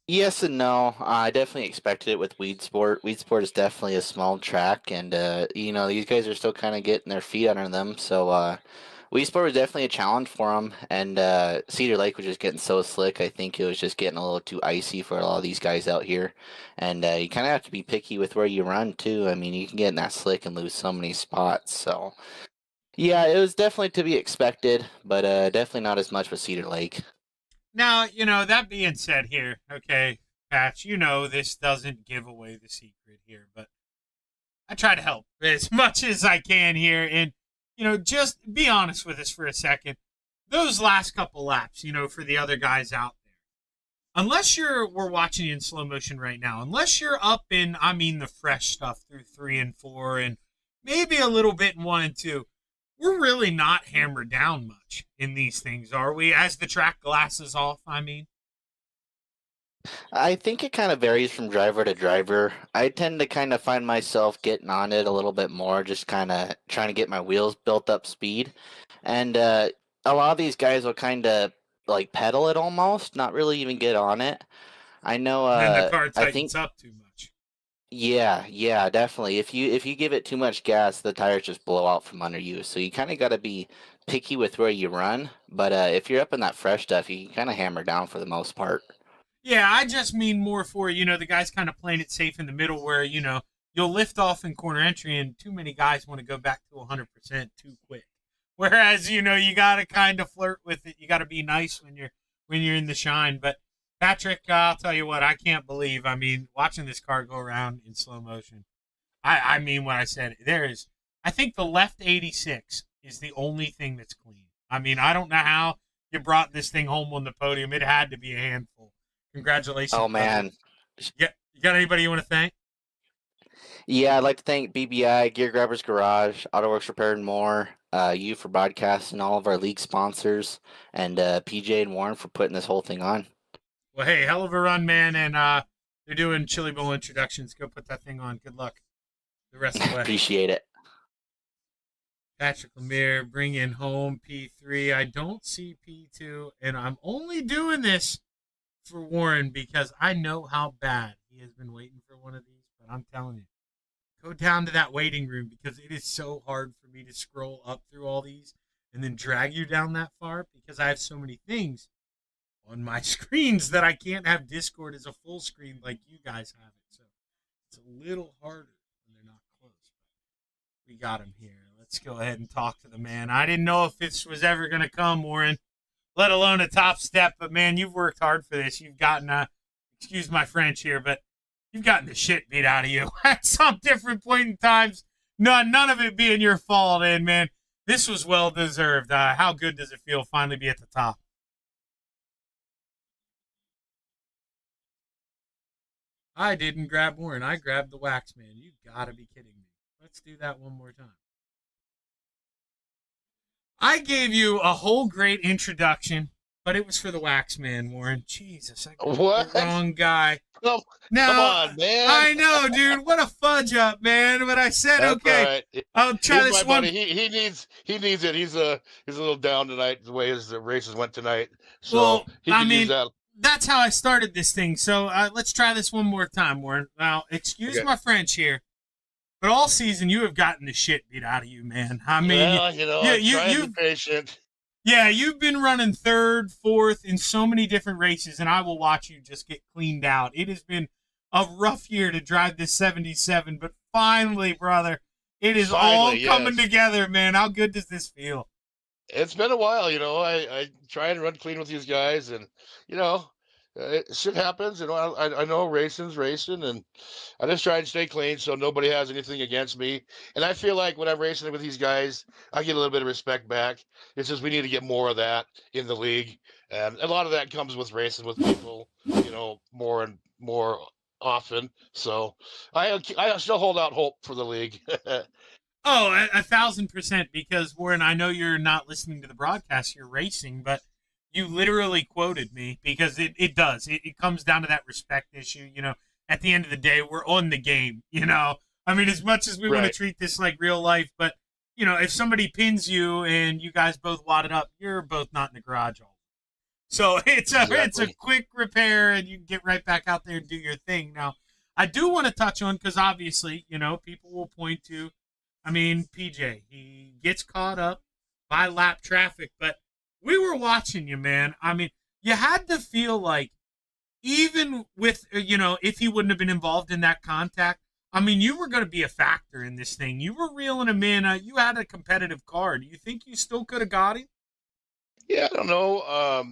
Yes and no. I definitely expected it with Weed Sport. Weed Sport is definitely a small track, and these guys are still kind of getting their feet under them. So Weed Sport was definitely a challenge for them, and Cedar Lake was just getting so slick. I think it was just getting a little too icy for a lot of these guys out here, and you kind of have to be picky with where you run too. I mean, you can get in that slick and lose so many spots. So yeah, it was definitely to be expected, but definitely not as much with Cedar Lake. Now, that being said here, okay, Patch, this doesn't give away the secret here, but I try to help as much as I can here. And, just be honest with us for a second. Those last couple laps, for the other guys out there, unless we're watching you in slow motion right now, unless you're up in, the fresh stuff through 3 and 4 and maybe a little bit in 1 and 2, we're really not hammered down much in these things, are we? As the track glasses off, I think it kind of varies from driver to driver. I tend to kind of find myself getting on it a little bit more, just kind of trying to get my wheels built up speed. And a lot of these guys will kind of like pedal it almost, not really even get on it. I know. And the car I think tightens up too much. yeah, definitely. If you give it too much gas, the tires just blow out from under you. So you kind of got to be picky with where you run. But if you're up in that fresh stuff, you can kind of hammer down for the most part. Yeah, I just mean more for, the guys kind of playing it safe in the middle where, you'll lift off in corner entry and too many guys want to go back to 100% too quick. Whereas, you got to kind of flirt with it. You got to be nice when you're in the shine. But Patrick, I'll tell you what, I can't believe, watching this car go around in slow motion. I mean what I said. I think the left 86 is the only thing that's clean. I don't know how you brought this thing home on the podium. It had to be a handful. Congratulations. Oh, man. Yeah, you got anybody you want to thank? Yeah, I'd like to thank BBI, Gear Grabbers Garage, AutoWorks Repair and More, you for broadcasting, all of our league sponsors, and PJ and Warren for putting this whole thing on. Well, hey, hell of a run, man, and they're doing Chili Bowl introductions. Go put that thing on. Good luck the rest of the way. Appreciate it. Patrick Lemire bringing home P3. I don't see P2, and I'm only doing this for Warren because I know how bad he has been waiting for one of these. But I'm telling you, go down to that waiting room because it is so hard for me to scroll up through all these and then drag you down that far because I have so many things on my screens that I can't have Discord as a full screen like you guys have it. So it's a little harder when they're not close. But we got him here. Let's go ahead and talk to the man. I didn't know if this was ever going to come, Warren, let alone a top step. But, man, you've worked hard for this. You've gotten, excuse my French here, but you've gotten the shit beat out of you at some different point in times none of it being your fault, and man, this was well deserved. How good does it feel finally be at the top? I didn't grab Warren. I grabbed the Wax Man. You gotta be kidding me. Let's do that one more time. I gave you a whole great introduction, but it was for the Wax Man, Warren. Jesus, I got What? the wrong guy. Come, No, come on, man. I know, dude. What a fudge up, man. But I said, That's okay, all right. I'll try He's this my one. buddy. He needs it. He's a little down tonight the way his races went tonight. So Well, he I could use mean, that. that's how I started this thing. So let's try this one more time, Warren. Now, excuse Okay. my French here, but all season you have gotten the shit beat out of you, man. I mean, Well, you know, I'm trying to be patient. yeah, you've been running third, fourth in so many different races, and I will watch you just get cleaned out. It has been a rough year to drive this 77, but finally, brother, it is all coming together, man. How good does this feel? It's been a while, you know. I try and run clean with these guys, and you know, shit happens. You know, I know racing's racing, and I just try and stay clean so nobody has anything against me. And I feel like when I'm racing with these guys, I get a little bit of respect back. It's just we need to get more of that in the league, and a lot of that comes with racing with people, you know, more and more often. So I still hold out hope for the league. Oh, 1,000%. Because Warren, I know you're not listening to the broadcast; you're racing, but you literally quoted me because it does. It comes down to that respect issue. You know, at the end of the day, we're on the game. You know, I mean, as much as we want to Right. treat this like real life, but you know, if somebody pins you and you guys both wadded up, you're both not in the garage all. So it's a Exactly. quick repair, and you can get right back out there and do your thing. Now, I do want to touch on because obviously, you know, people will point to. I mean, PJ, he gets caught up by lap traffic, but we were watching you, man. I mean, you had to feel like even with you know, if he wouldn't have been involved in that contact, I mean, you were going to be a factor in this thing. You were reeling him in. You had a competitive car. Do you think you still could have got him? Yeah, I don't know.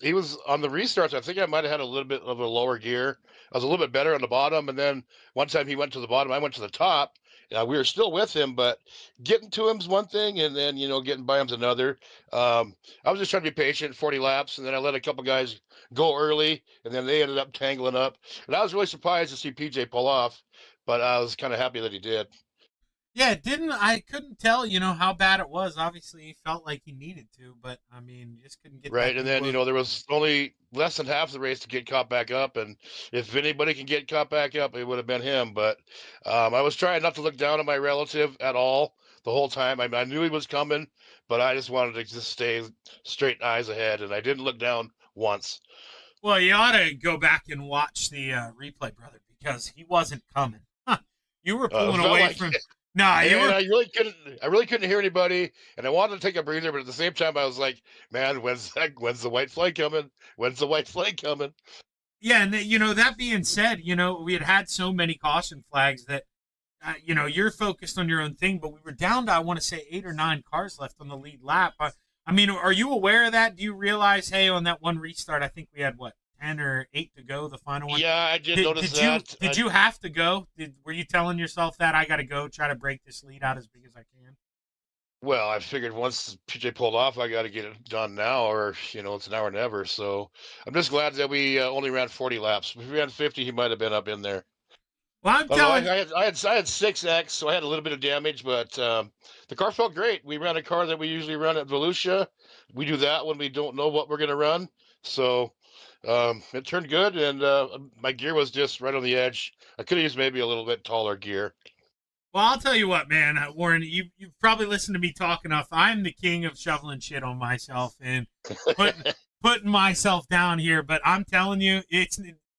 He was on the restarts. I think I might have had a little bit of a lower gear. I was a little bit better on the bottom, and then one time he went to the bottom, I went to the top. We were still with him, but getting to him's one thing, and then you know getting by him's another. I was just trying to be patient, 40 laps, and then I let a couple guys go early, and then they ended up tangling up. And I was really surprised to see PJ pull off, but I was kind of happy that he did. Yeah, didn't I couldn't tell, you know, how bad it was. Obviously, he felt like he needed to, but I mean, just couldn't get that Right, and thing then you working. know there was only less than half the race to get caught back up, and if anybody can get caught back up, it would have been him. But I was trying not to look down on my relative at all the whole time. I knew he was coming, but I just wanted to just stay straight eyes ahead, and I didn't look down once. Well, you ought to go back and watch the replay, brother, because he wasn't coming. Huh. You were It pulling felt away like from. Nah, you and were. I really couldn't hear anybody, and I wanted to take a breather, but at the same time, I was like, man, when's the white flag coming? When's the white flag coming? Yeah, and you know, that being said, you know, we had so many caution flags that, you know, you're focused on your own thing, but we were down to, I want to say, 8 or 9 cars left on the lead lap. I mean, are you aware of that? Do you realize, hey, on that one restart, I think we had, what, 10 or 8 to go, the final one? Yeah, I did notice did that. Did you have to go? Were you telling yourself that I got to go try to break this lead out as big as I can? Well, I figured once PJ pulled off, I got to get it done now, or you know, it's now or never. So I'm just glad that we only ran 40 laps. If we ran 50, he might have been up in there. Well, I'm Although telling. I had 6X, so I had a little bit of damage, but the car felt great. We ran a car that we usually run at Volusia. We do that when we don't know what we're going to run. So it turned good, and my gear was just right on the edge. I could have used maybe a little bit taller gear. Well, I'll tell you what, man, Warren, you've probably listened to me talk enough. I'm the king of shoveling shit on myself and putting myself down here. But I'm telling you,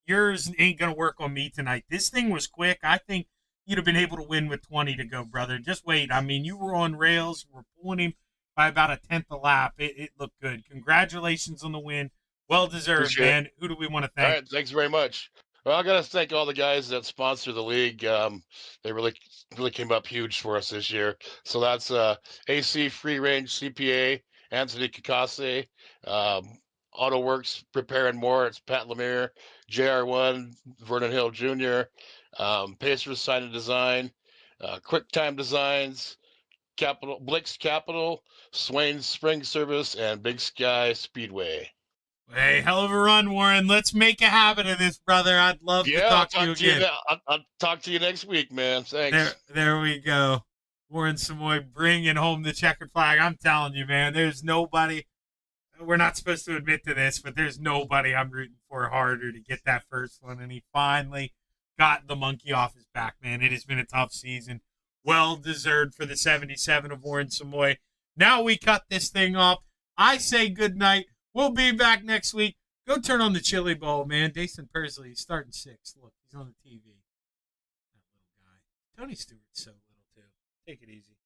yours ain't gonna work on me tonight. This thing was quick. I think you'd have been able to win with 20 to go, brother. Just wait. I mean, you were on rails. You were pulling him by about a tenth a lap. It looked good. Congratulations on the win. Well deserved, Appreciate it. man. Who do we want to All thank? right, thanks very much. Well, I got to thank all the guys that sponsor the league. They really came up huge for us this year. So that's AC Free Range CPA, Anthony Kakase, AutoWorks Prepare and More. It's Pat Lemire, JR1, Vernon Hill Jr., Pacers Sign and Design, Quick Time Designs, Blake's Capital, Swain's Spring Service, and Big Sky Speedway. Hey, hell of a run, Warren. Let's make a habit of this, brother. I'd love to talk to you again. I'll talk to you next week, man. Thanks. There we go. Warren Samoy bringing home the checkered flag. I'm telling you, man, there's nobody. We're not supposed to admit to this, but there's nobody I'm rooting for harder to get that first one. And he finally got the monkey off his back, man. It has been a tough season. Well deserved for the 77 of Warren Samoy. Now we cut this thing off. I say good night. We'll be back next week. Go turn on the Chili Bowl, man. Jason Persley, he's starting 6. Look, he's on the TV. That little guy. Tony Stewart's so little, too. Take it easy.